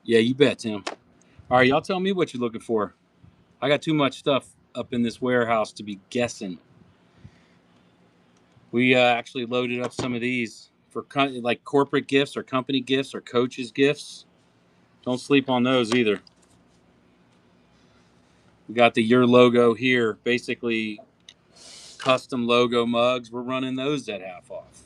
Yeah, you bet, Tim. All right, y'all tell me what you're looking for. I got too much stuff up in this warehouse to be guessing. We actually loaded up some of these for like corporate gifts or company gifts or coaches gifts. Don't sleep on those either. We got the Your Logo here, basically custom logo mugs. We're running those at half off.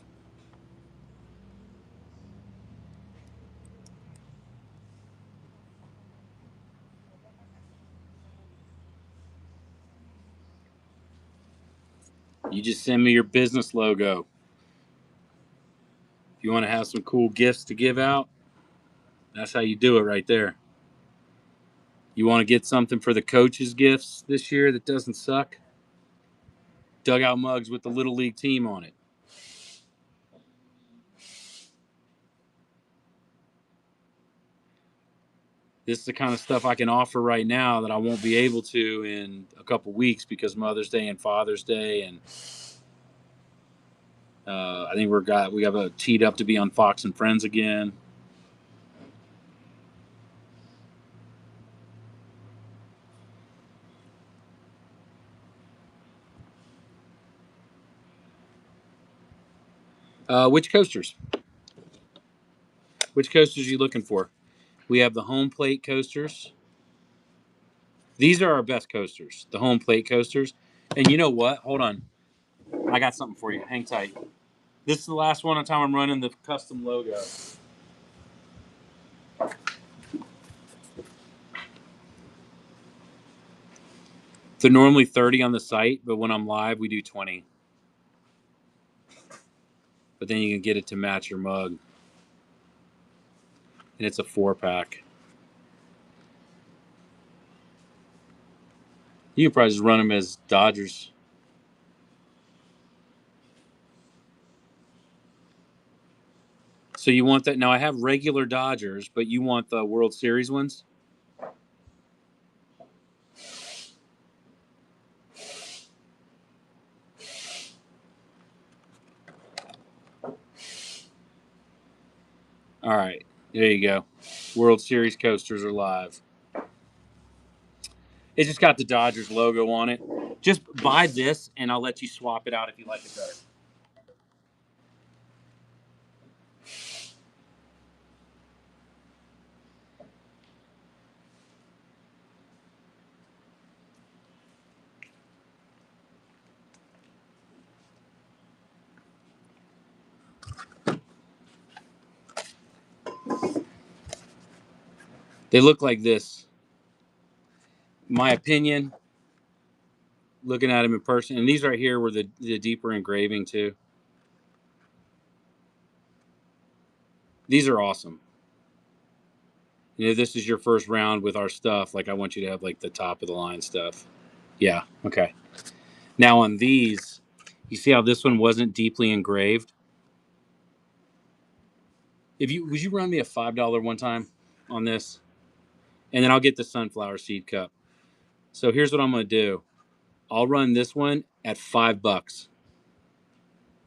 You just send me your business logo. If you want to have some cool gifts to give out, that's how you do it right there. You want to get something for the coaches gifts this year that doesn't suck? Dugout mugs with the Little League team on it. This is the kind of stuff I can offer right now that I won't be able to in a couple weeks because Mother's Day and Father's Day, and I think we have a teed up to be on Fox and Friends again. Which coasters? Which coasters are you looking for? We have the home plate coasters. These are our best coasters, the home plate coasters. And you know what? Hold on. I got something for you. Hang tight. This is the last one on time I'm running the custom logo. They're normally 30 on the site, but when I'm live, we do 20. But then you can get it to match your mug. And it's a 4-pack. You can probably just run them as Dodgers. So you want that? Now I have regular Dodgers, but you want the World Series ones? All right. There you go. World Series coasters are live. It just got the Dodgers logo on it. Just buy this, and I'll let you swap it out if you like it better. They look like this. My opinion, looking at them in person, and these right here were the deeper engraving too. These are awesome. You know, this is your first round with our stuff. Like, I want you to have like the top of the line stuff. Yeah. Okay. Now on these, you see how this one wasn't deeply engraved? Would you run me a $5 one time on this? And then I'll get the sunflower seed cup. So here's what I'm going to do. I'll run this one at $5.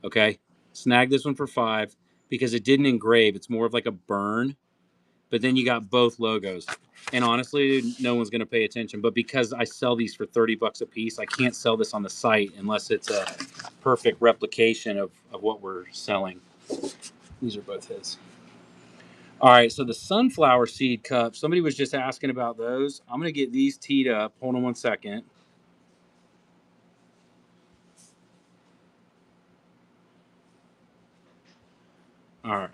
Okay. Snag this one for $5 because it didn't engrave. It's more of like a burn, but then you got both logos. And honestly, no one's going to pay attention. But because I sell these for $30 a piece, I can't sell this on the site unless it's a perfect replication of what we're selling. These are both his. All right, so the sunflower seed cups. Somebody was just asking about those. I'm going to get these teed up. Hold on one second. All right.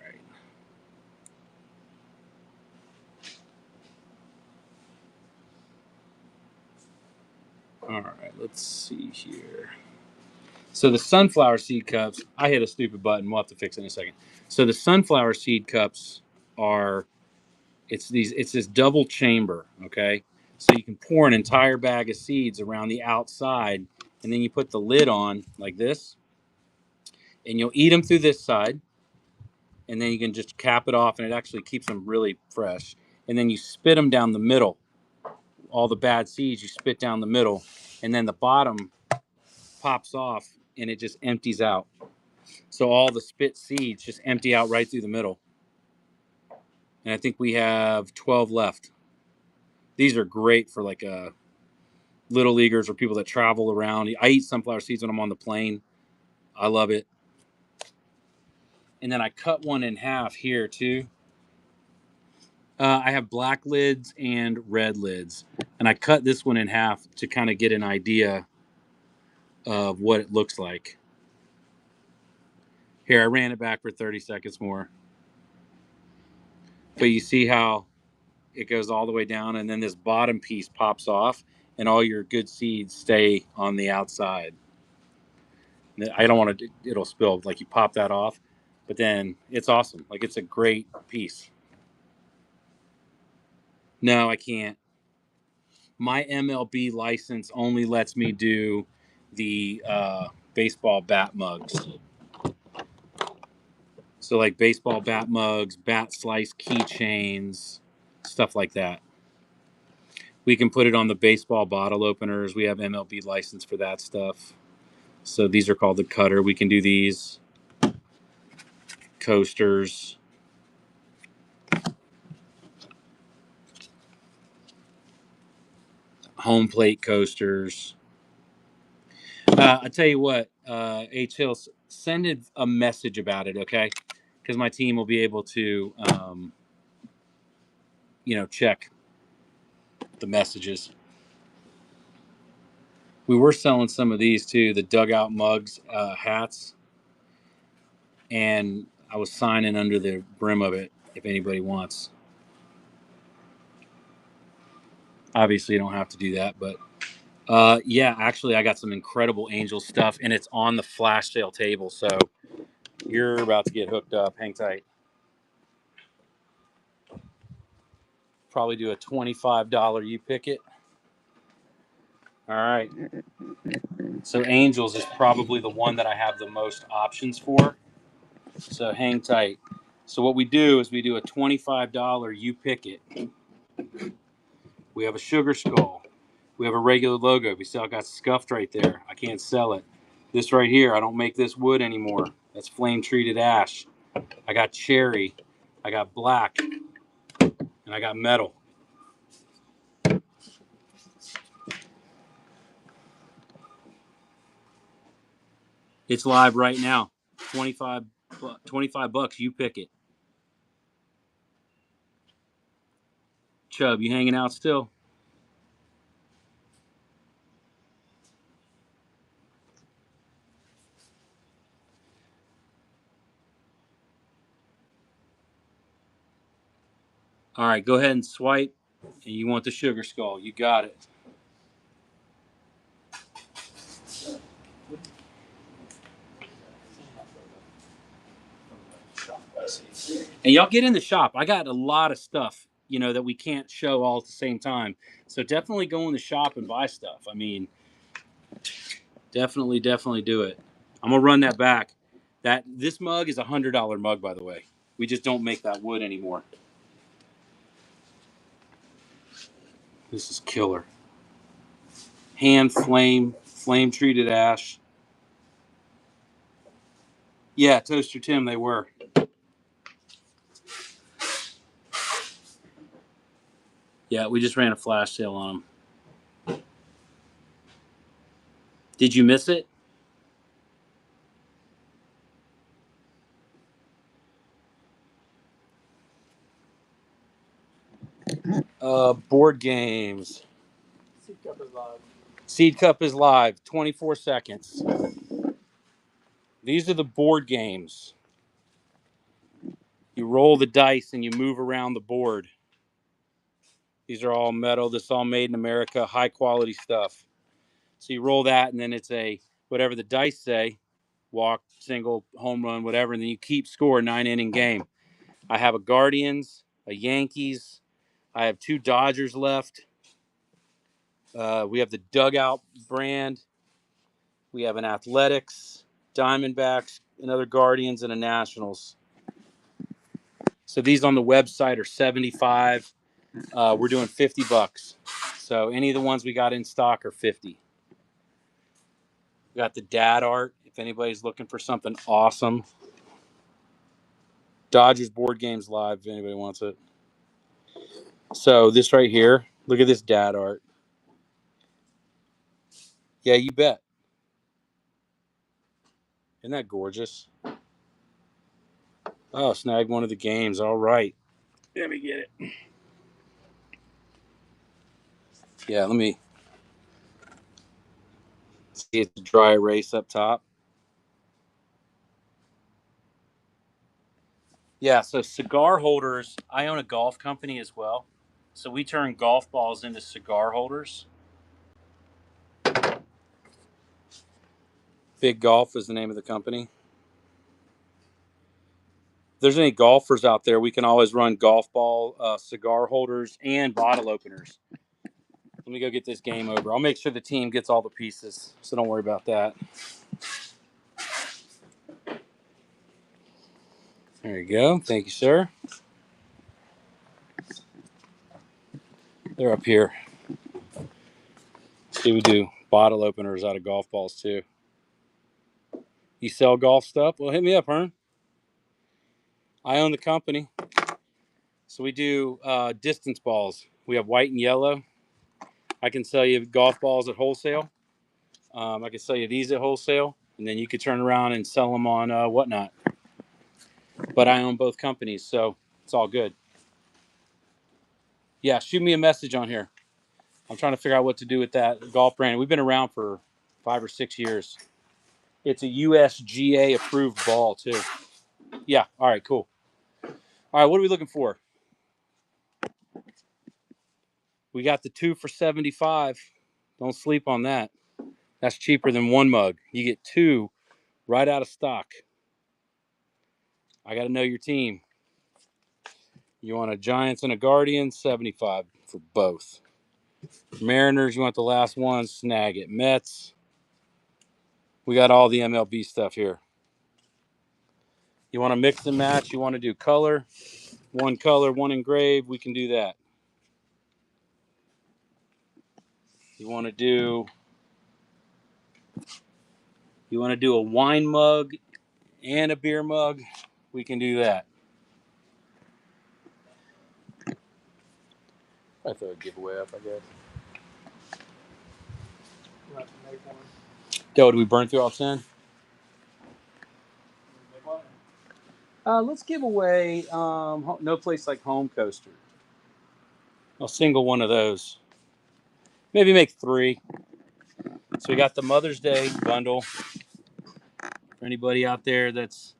All right, let's see here. So the sunflower seed cups, I hit a stupid button. We'll have to fix it in a second. So the sunflower seed cups are it's this double chamber, okay? So you can pour an entire bag of seeds around the outside, and then you put the lid on like this, and you'll eat them through this side, and then you can just cap it off, and it actually keeps them really fresh. And then you spit them down the middle. All the bad seeds you spit down the middle, and then the bottom pops off, and it just empties out. So all the spit seeds just empty out right through the middle. And I think we have 12 left. These are great for like little leaguers or people that travel around. I eat sunflower seeds when I'm on the plane. I love it. And then I cut one in half here too. I have black lids and red lids. And I cut this one in half to kind of get an idea of what it looks like. Here, I ran it back for 30 seconds more. But you see how it goes all the way down, and then this bottom piece pops off, and all your good seeds stay on the outside. I don't want to, it'll spill. Like you pop that off, but then it's awesome. Like it's a great piece. No, I can't. My MLB license only lets me do the baseball bat mugs. So like baseball bat mugs, bat slice keychains, stuff like that. We can put it on the baseball bottle openers. We have MLB license for that stuff. So these are called the cutter. We can do these coasters. Home plate coasters. I tell you what, H Hills, send it a message about it, okay? Because my team will be able to, check the messages. We were selling some of these too, the dugout mugs, hats, and I was signing under the brim of it if anybody wants. Obviously, you don't have to do that, but yeah, actually, I got some incredible Angel stuff, and it's on the flash sale table, so you're about to get hooked up. Hang tight. Probably do a $25 you pick it. All right. So Angels is probably the one that I have the most options for. So hang tight. So what we do is we do a $25 you pick it. We have a sugar skull. We have a regular logo. We still got scuffed right there. I can't sell it. This right here, I don't make this wood anymore. That's flame treated ash. I got cherry. I got black. And I got metal. It's live right now. 25 bucks, you pick it. Chubb, you hanging out still? All right, go ahead and swipe. And you want the sugar skull. You got it. And y'all get in the shop. I got a lot of stuff, that we can't show all at the same time. So definitely go in the shop and buy stuff. I mean, definitely do it. I'm gonna run that back. This mug is $100 mug, by the way. We just don't make that wood anymore. This is killer. Hand flame treated ash. Yeah, Toaster Tim, they were. Yeah, we just ran a flash sale on them. Did you miss it? Board games.
Seed Cup is live.
Seed Cup is live, 24 seconds. These are the board games. You roll the dice and you move around the board. These are all metal. This is all made in America, high quality stuff. So you roll that, and then it's a whatever the dice say, walk, single, home run, whatever, and then you keep score, 9-inning game. I have a Guardians, a Yankees. I have 2 Dodgers left. We have the Dugout brand. We have an Athletics, Diamondbacks, another Guardians, and a Nationals. So these on the website are 75. We're doing $50. So any of the ones we got in stock are 50. We got the dad art. If anybody's looking for something awesome, Dodgers board games live. If anybody wants it. So this right here, look at this dad art. Yeah, you bet. Isn't that gorgeous? Oh, snag one of the games. All right. Let me get it. Yeah, let me see. It's a dry erase up top. Yeah, so cigar holders. I own a golf company as well. So we turn golf balls into cigar holders. Big Golf is the name of the company. If there's any golfers out there, we can always run golf ball, cigar holders, and bottle openers. Let me go get this game over. I'll make sure the team gets all the pieces, so don't worry about that. There you go. Thank you, sir. They're up here. See, we do bottle openers out of golf balls too. You sell golf stuff? Well, hit me up, Hearn. I own the company. So we do distance balls. We have white and yellow. I can sell you golf balls at wholesale. I can sell you these at wholesale, and then you could turn around and sell them on Whatnot. But I own both companies, so it's all good. Yeah, shoot me a message on here. I'm trying to figure out what to do with that golf brand. We've been around for 5 or 6 years. It's a USGA approved ball too. Yeah. All right. Cool. All right. What are we looking for? We got the 2 for 75. Don't sleep on that. That's cheaper than 1 mug. You get 2 right out of stock. I got to know your team. You want a Giants and a Guardians? 75 for both. Mariners, you want the last one? Snag it. Mets. We got all the MLB stuff here. You want to mix and match? You want to do color, one engraved? We can do that. You want to do a wine mug and a beer mug? We can do that. I throw a giveaway up, I guess.
We'll have to make one.
Yo, did we burn through all 10?
Make one.
Let's give away No Place Like Home coaster. I'll single one of those. Maybe make 3. So we got the Mother's Day bundle. For anybody out there that's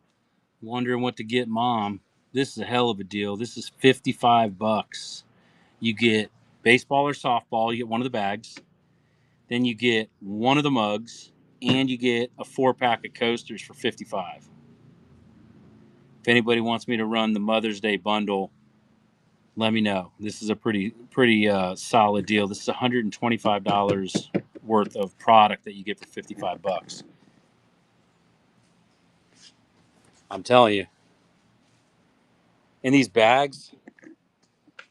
wondering what to get mom, this is a hell of a deal. This is $55. You get baseball or softball. You get one of the bags. Then you get one of the mugs, and you get a 4-pack of coasters for $55. If anybody wants me to run the Mother's Day bundle, let me know. This is a pretty solid deal. This is $125 worth of product that you get for $55. I'm telling you. In these bags,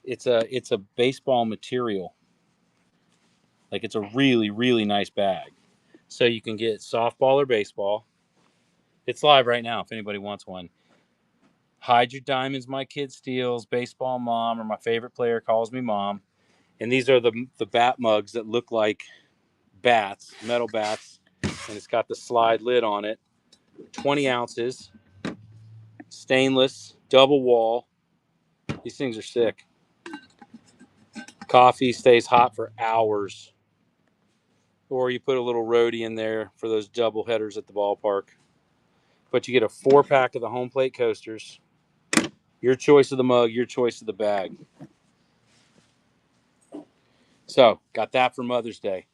it's a baseball material. Like, it's a really, really nice bag. So you can get softball or baseball. It's live right now if anybody wants one. Hide your diamonds, my kid steals. Baseball mom, or my favorite player calls me mom. And these are the bat mugs that look like bats, metal bats, and it's got the slide lid on it. 20 ounces, stainless, double wall. These things are sick. Coffee stays hot for hours. Or you put a little roadie in there for those double headers at the ballpark. But you get a 4-pack of the home plate coasters. Your choice of the mug, your choice of the bag. So, got that for Mother's Day.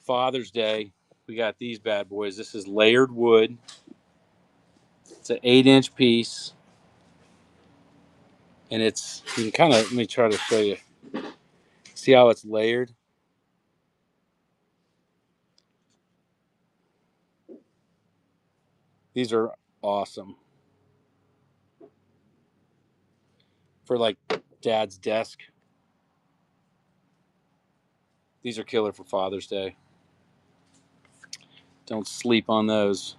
Father's Day, we got these bad boys. This is layered wood. It's an 8-inch piece. And it's, you can kind of, let me try to show you. See how it's layered? These are awesome. For like dad's desk. These are killer for Father's Day. Don't sleep on those.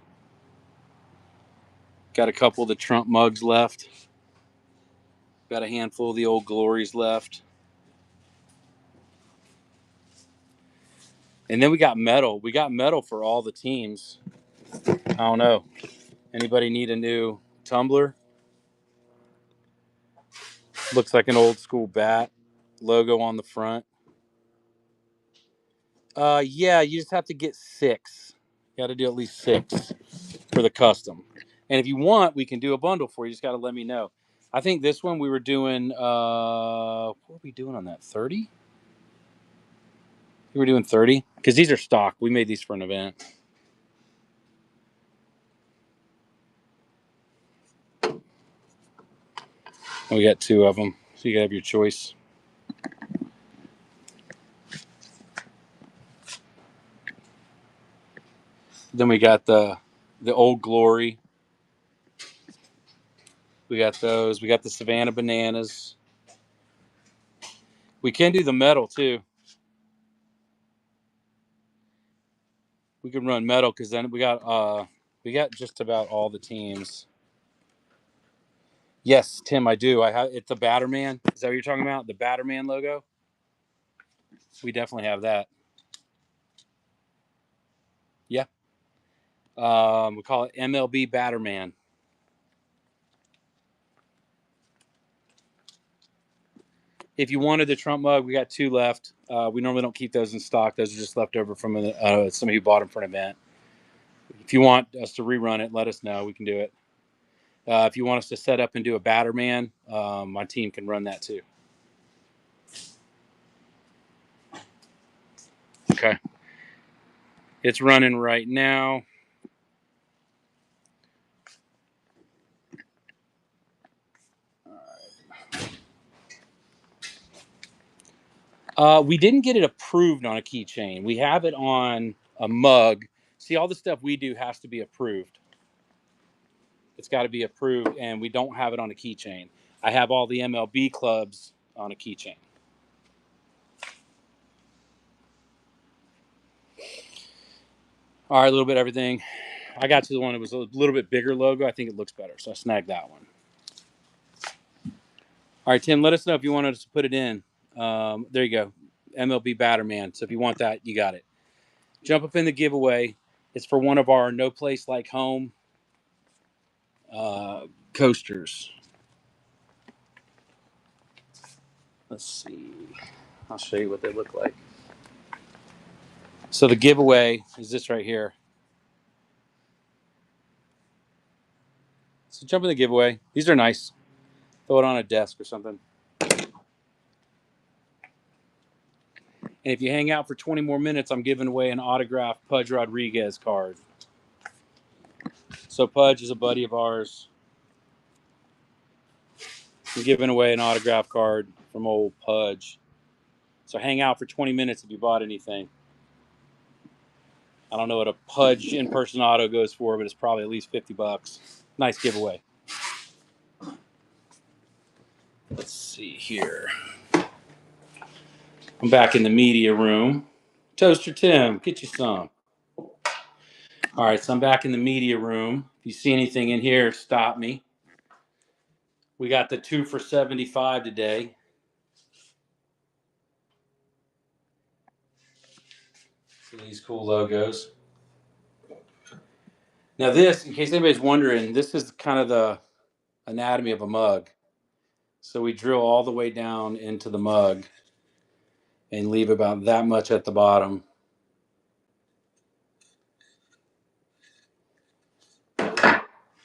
Got a couple of the Trump mugs left. Got a handful of the Old Glories left. And then we got metal. We got metal for all the teams. I don't know. Anybody need a new tumbler? Looks like an old school bat. Logo on the front. Yeah, you just have to get 6. You got to do at least 6 for the custom. And if you want, we can do a bundle for you. You just got to let me know. I think this one we were doing, what were we doing on that? 30? We were doing 30? Because these are stock. We made these for an event. We got 2 of them. So you got to have your choice. Then we got the Old Glory. We got those. We got the Savannah Bananas. We can do the metal too. We can run metal because then we got just about all the teams. Yes, Tim, I do. I have it's the Batterman. Is that what you're talking about? The Batterman logo? We definitely have that. Yeah. We call it MLB Batterman. If you wanted the Trump mug, we got 2 left. We normally don't keep those in stock. Those are just left over from somebody who bought them for an event. If you want us to rerun it, let us know. We can do it. If you want us to set up and do a Batterman, my team can run that too. Okay. It's running right now. We didn't get it approved on a keychain. We have it on a mug. See, all the stuff we do has to be approved. It's got to be approved, and we don't have it on a keychain. I have all the MLB clubs on a keychain. All right, a little bit of everything. I got to the one that was a little bit bigger logo. I think it looks better, so I snagged that one. All right, Tim, let us know if you want us to put it in. There you go, MLB Batterman. So if you want that, you got it. Jump up in the giveaway. It's for one of our No Place Like Home coasters. Let's see. I'll show you what they look like. So the giveaway is this right here. So jump in the giveaway. These are nice. Throw it on a desk or something. And if you hang out for 20 more minutes, I'm giving away an autographed Pudge Rodriguez card. So Pudge is a buddy of ours. I'm giving away an autograph card from old Pudge. So hang out for 20 minutes if you bought anything. I don't know what a Pudge in-person auto goes for, but it's probably at least $50. Nice giveaway. Let's see here. I'm back in the media room. Toaster Tim, get you some. All right, so I'm back in the media room. If you see anything in here, stop me. We got the 2 for $75 today. See these cool logos. Now this, in case anybody's wondering, this is kind of the anatomy of a mug. So we drill all the way down into the mug and leave about that much at the bottom.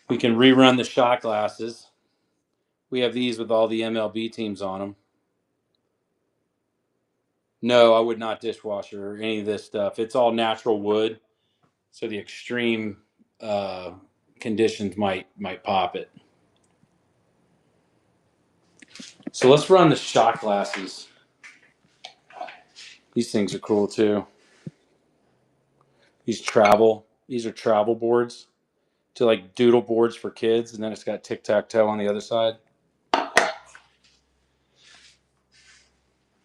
We can rerun the shot glasses. We have these with all the MLB teams on them. No, I would not dishwasher any of this stuff. It's all natural wood, so the extreme conditions might pop it. So let's run the shot glasses. These things are cool too. These are travel boards to like doodle boards for kids, and then it's got tic-tac-toe on the other side.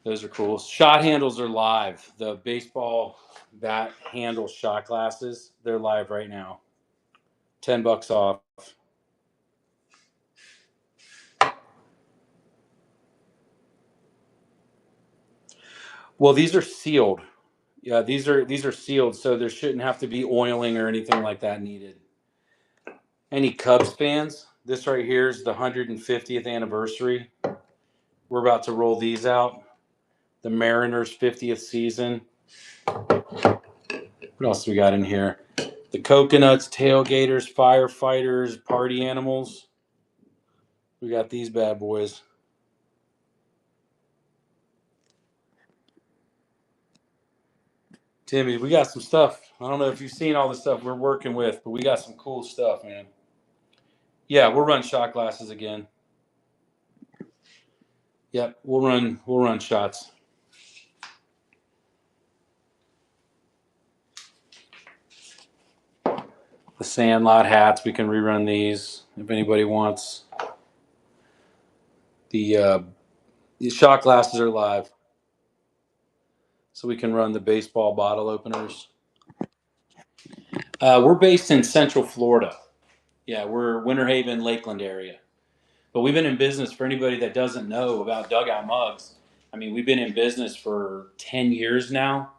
Those are cool. Shot handles are live. The baseball bat handle shot glasses, they're live right now. $10 off. Well, these are sealed. Yeah, these are sealed, so there shouldn't have to be oiling or anything like that needed. Any Cubs fans? This right here is the 150th anniversary. We're about to roll these out. The Mariners' 50th season. What else we got in here? The coconuts, tailgaters, firefighters, party animals. We got these bad boys. Timmy, we got some stuff. I don't know if you've seen all the stuff we're working with, but we got some cool stuff, man. Yeah, we'll run shot glasses again. Yep, we'll run shots. The Sandlot hats, we can rerun these if anybody wants. The shot glasses are live, so we can run the baseball bottle openers. We're based in Central Florida. Yeah, we're Winter Haven, Lakeland area. But we've been in business, for anybody that doesn't know about Dugout Mugs, I mean, we've been in business for 10 years now.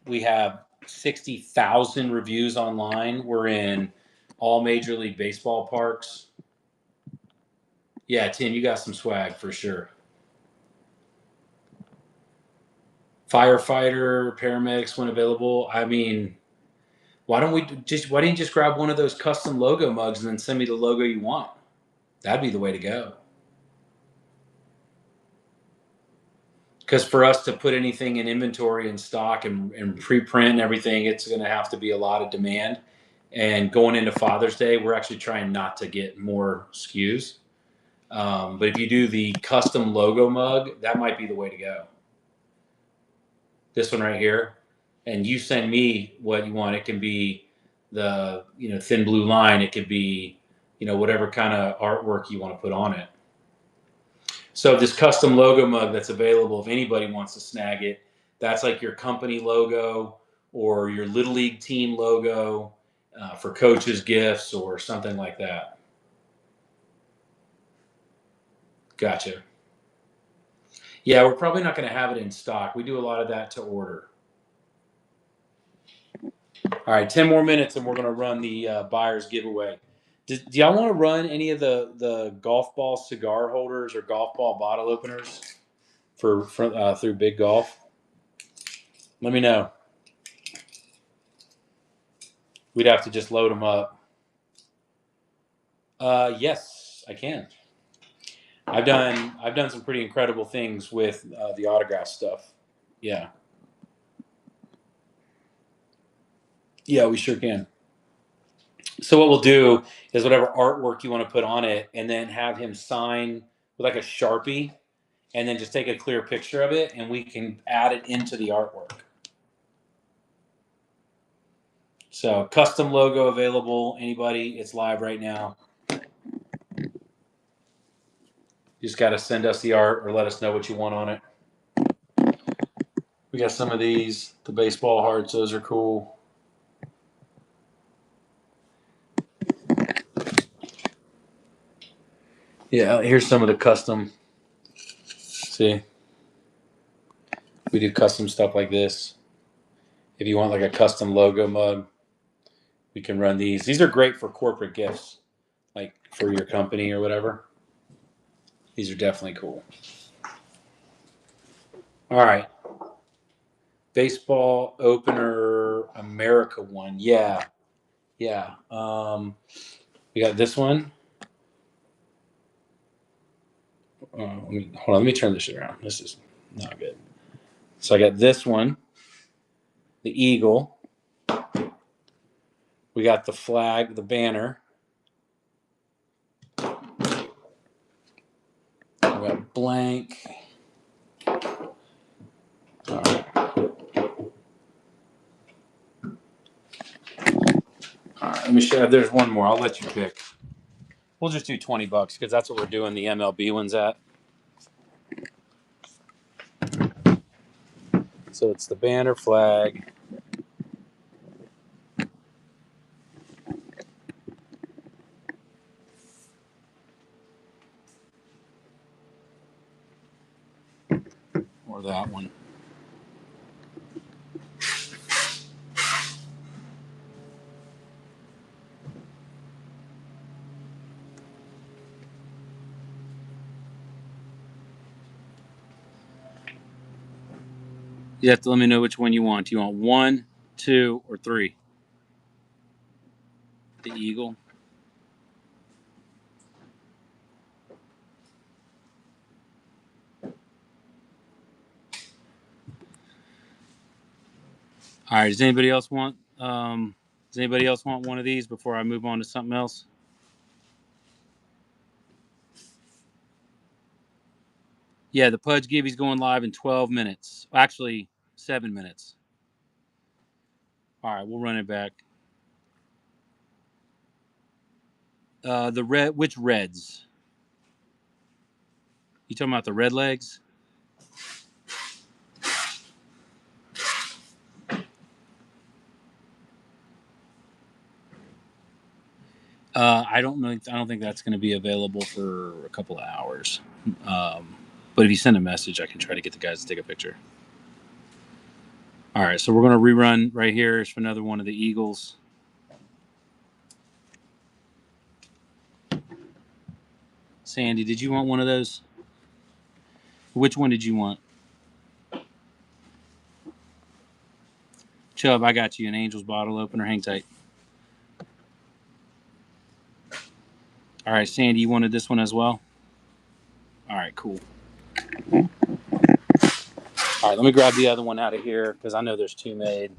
We have 60,000 reviews online. We're in all Major League Baseball parks. Yeah, Tim, you got some swag for sure. Firefighter, paramedics when available. I mean, why didn't you just grab one of those custom logo mugs and then send me the logo you want? That'd be the way to go. Because for us to put anything in inventory and stock and pre-print and everything, it's going to have to be a lot of demand. And going into Father's Day, we're actually trying not to get more SKUs. But if you do the custom logo mug, that might be the way to go. This one right here. And you send me what you want. It can be the thin blue line. It could be whatever kind of artwork you want to put on it. So this custom logo mug that's available, if anybody wants to snag it, that's like your company logo or your Little League team logo for coaches' gifts or something like that. Gotcha. Yeah, we're probably not going to have it in stock. We do a lot of that to order. All right, 10 more minutes and we're going to run the buyer's giveaway. Do y'all want to run any of the golf ball cigar holders or golf ball bottle openers through Big Golf? Let me know. We'd have to just load them up. Yes, I can. I've done some pretty incredible things with the autograph stuff. Yeah. Yeah, we sure can. So what we'll do is whatever artwork you want to put on it, and then have him sign with like a Sharpie, and then just take a clear picture of it, and we can add it into the artwork. So custom logo available. Anybody? It's live right now. You just got to send us the art or let us know what you want on it. We got some of these, the baseball hearts. Those are cool. Yeah, here's some of the custom. See, we do custom stuff like this. If you want like a custom logo mug, we can run these. These are great for corporate gifts, like for your company or whatever. These are definitely cool. All right. Baseball opener America one. Yeah. Yeah. We got this one. Let me turn this shit around. This is not good. So I got this one, the eagle. We got the flag, the banner. We got blank. All right. All right. Let me show you. There's one more. I'll let you pick. We'll just do $20 because that's what we're doing the MLB ones at. So it's the banner, flag. Or that one. You have to let me know which one you want. Do you want 1, 2, or 3? The eagle. All right. Does anybody else want? Does anybody else want one of these before I move on to something else? Yeah, the Pudge Gibby's going live in 12 minutes. Actually, 7 minutes. All right, we'll run it back. Which Reds? You talking about the red legs? I don't know. I don't think that's going to be available for a couple of hours. But if you send a message, I can try to get the guys to take a picture. All right, so we're going to rerun right here. Here's for another one of the Eagles. Sandy, did you want one of those? Which one did you want? Chubb, I got you an Angels bottle opener. Hang tight. All right, Sandy, you wanted this one as well? All right, cool. All right, let me grab the other one out of here because I know there's two made.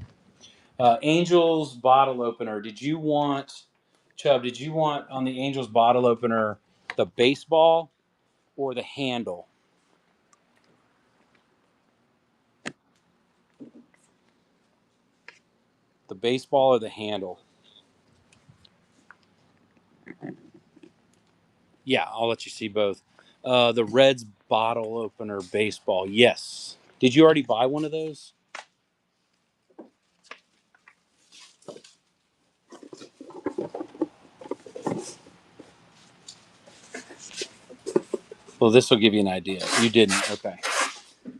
Angels bottle opener. Did you want, Chubb, did you want on the Angels bottle opener the baseball or the handle? The baseball or the handle? Yeah, I'll let you see both. The Reds bottle opener baseball. Yes. Did you already buy one of those? Well, this will give you an idea. You didn't. Okay.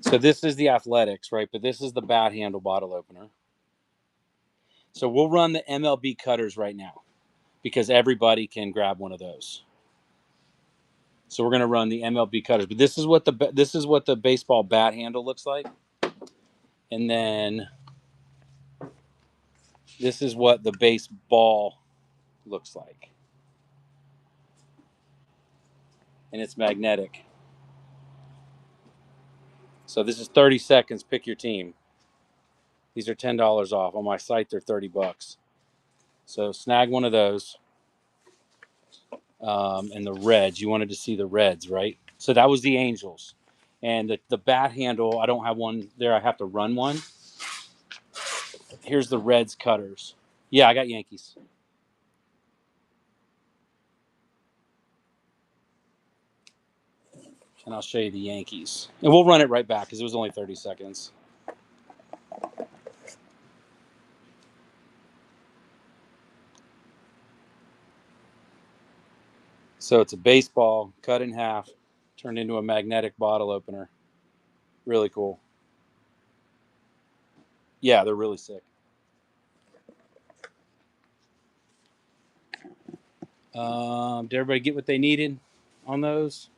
So this is the Athletics, right? But this is the bat handle bottle opener. So we'll run the MLB cutters right now because everybody can grab one of those. So we're going to run the MLB cutters. But this is what the baseball bat handle looks like. And then this is what the baseball looks like. And it's magnetic. So this is 30 seconds. Pick your team. These are $10 off. On my site, they're $30. So snag one of those. And the Reds. You wanted to see the Reds, right? So that was the Angels. And the bat handle, I don't have one there. I have to run one. Here's the Reds cutters. Yeah, I got Yankees. And I'll show you the Yankees. And we'll run it right back because it was only 30 seconds. So it's a baseball cut in half, turned into a magnetic bottle opener. Really cool. Yeah, they're really sick. Did everybody get what they needed on those?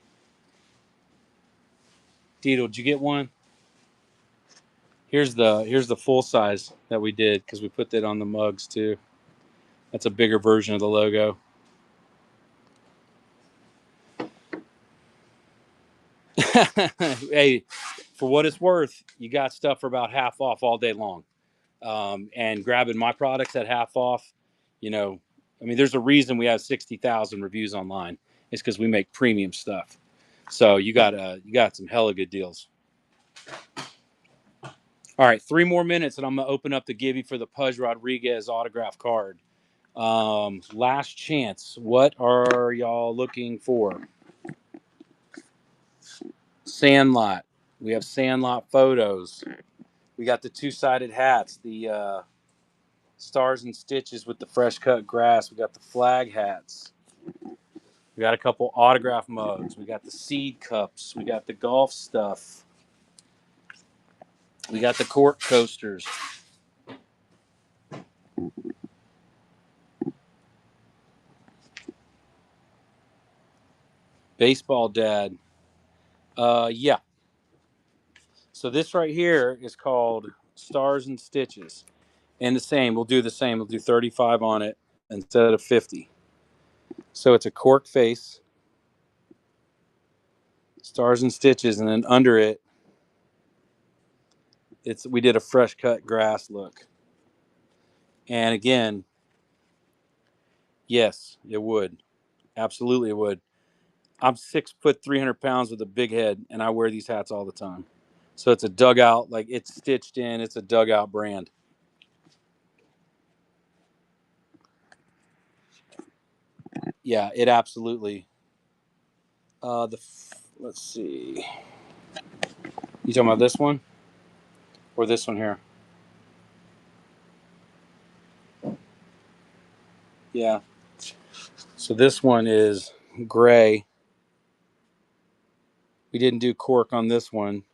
Dito, did you get one? Here's the full size that we did because we put that on the mugs too. That's a bigger version of the logo. Hey, for what it's worth, you got stuff for about half off all day long. And grabbing my products at half off, you know, I mean, there's a reason we have 60,000 reviews online. It's because we make premium stuff. So you got some hella good deals. All right, 3 more minutes, and I'm gonna open up the Gibby for the Pudge Rodriguez autograph card. Last chance. What are y'all looking for? Sandlot. We have Sandlot photos. We got the 2-sided hats, the stars and stitches with the fresh cut grass. We got the flag hats. We got a couple autograph mugs. We got the seed cups. We got the golf stuff. We got the court coasters. Baseball dad. Yeah. So this right here is called Stars and Stitches. And the same, we'll do the same. We'll do 35 on it instead of 50. So it's a cork face, Stars and Stitches, and then under it, we did a fresh cut grass look. And again, yes, it would. Absolutely it would. I'm 6 foot 300 pounds with a big head, and I wear these hats all the time. So it's a dugout, like it's stitched in, it's a dugout brand. Yeah, it absolutely. Let's see. You talking about this one or this one here? Yeah. So this one is gray. We didn't do cork on this one.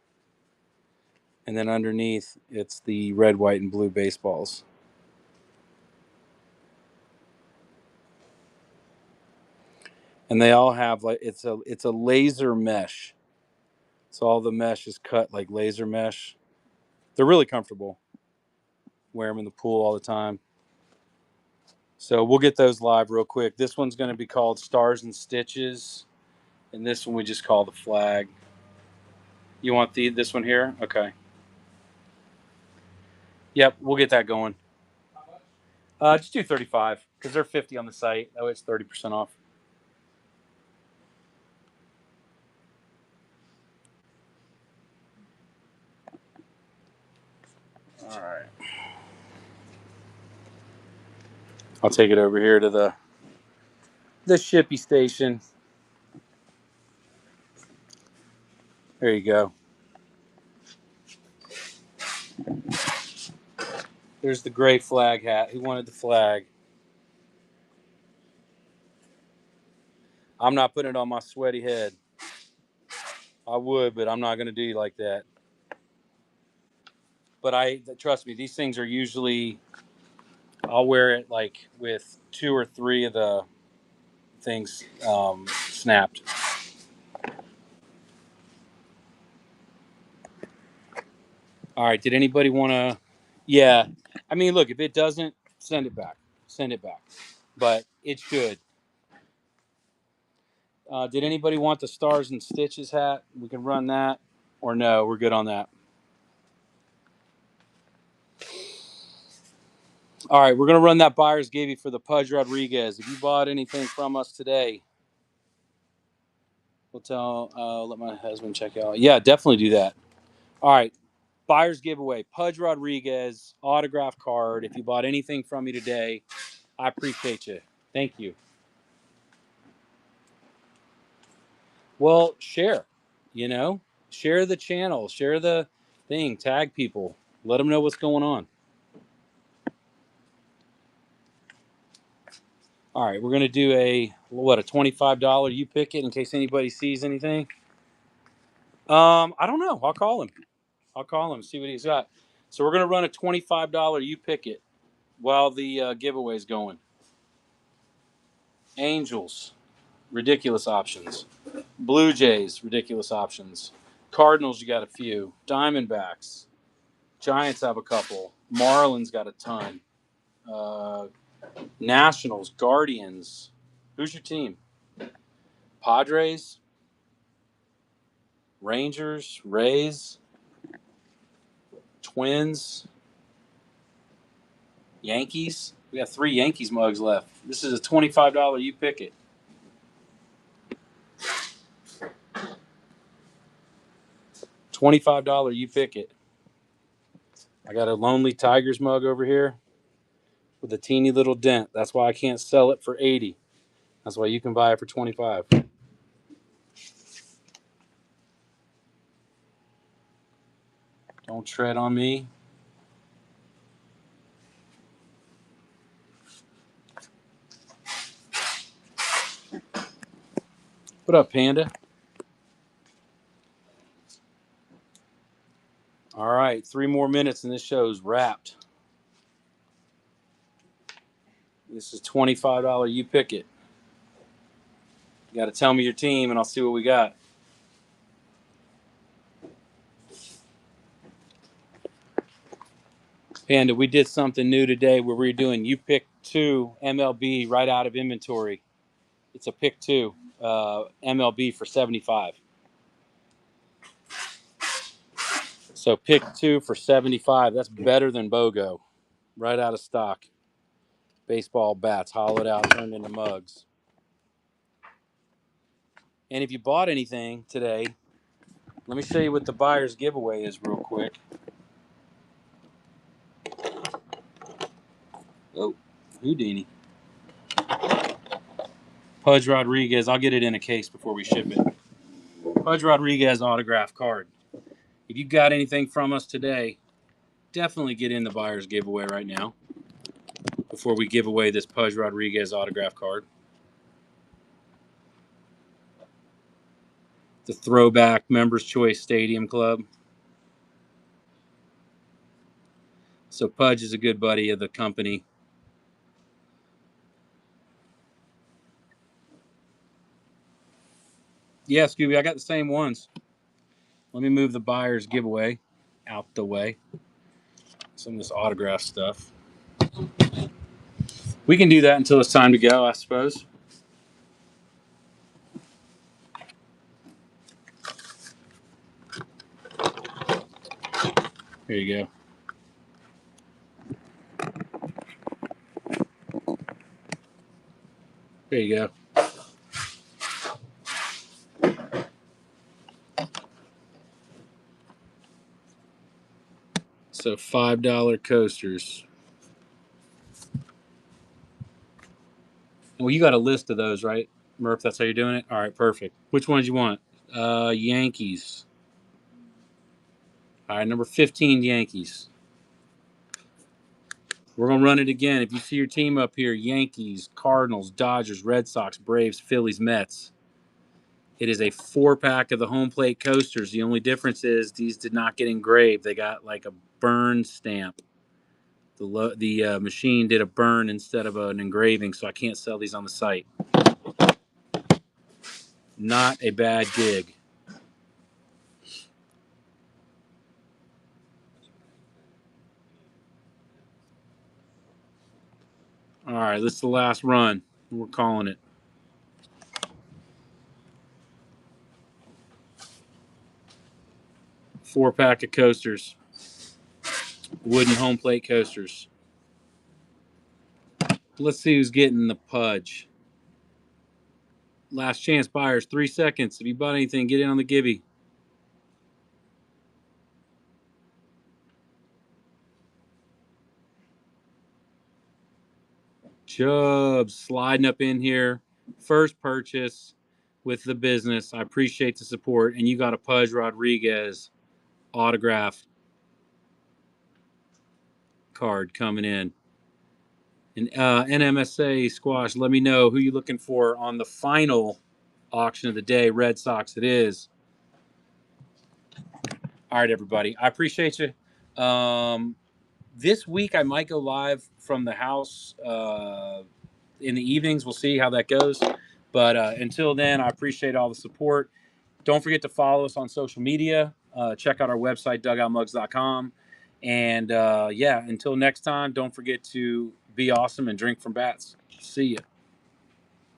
And then underneath, it's the red, white, and blue baseballs. And they all have like it's a laser mesh. So all the mesh is cut like laser mesh. They're really comfortable. Wear them in the pool all the time. So we'll get those live real quick. This one's going to be called Stars and Stitches, and this one we just call the flag. You want this one here? Okay. Yep, we'll get that going. Just do 35 because they're 50 on the site. That way it's 30% off. All right. I'll take it over here to the shippy station. There you go. There's the gray flag hat. Who wanted the flag? I'm not putting it on my sweaty head. I would, but I'm not going to do you like that. But trust me, these things are usually, I'll wear it like with 2 or 3 of the things snapped. All right. Did anybody want to? Yeah. I mean, look, if it doesn't, send it back. Send it back. But it should. Did anybody want the Stars and Stitches hat? We can run that. Or no, we're good on that. All right, we're going to run that buyer's givey for the Pudge Rodriguez. If you bought anything from us today, let my husband check out. Yeah, definitely do that. All right, buyer's giveaway, Pudge Rodriguez, autograph card. If you bought anything from me today, I appreciate you. Thank you. Well, share, share the channel, share the thing, tag people, let them know what's going on. All right, we're gonna do a $25 you pick it in case anybody sees anything. I don't know. I'll call him. See what he's got. So we're gonna run a $25 you pick it while the giveaway's going. Angels, ridiculous options. Blue Jays, ridiculous options. Cardinals, you got a few. Diamondbacks, Giants have a couple. Marlins got a ton. Uh, Nationals, Guardians. Who's your team? Padres, Rangers, Rays, Twins, Yankees. We got 3 Yankees mugs left. This is a $25 you pick it. $25 you pick it. I got a Lonely Tigers mug over here with a teeny little dent. That's why I can't sell it for $80. That's why you can buy it for $25. Don't tread on me. What up, Panda? All right, 3 more minutes and this show's wrapped. This is $25 you pick it. You got to tell me your team and I'll see what we got. Panda, we did something new today where we're doing you pick 2 MLB right out of inventory. It's a pick 2 MLB for $75. So pick 2 for $75. That's better than BOGO. Right out of stock. Baseball bats, hollowed out, turned into mugs. And if you bought anything today, let me show you what the buyer's giveaway is real quick. Oh, Houdini. Pudge Rodriguez. I'll get it in a case before we ship it. Pudge Rodriguez autograph card. If you got anything from us today, definitely get in the buyer's giveaway right now before we give away this Pudge Rodriguez autograph card. The throwback Members Choice Stadium Club. So Pudge is a good buddy of the company. Yeah, Scooby, I got the same ones. Let me move the buyer's giveaway out the way. Some of this autograph stuff. We can do that until it's time to go, I suppose. Here you go. There you go. So $5 coasters. Well, you got a list of those, right, Murph? That's how you're doing it? All right, perfect. Which ones you want? Yankees. All right, number 15, Yankees. We're going to run it again. If you see your team up here, Yankees, Cardinals, Dodgers, Red Sox, Braves, Phillies, Mets. It is a 4-pack of the home plate coasters. The only difference is these did not get engraved. They got like a burn stamp. The machine did a burn instead of an engraving, so I can't sell these on the site. Not a bad gig. All right, this is the last run. We're calling it. Four-pack of coasters. Wooden home plate coasters. Let's see who's getting the Pudge. Last chance buyers, 3 seconds. If you bought anything, get in on the gibby. Chubbs sliding up in here. First purchase with the business. I appreciate the support. And you got a Pudge Rodriguez autograph card coming in And NMSA Squash, let me know who you're looking for on the final auction of the day. Red Sox it is. All right, everybody. I appreciate you. This week I might go live from the house in the evenings. We'll see how that goes. But until then, I appreciate all the support. Don't forget to follow us on social media. Check out our website, dugoutmugs.com. And yeah, until next time, don't forget to be awesome and drink from bats. See ya.